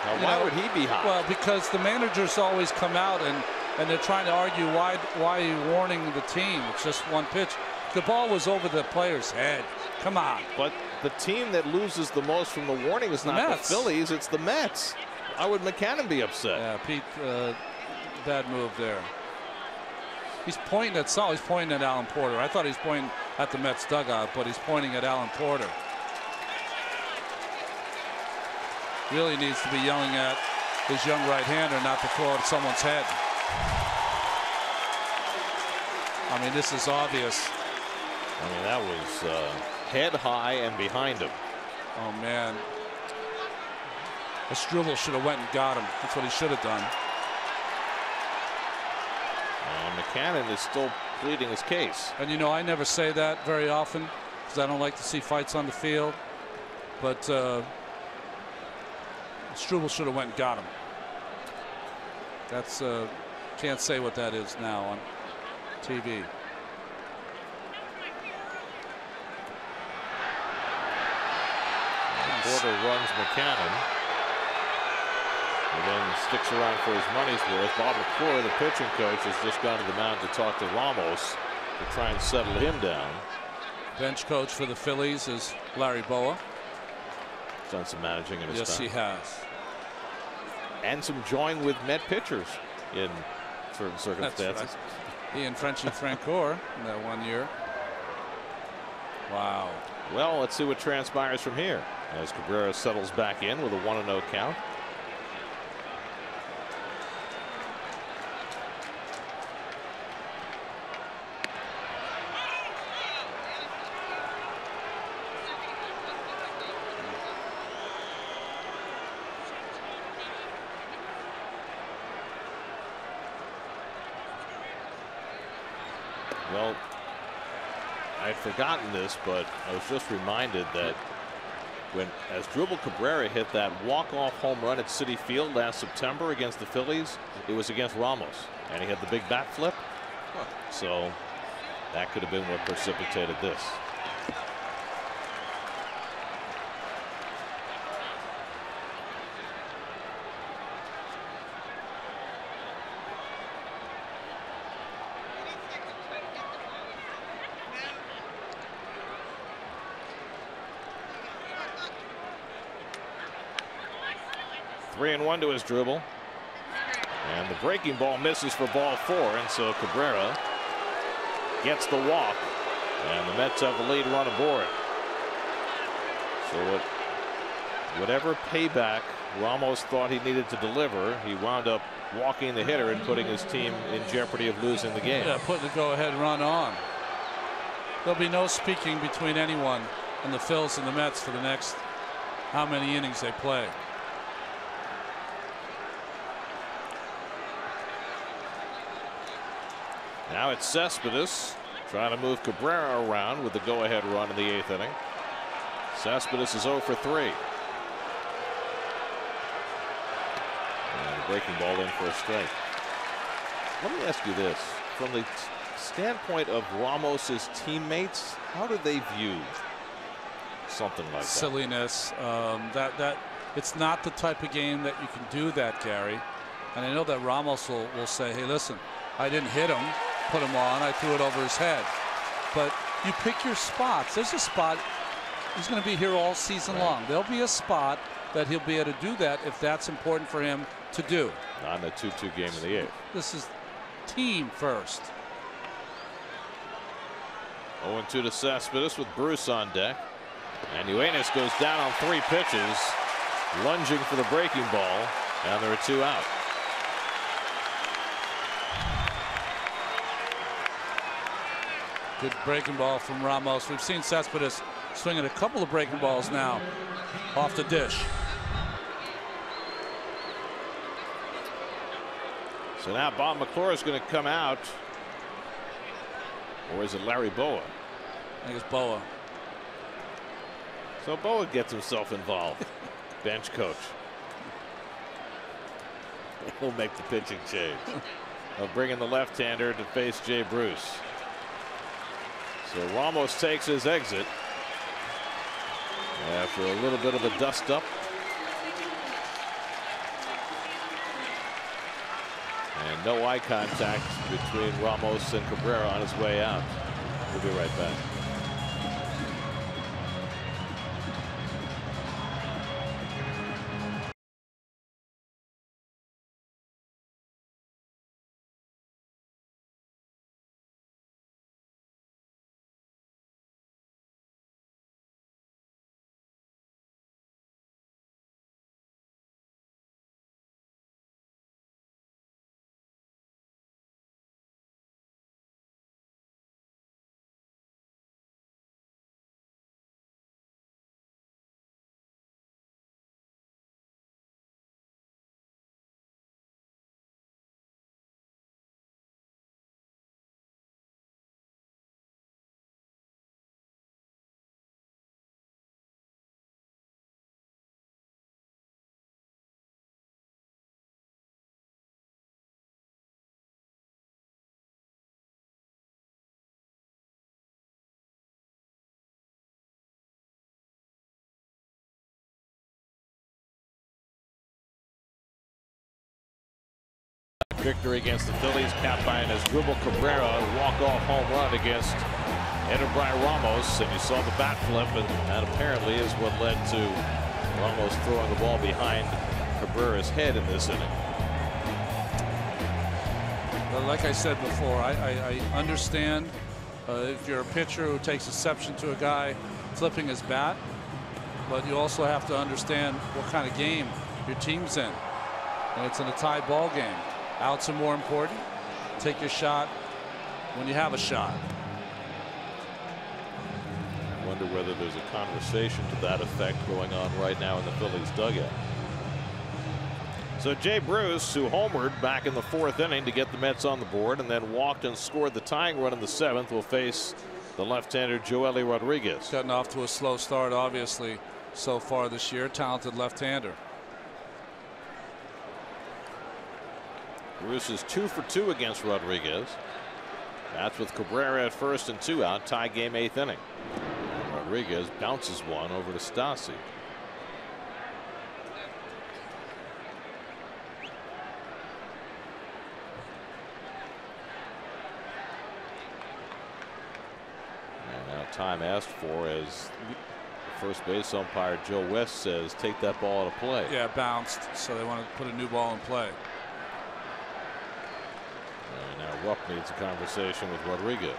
Now, why would he be hot? Well, because the managers always come out and they're trying to argue why are you warning the team? It's just one pitch. The ball was over the player's head. Come on. But the team that loses the most from the warning is not the Phillies, it's the Mets. Why would McCannon be upset? Yeah, Pete, bad move there. He's pointing at Saul. He's pointing at Alan Porter. I thought he was pointing at the Mets dugout, but he's pointing at Alan Porter. Really needs to be yelling at his young right-hander not to throw at someone's head. I mean, this is obvious. I mean, that was head high and behind him. Oh, man. Asdrubal should have went and got him. That's what he should have done. And McCannon is still pleading his case. And, you know, I never say that very often because I don't like to see fights on the field. But Asdrubal should have went and got him. That's can't say what that is now on TV. Porter runs McCannon. And then sticks around for his money's worth. Bob McClure, the pitching coach, has just gone to the mound to talk to Ramos to try and settle him down. Bench coach for the Phillies is Larry Boa. He's done some managing in his time. Yes, he has. And some join with Met pitchers in certain circumstances. That's right. He and Frenchie Francoeur in that 1 year. Wow. Well, let's see what transpires from here as Cabrera settles back in with a 1-0 count. Well, I had forgotten this, but I was just reminded that when Asdrubal Cabrera hit that walk-off home run at Citi Field last September against the Phillies, it was against Ramos, and he had the big bat flip. So that could have been what precipitated this. Three and one to Asdrubal. And the breaking ball misses for ball 4, and so Cabrera gets the walk, and the Mets have the lead run aboard. So whatever payback Ramos thought he needed to deliver, he wound up walking the hitter and putting his team in jeopardy of losing the game. Yeah, putting the go-ahead run on. There'll be no speaking between anyone and the Phils and the Mets for the next how many innings they play. Now it's Cespedes trying to move Cabrera around with the go-ahead run in the 8th inning. Cespedes is 0 for 3. And a breaking ball in for a strike. Let me ask you this. From the standpoint of Ramos's teammates, how do they view something like that? Silliness. That it's not the type of game that you can do that, Gary. And I know that Ramos will say, hey, listen, I didn't hit him, put him on, I threw it over his head. But you pick your spots. There's a spot. He's going to be here all season long. There'll be a spot that he'll be able to do that if that's important for him to do. On the 2-2 game in the 8th. This is team first. 0-2 to Cespedes with Bruce on deck. And NYN goes down on 3 pitches, lunging for the breaking ball, and there are 2 out. Good breaking ball from Ramos. We've seen Cespedes swinging a couple of breaking balls now off the dish. So now Bob McClure is going to come out. Or is it Larry Boa? I think it's Boa. So Boa gets himself involved. Bench coach. He'll make the pitching change. They'll bring in the left-hander to face Jay Bruce. So Ramos takes his exit after a little bit of a dust-up. And no eye contact between Ramos and Cabrera on his way out. We'll be right back. Victory against the Phillies, capped by an Asdrubal Cabrera walk-off home run against Edubray Ramos, and you saw the bat flip, and that apparently is what led to Ramos throwing the ball behind Cabrera's head in this inning. Well, like I said before, I understand if you're a pitcher who takes exception to a guy flipping his bat, but you also have to understand what kind of game your team's in, and it's in a tie ball game. Outs are more important. Take your shot when you have a shot. I wonder whether there's a conversation to that effect going on right now in the Phillies dugout. So Jay Bruce, who homered back in the 4th inning to get the Mets on the board and then walked and scored the tying run in the 7th, will face the left-hander Joely Rodriguez. Gotten off to a slow start, obviously, so far this year. Talented left-hander. Bruce is 2 for 2 against Rodriguez. That's with Cabrera at first and 2 out. Tie game 8th inning. And Rodriguez bounces one over to Stasi. And now time asked for as first base umpire Joe West says take that ball out of play. Yeah, bounced, so they want to put a new ball in play. And now Rupp needs a conversation with Rodriguez.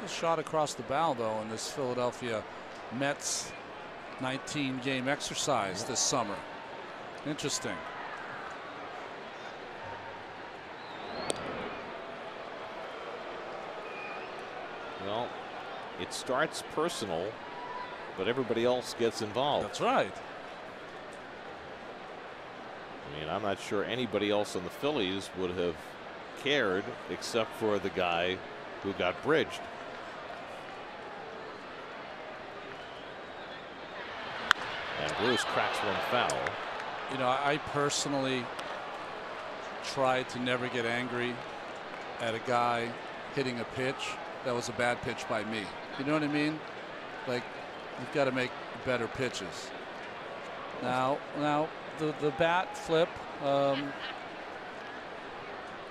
It's a shot across the bow, though, in this Philadelphia Mets 19-game exercise this summer. Interesting. Well, it starts personal, but everybody else gets involved. That's right. I mean, I'm not sure anybody else on the Phillies would have cared except for the guy who got bridged. And Bruce cracks one foul. You know, I personally try to never get angry at a guy hitting a pitch that was a bad pitch by me. You know what I mean? Like, you've got to make better pitches. Now the bat flip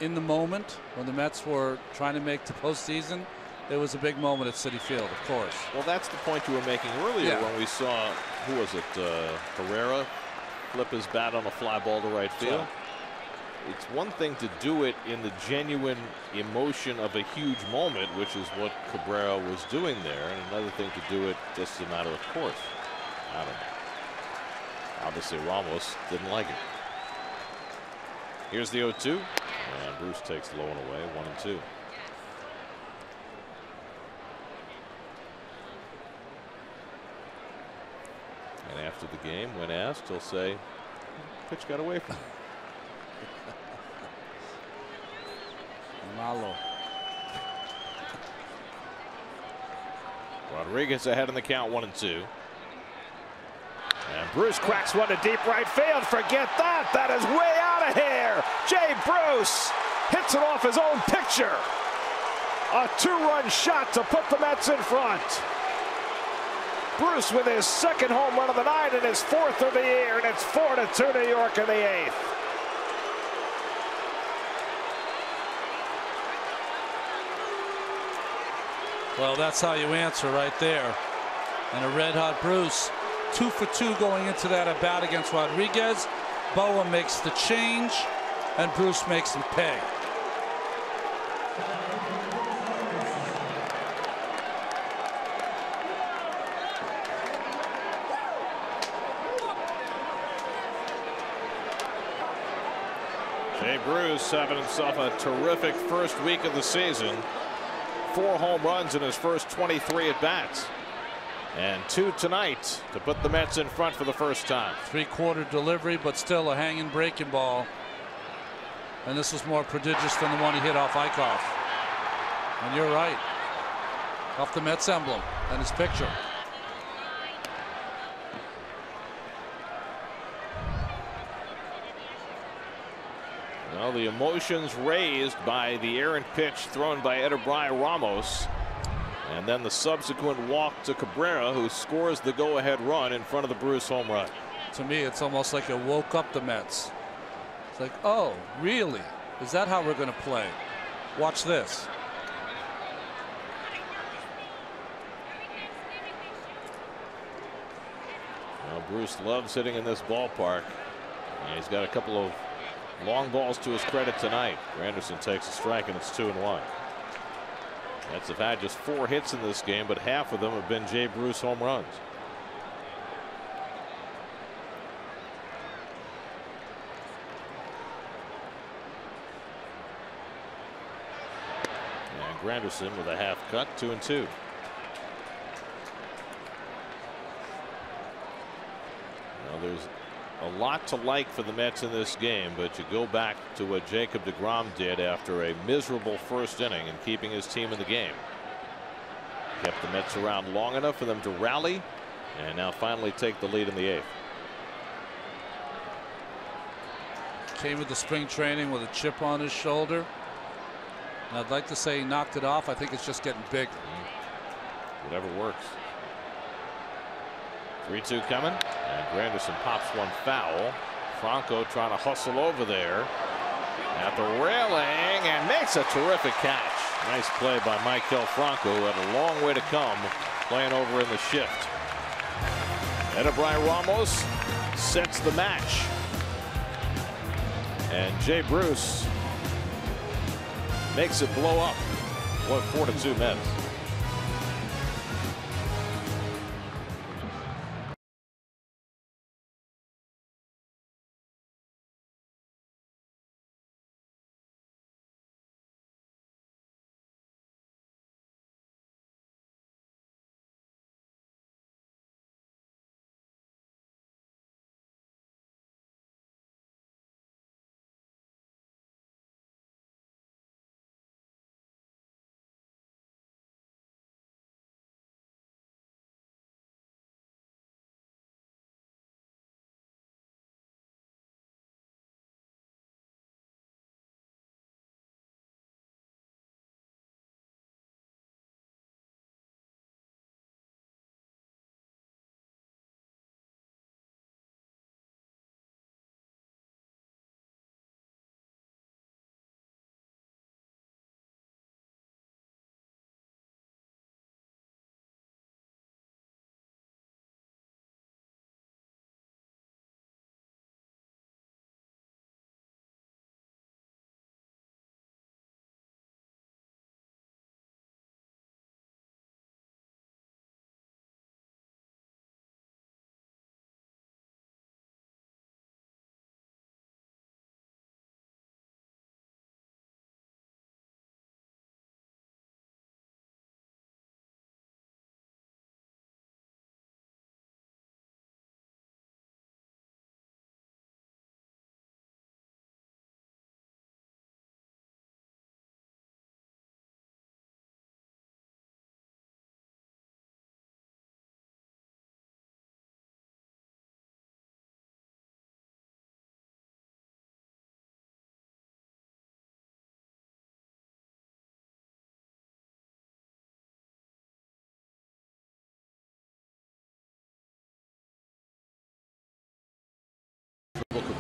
in the moment when the Mets were trying to make the postseason, it was a big moment at Citi Field, of course. Well, that's the point you were making earlier when we saw, who was it, Herrera flip his bat on a fly ball to right field. Yeah. It's one thing to do it in the genuine emotion of a huge moment, which is what Cabrera was doing there, and another thing to do it just as a matter of course. I don't know. Obviously, Ramos didn't like it. Here's the 0-2, and Bruce takes the low one away, 1-2. And after the game, when asked, he'll say, pitch got away from him. Malo. Rodriguez ahead in the count, 1-2. And Bruce cracks one to deep right field. Forget that. That is way out of here. Jay Bruce hits it off his own picture. A 2-run shot to put the Mets in front. Bruce with his second home run of the night and his 4th of the year, and it's 4-2 New York in the 8th. Well, that's how you answer right there. And a red-hot Bruce, 2 for 2 going into that at bat against Rodriguez. Boa makes the change, and Bruce makes him pay. Jay Bruce having himself a terrific first week of the season. 4 home runs in his first 23 at bats, and 2 tonight to put the Mets in front for the first time. 3-quarter delivery, but still a hanging breaking ball. And this was more prodigious than the one he hit off Eichhoff. And you're right, off the Mets emblem and his picture. Well, the emotions raised by the errant pitch thrown by Edebrай Ramos, and then the subsequent walk to Cabrera, who scores the go-ahead run in front of the Bruce home run. To me, it's almost like it woke up the Mets. It's like, oh, really? Is that how we're going to play? Watch this. Well, Bruce loves hitting in this ballpark, and he's got a couple of long balls to his credit tonight. Granderson takes a strike, and it's 2-1. Mets have had just 4 hits in this game, but half of them have been Jay Bruce home runs. And Granderson with a half cut, 2-2. Now there's a lot to like for the Mets in this game, but you go back to what Jacob deGrom did after a miserable first inning and keeping his team in the game. Kept the Mets around long enough for them to rally and now finally take the lead in the 8th. Came with the spring training with a chip on his shoulder. And I'd like to say he knocked it off. I think it's just getting bigger. Whatever works. 3-2 coming, and Granderson pops one foul. Franco trying to hustle over there at the railing and makes a terrific catch. Nice play by Maikel Franco, who had a long way to come playing over in the shift. Edebrай Ramos sets the match, and Jay Bruce makes it blow up. What, 4-2 Mets.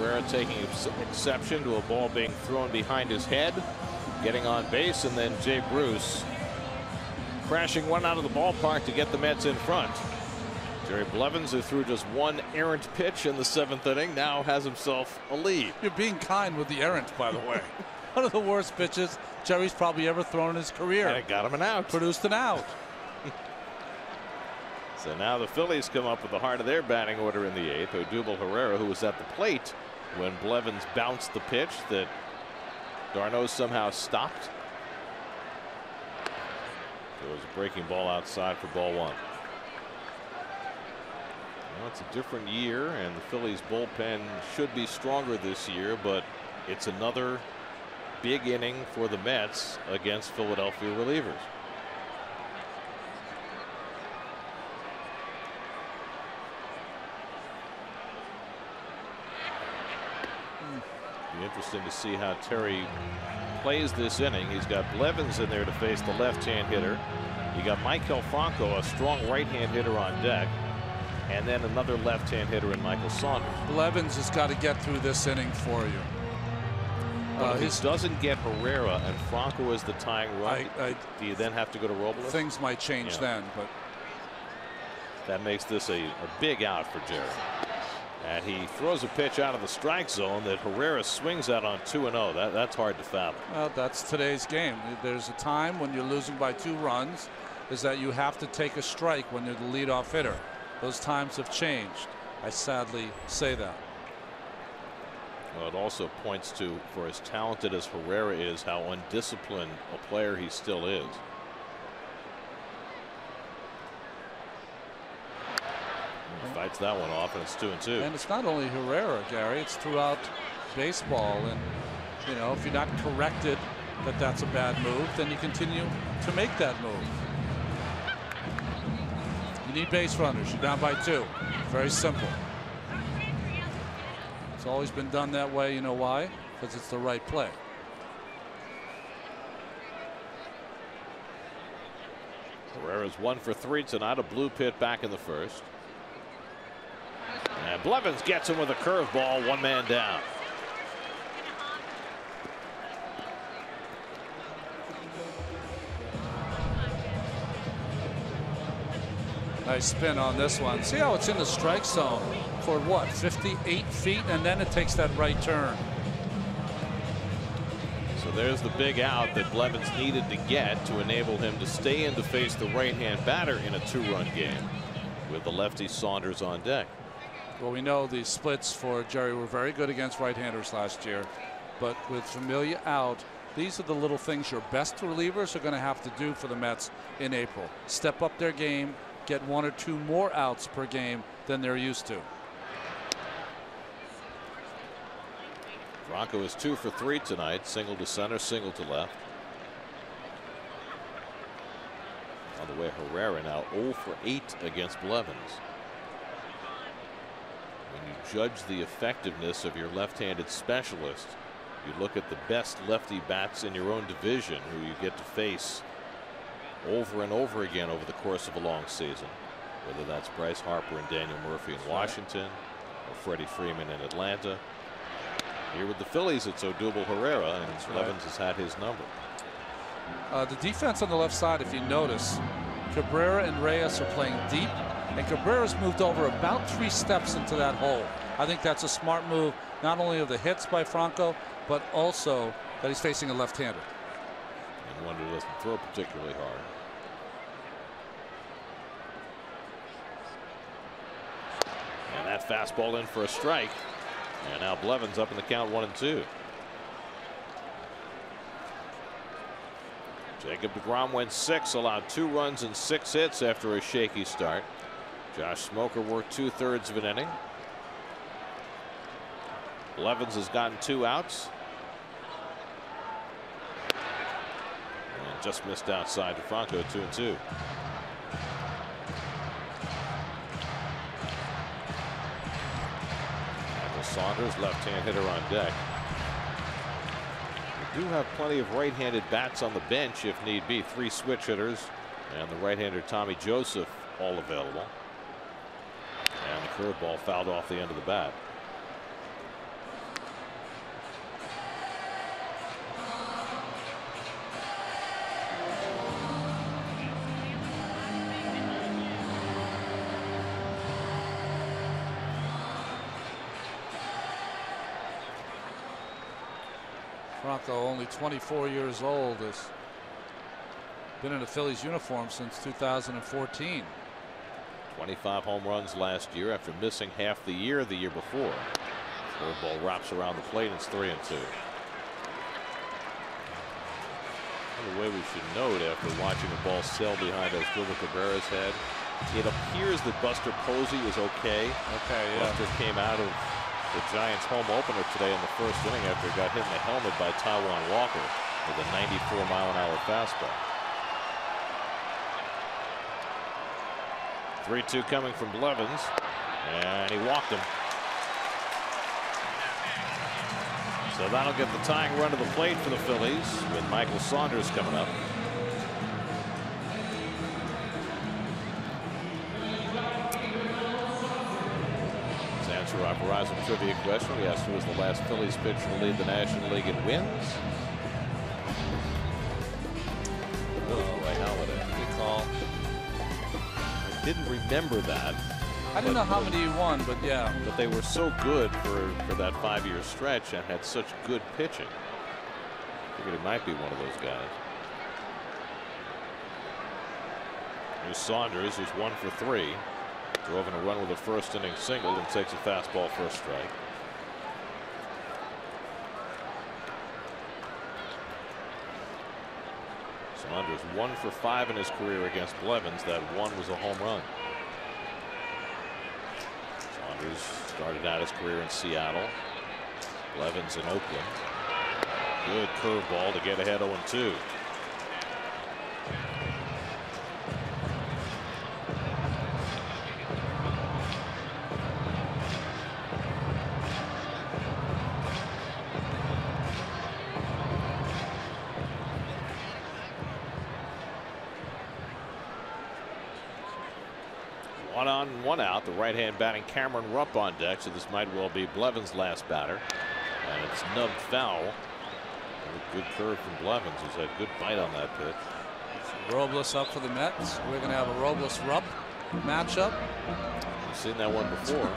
Herrera taking exception to a ball being thrown behind his head, getting on base, and then Jay Bruce crashing one out of the ballpark to get the Mets in front. Jerry Blevins, who threw just one errant pitch in the 7th inning, now has himself a lead. You're being kind with the errant, by the way. One of the worst pitches Jerry's probably ever thrown in his career. And it got him an out. Produced an out. So now the Phillies come up with the heart of their batting order in the 8th. Odubel Herrera, who was at the plate when Blevins bounced the pitch that d'Arnaud somehow stopped. There was a breaking ball outside for ball 1. Well, it's a different year, and the Phillies bullpen should be stronger this year, but it's another big inning for the Mets against Philadelphia relievers. Be interesting to see how Terry plays this inning. He's got Blevins in there to face the left-hand hitter. You got Maikel Franco, a strong right-hand hitter, on deck, and then another left-hand hitter in Michael Saunders. Blevins has got to get through this inning for you. If he doesn't get Herrera and Franco is the tying run, do you then have to go to Robles? Things might change then, but that makes this a big out for Jerry. And he throws a pitch out of the strike zone that Herrera swings out on 2-0. That's hard to fathom. Well, that's today's game. There's a time when you're losing by 2 runs, is that you have to take a strike when you're the leadoff hitter. Those times have changed. I sadly say that. Well, it also points to, for as talented as Herrera is, how undisciplined a player he still is. He fights that one off, and it's 2-2. And it's not only Herrera, Gary. It's throughout baseball. And, you know, if you're not corrected that that's a bad move, then you continue to make that move. You need base runners. You're down by 2. Very simple. It's always been done that way. You know why? Because it's the right play. Herrera's 1 for 3 tonight. A blue pit back in the 1st. And Blevins gets him with a curveball. 1 man down. Nice spin on this one. See how it's in the strike zone for what, 58 feet, and then it takes that right turn. So there's the big out that Blevins needed to get to enable him to stay in to face the right-hand batter in a 2-run game with the lefty Saunders on deck. Well, we know the splits for Jerry were very good against right-handers last year, but with Familia out, these are the little things your best relievers are going to have to do for the Mets in April. Step up their game, get 1 or 2 more outs per game than they're used to. Franco is 2 for 3 tonight. Single to center, single to left. On the way, Herrera now 0 for 8 against Blevins. When you judge the effectiveness of your left-handed specialist, you look at the best lefty bats in your own division who you get to face over and over again over the course of a long season, whether that's Bryce Harper and Daniel Murphy in Washington or Freddie Freeman in Atlanta. Here with the Phillies, it's Odubel Herrera, and Blevins has had his number. The defense on the left side, if you notice, Cabrera and Reyes are playing deep, and Cabrera's moved over about 3 steps into that hole. I think that's a smart move, not only of the hits by Franco, but also that he's facing a left-hander. And one who doesn't throw particularly hard. And that fastball in for a strike. And now Blevins up in the count 1-2. Jacob deGrom went 6, allowed 2 runs and 6 hits after a shaky start. Josh Smoker worked 2/3 of an inning. Blevins has gotten 2 outs. And just missed outside to Franco, 2-2. Saunders, left-hand hitter on deck. We do have plenty of right-handed bats on the bench if need be. 3 switch hitters and the right-hander Tommy Joseph all available. And the curveball fouled off the end of the bat. Franco, only 24 years old, has been in a Phillies uniform since 2014. 25 home runs last year after missing half the year before. Curveball wraps around the plate and it's 3-2. Another way we should note after watching the ball sail behind Osvaldo Cabrera's head, it appears that Buster Posey is okay. Yeah. Buster came out of the Giants home opener today in the first inning after he got hit in the helmet by Taijuan Walker with a 94-mile-an-hour fastball. 3-2 coming from Blevins, and he walked him. So that'll get the tying run to the plate for the Phillies with Michael Saunders coming up. To answer our Verizon trivia question, we asked who was the last Phillies pitcher to lead the National League in wins. Ray Halladay. Good call. I didn't remember that. I didn't know how many he won, but yeah. But they were so good for that 5-year stretch and had such good pitching. I figured he might be one of those guys. Here's Saunders, who's 1 for 3. Drove in a run with a first inning single and takes a fastball for a strike. Saunders 1 for 5 in his career against Blevins. That one was a home run. Saunders started out his career in Seattle. Blevins in Oakland. Good curveball to get ahead 0-2. One on, one out. The right-hand batting Cameron Rupp on deck, so this might well be Blevins' last batter. And it's nubbed foul. A good curve from Blevins, who's had good bite on that pitch. Robles up for the Mets. We're going to have a Robles-Rupp matchup. We've seen that one before.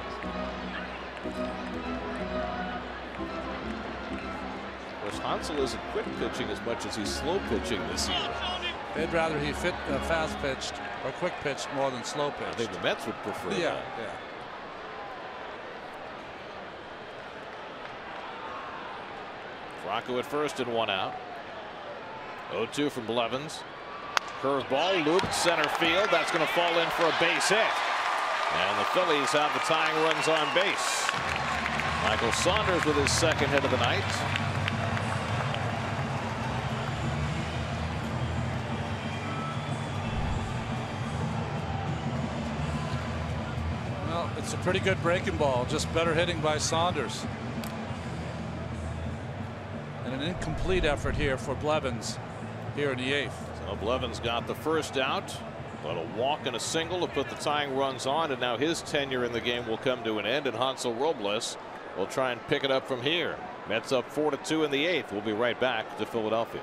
Of course, Hansel isn't quick pitching as much as he's slow pitching this year. They'd rather he fast pitched or quick pitched more than slow pitched. I think the Mets would prefer that. Yeah. Franco at first and 1 out. 0-2 from Blevins. Curveball looped center field. That's going to fall in for a base hit. And the Phillies have the tying runs on base. Michael Saunders with his second hit of the night. Well, it's a pretty good breaking ball, just better hitting by Saunders. And an incomplete effort here for Blevins here in the 8th. So Blevins got the first out, but a walk and a single to put the tying runs on, and now his tenure in the game will come to an end, and Hansel Robles will try and pick it up from here. Mets up 4-2 in the 8th. We'll be right back to Philadelphia.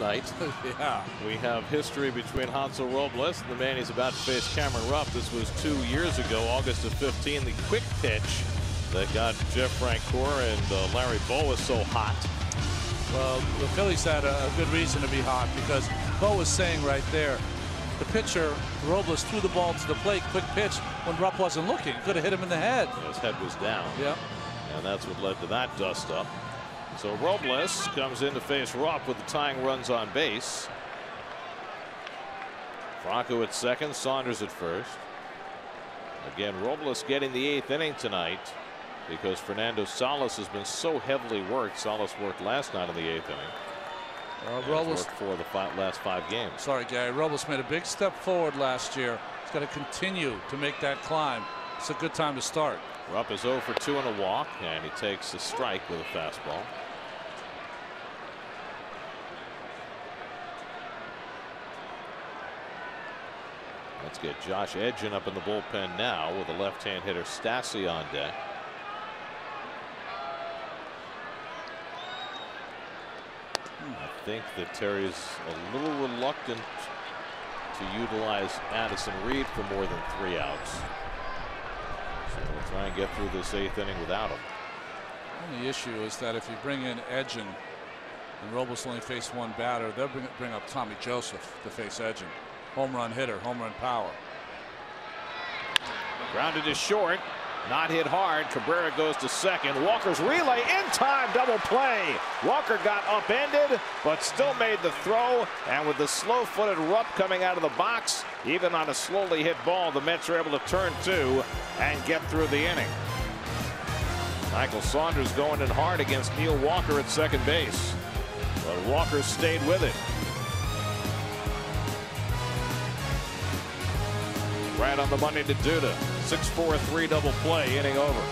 night. Yeah. We have history between Hansel Robles and the man he's about to face, Cameron Rupp. This was 2 years ago, August of 15. The quick pitch that got Jeff Francoeur and Larry Bowa so hot. Well, the Phillies had a good reason to be hot because Bo was saying right there, the pitcher, Robles, threw the ball to the plate, quick pitch, when Rupp wasn't looking. Could have hit him in the head. His head was down. Yeah. And that's what led to that dust up. So Robles comes in to face Rupp with the tying runs on base. Franco at second, Saunders at first. Again, Robles getting the 8th inning tonight because Fernando Salas has been so heavily worked. Salas worked last night in the 8th inning. Robles worked for the last 5 games. Sorry, Gary. Robles made a big step forward last year. He's got to continue to make that climb. It's a good time to start. Rupp is 0 for 2 and a walk, and he takes a strike with a fastball. Let's get Josh Edgin up in the bullpen now with the left-hand hitter Stassi on deck. I think that Terry's a little reluctant to utilize Addison Reed for more than 3 outs. So we'll try and get through this 8th inning without him. The only issue is that if you bring in Edgin and Robles only face 1 batter, they'll bring up Tommy Joseph to face Edgin. Home run hitter, home run power. Grounded to short, not hit hard. Cabrera goes to second. Walker's relay in time, double play. Walker got upended, but still made the throw. And with the slow-footed Rupp coming out of the box, even on a slowly hit ball, the Mets are able to turn 2 and get through the inning. Michael Saunders going in hard against Neil Walker at second base, but Walker stayed with it. Right on the money to Duda. 6-4-3 double play, inning over.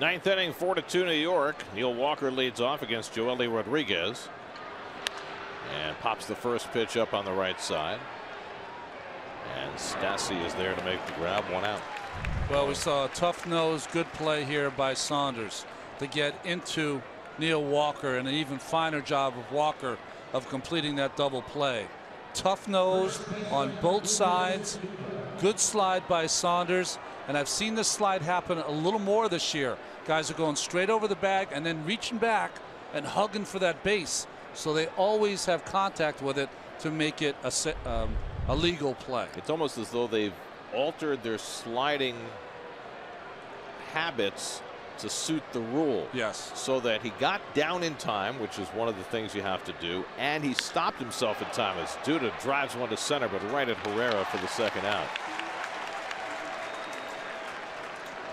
Ninth inning, 4-2 New York. Neil Walker leads off against Joely Rodriguez and pops the first pitch up on the right side. And Stassi is there to make the grab, 1 out. Well, we saw a tough-nosed, good play here by Saunders to get into Neil Walker, and an even finer job of Walker of completing that double play. Tough-nosed on both sides. Good slide by Saunders, and I've seen this slide happen a little more this year. Guys are going straight over the bag and then reaching back and hugging for that base, so they always have contact with it to make it a legal play. It's almost as though they've altered their sliding habits to suit the rule. Yes. So that he got down in time, which is one of the things you have to do, and he stopped himself in time as Duda drives one to center, but right at Herrera for the second out.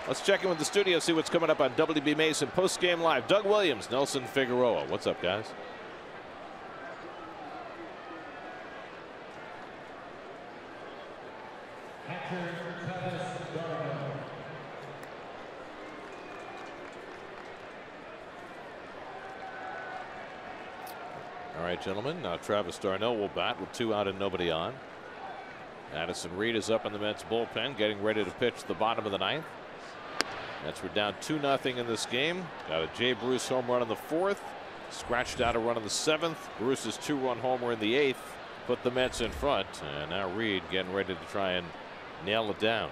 Let's check in with the studio, see what's coming up on WB Mason Postgame Live. Doug Williams, Nelson Figueroa. What's up, guys? All right, gentlemen. Now Travis d'Arnaud will bat with 2 out and nobody on. Addison Reed is up in the Mets bullpen, getting ready to pitch the bottom of the 9th. Mets were down 2-0 in this game. Got a Jay Bruce home run in the 4th. Scratched out a run in the 7th. Bruce's 2-run homer in the 8th put the Mets in front. And now Reed getting ready to try and nail it down.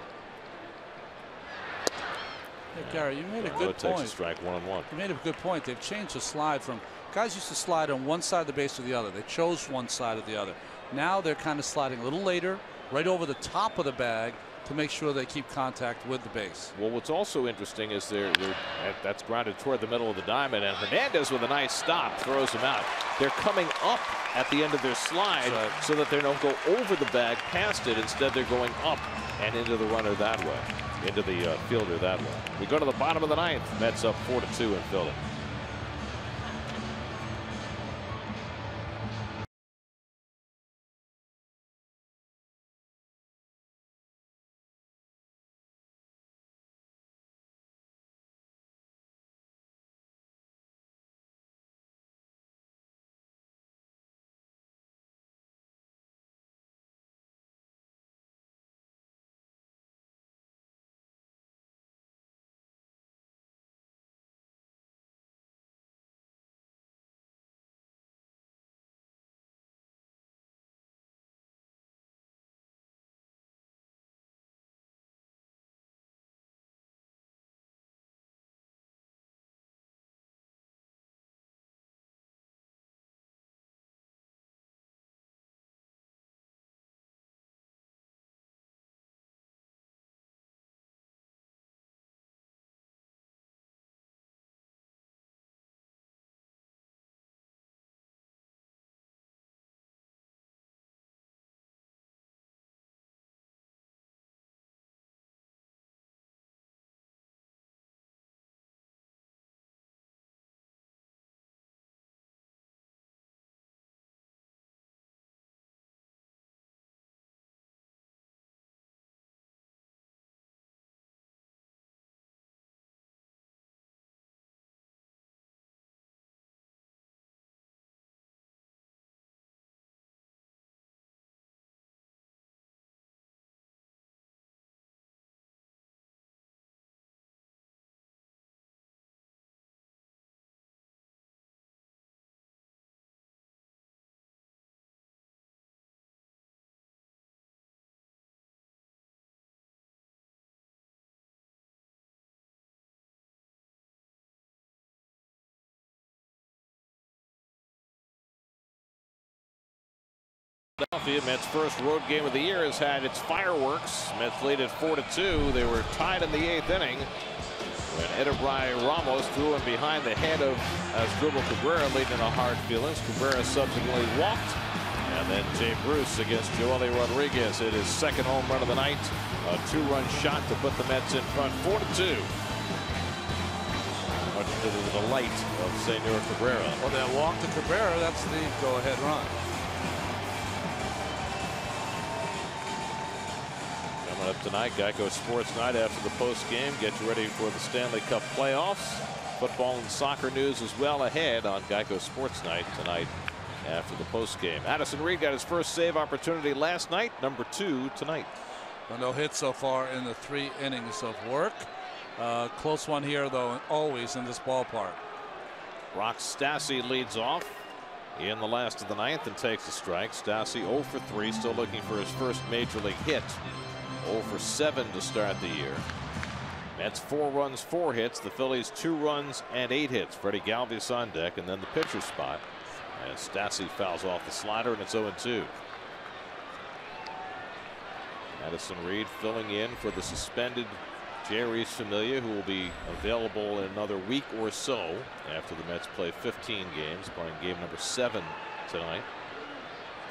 Hey, Gary, you made a good point. Takes a strike, 1-1. You made a good point. They've changed the slide from guys used to slide on one side of the base or the other. They chose one side or the other. Now they're kind of sliding a little later, right over the top of the bag, to make sure they keep contact with the base. Well, what's also interesting is that's grounded toward the middle of the diamond, and Hernandez with a nice stop throws him out. They're coming up at the end of their slide so that they don't go over the bag past it. Instead, they're going up and into the runner that way, into the fielder that way. We go to the bottom of the 9th. Mets up 4-2 in Philly. Philadelphia, Mets' first road game of the year, has had its fireworks. Mets lead at 4-2. They were tied in the 8th inning when Edebray Ramos threw him behind the head of Asdrubal Cabrera, leading to hard feelings. Cabrera subsequently walked, and then Jay Bruce against Joely Rodriguez hit his 2nd home run of the night. A 2-run shot to put the Mets in front, 4-2. Much to the delight of Senor Cabrera. Well, that walk to Cabrera, that's the go-ahead run. Coming up tonight, Geico Sports Night after the post game. Get you ready for the Stanley Cup playoffs. Football and soccer news as well ahead on Geico Sports Night tonight after the post game. Addison Reed got his first save opportunity last night, number 2 tonight. No hit so far in the 3 innings of work. Close one here, though, always in this ballpark. Rock Stassi leads off in the last of the 9th and takes a strike. Stassi 0 for 3, still looking for his first major league hit. 0 for 7 to start the year. Mets 4 runs, 4 hits. The Phillies 2 runs and 8 hits. Freddie Galvis on deck, and then the pitcher spot as Stassi fouls off the slider, and it's 0-2. Addison Reed filling in for the suspended Jerry's Familia, who will be available in another week or so after the Mets play 15 games, playing game number 7 tonight.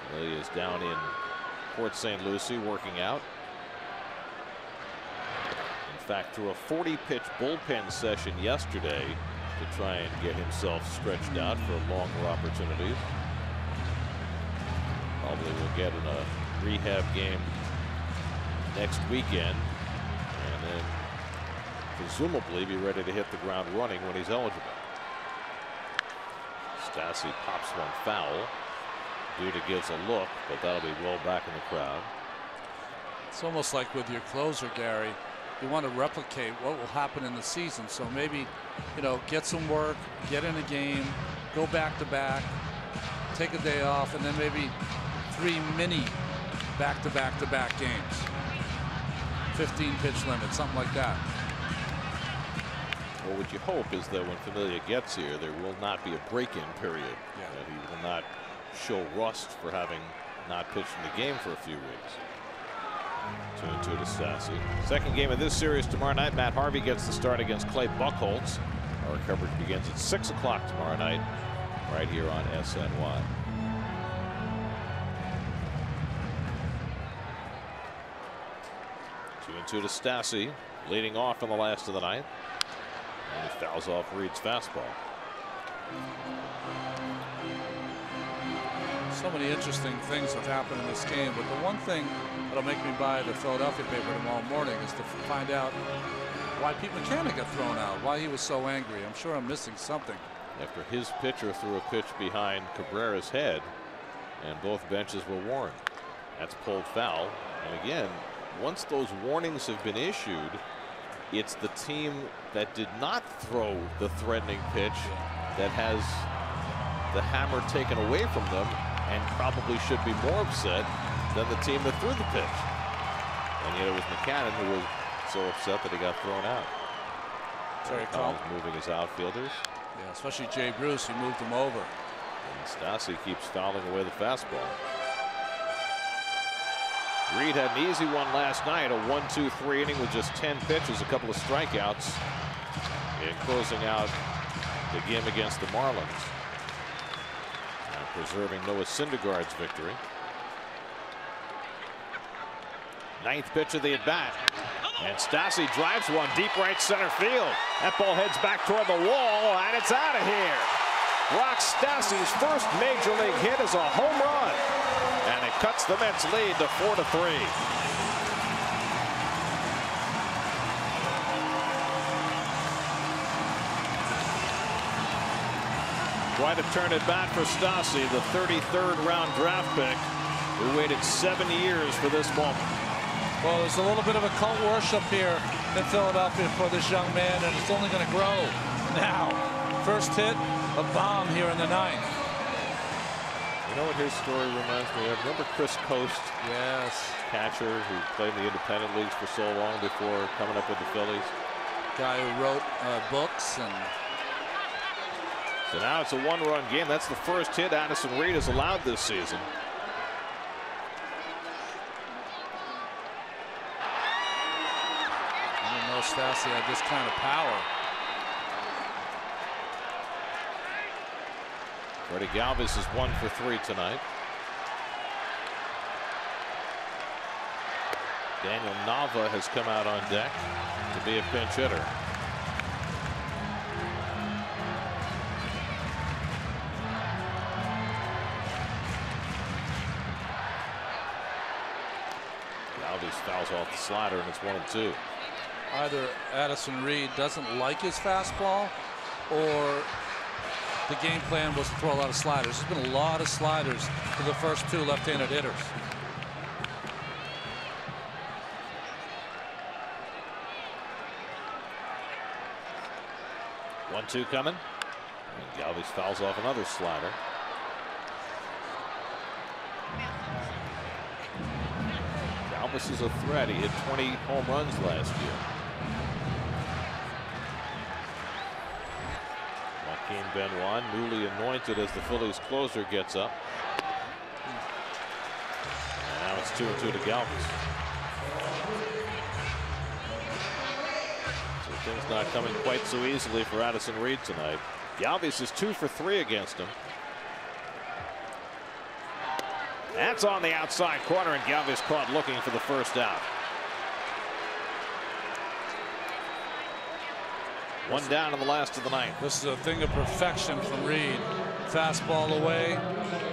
Familia is down in Port St. Lucie working out. In fact, through a 40-pitch bullpen session yesterday to try and get himself stretched out for longer opportunities. Probably will get in a rehab game next weekend, and then presumably be ready to hit the ground running when he's eligible. Stassi pops one foul. Duda gives a look, but that'll be well back in the crowd. It's almost like with your closer, Gary, you want to replicate what will happen in the season. So maybe, you know, get some work, get in a game, go back to back, take a day off, and then maybe 3 mini back-to-back-to-back games. 15-pitch limit, something like that. Well, what you hope is that when Familia gets here, there will not be a break-in period. Yeah. That he will not show rust for having not pitched in the game for a few weeks. 2-2 to Stassi. Second game of this series tomorrow night. Matt Harvey gets the start against Clay Buchholz. Our coverage begins at 6 o'clock tomorrow night, right here on SNY. 2-2 to Stassi, leading off in the last of the ninth. And he fouls off Reed's fastball. So many interesting things have happened in this game, but the one thing that'll make me buy the Philadelphia paper tomorrow morning is to find out why Pete McCann got thrown out, why he was so angry. I'm sure I'm missing something. After his pitcher threw a pitch behind Cabrera's head, and both benches were warned. That's pulled foul. And again, once those warnings have been issued, it's the team that did not throw the threatening pitch that has the hammer taken away from them, and probably should be more upset than the team that threw the pitch. And yet it was McCann who was so upset that he got thrown out. Terry Collins moving his outfielders. Yeah, especially Jay Bruce, he moved him over. And Stassi keeps fouling away the fastball. Reed had an easy one last night, a 1-2-3 inning with just 10 pitches, a couple of strikeouts, in closing out the game against the Marlins. Preserving Noah Syndergaard's victory. Ninth pitch of the at-bat. And Stassi drives one deep right center field. That ball heads back toward the wall, and it's out of here. Rock Stassi's first major league hit is a home run. And it cuts the Mets lead to 4-3. Quite a turn at bat for Stassi, the 33rd round draft pick, who waited 7 years for this moment. Well, there's a little bit of a cult worship here in Philadelphia for this young man, and it's only going to grow now. First hit, a bomb here in the ninth. You know what his story reminds me of? Remember Chris Coast? Yes. Catcher who played in the independent leagues for so long before coming up with the Phillies. Guy who wrote books and... So now it's a one-run game. That's the first hit Addison Reed has allowed this season. I didn't know Stassi had this kind of power. Freddie Galvis is 1 for 3 tonight. Daniel Nava has come out on deck to be a pinch hitter. Fouls off the slider, and it's 1-2. Either Addison Reed doesn't like his fastball, or the game plan was to throw a lot of sliders. There's been a lot of sliders to the first 2 left-handed hitters. One-two coming. And Galvis fouls off another slider. Galvis is a threat. He hit 20 home runs last year. Joaquin Benoit, newly anointed as the Phillies closer, gets up. And now it's 2-2 to Galvis. Things not coming quite so easily for Addison Reed tonight. Galvis is 2 for 3 against him. That's on the outside corner, and Galvis caught looking for the first out. One down in the last of the ninth. This is a thing of perfection from Reed. Fastball away,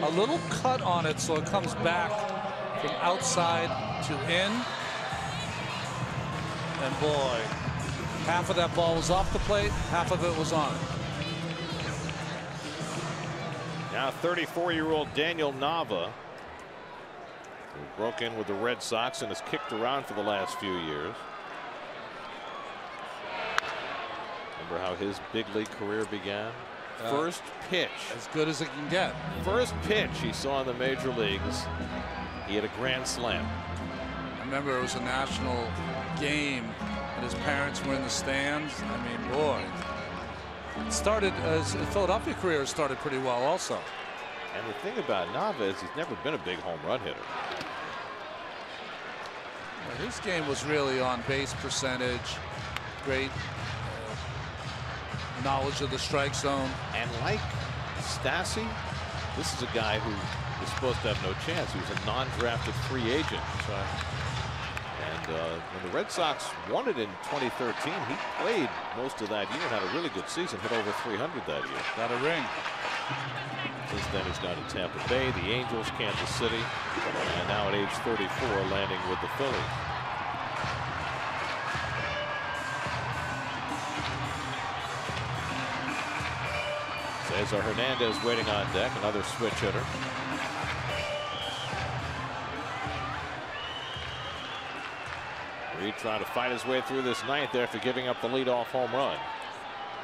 a little cut on it, so it comes back from outside to in. And boy, half of that ball was off the plate, half of it was on. Now 34-year-old Daniel Nava, who broke in with the Red Sox and has kicked around for the last few years. Remember how his big league career began? First pitch. As good as it can get. First pitch he saw in the major leagues, he had a grand slam. I remember it was a national game and his parents were in the stands. I mean, boy. It started as his Philadelphia career started pretty well also. And the thing about Nava is he's never been a big home run hitter. Well, his game was really on base percentage, great knowledge of the strike zone. And like Stassi, this is a guy who was supposed to have no chance. He was a non-drafted free agent. And when the Red Sox won it in 2013, he played most of that year and had a really good season, hit over 300 that year. Got a ring. Since then he's gone to Tampa Bay, the Angels, Kansas City, and now at age 34 landing with the Phillies. Cesar Hernandez waiting on deck, another switch hitter. Reed trying to fight his way through this ninth after giving up the leadoff home run.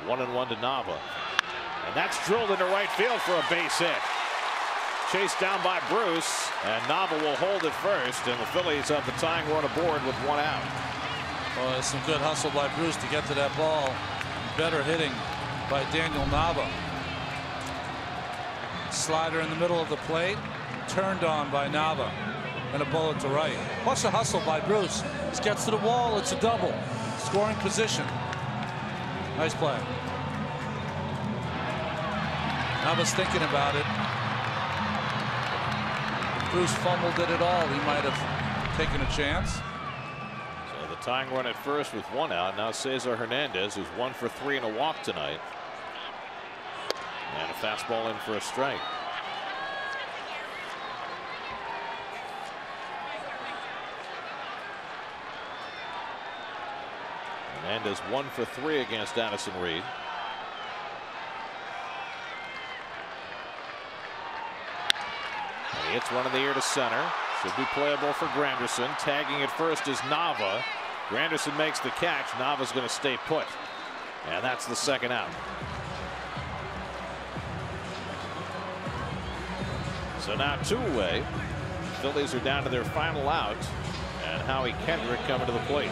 1-1 to Nava. And that's drilled into right field for a base hit. Chased down by Bruce, and Nava will hold it first, and the Phillies have the tying run aboard with 1 out. Well, there's some good hustle by Bruce to get to that ball. Better hitting by Daniel Nava. Slider in the middle of the plate, turned on by Nava, and a bullet to right. Watch the hustle by Bruce. He gets to the wall, it's a double. Scoring position. Nice play. Nava's thinking about it. If Bruce fumbled it at all, he might have taken a chance. So the tying run at first with 1 out. Now Cesar Hernandez, who's 1 for 3 and a walk tonight. And a fastball in for a strike. Hernandez 1 for 3 against Addison Reed. And he hits one in the air to center. Should be playable for Granderson. Tagging at first is Nava. Granderson makes the catch. Nava's going to stay put. And that's the second out. So now 2 away. Phillies are down to their final out. And Howie Kendrick coming to the plate.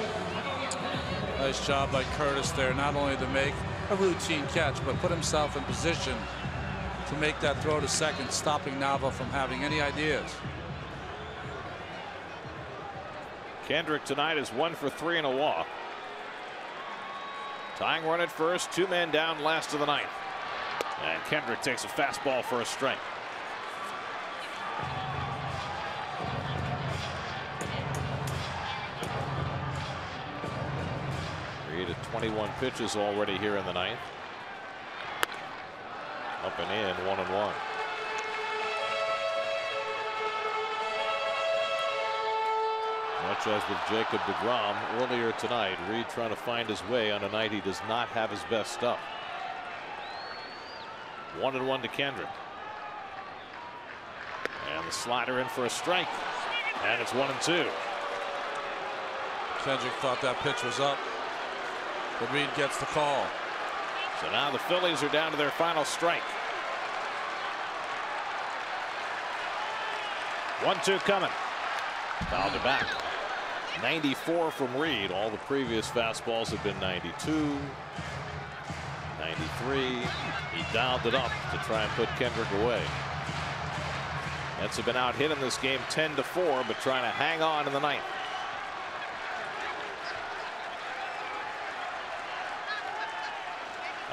Nice job by Curtis there, not only to make a routine catch, but put himself in position to make that throw to second, stopping Nava from having any ideas. Kendrick tonight is 1 for 3 and a walk. Tying run at first, 2 men down, last of the ninth. And Kendrick takes a fastball for a strike. Reed at 21 pitches already here in the ninth. Up and in, 1-1. Much as with Jacob deGrom earlier tonight, Reed trying to find his way on a night he does not have his best stuff. 1-1 to Kendrick. And the slider in for a strike. And it's 1-2. Kendrick thought that pitch was up, but Reed gets the call. So now the Phillies are down to their final strike. 1-2 coming. Fouled it back. 94 from Reed. All the previous fastballs have been 92, 93. He dialed it up to try and put Kendrick away. Mets have been out hit in this game 10-4, but trying to hang on in the ninth.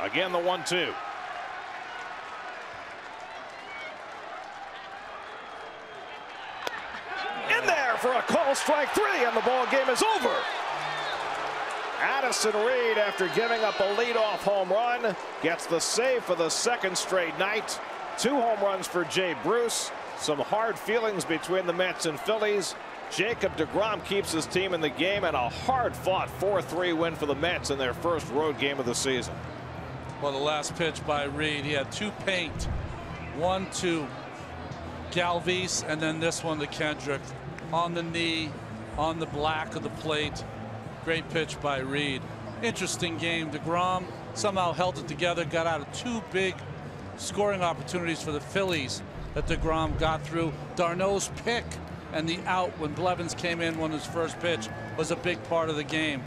Again, the 1-2. In there for a call, strike 3, and the ball game is over. Addison Reed, after giving up a leadoff home run, gets the save for the second straight night. 2 home runs for Jay Bruce. Some hard feelings between the Mets and Phillies. Jacob deGrom keeps his team in the game, and a hard-fought 4-3 win for the Mets in their first road game of the season. Well, the last pitch by Reed, he had 2 paint. 1 to Galvis, and then this one to Kendrick. On the knee, on the black of the plate. Great pitch by Reed. Interesting game. deGrom somehow held it together, got out of 2 big scoring opportunities for the Phillies that deGrom got through. Darno's pick and the out when Blevins came in on his first pitch was a big part of the game.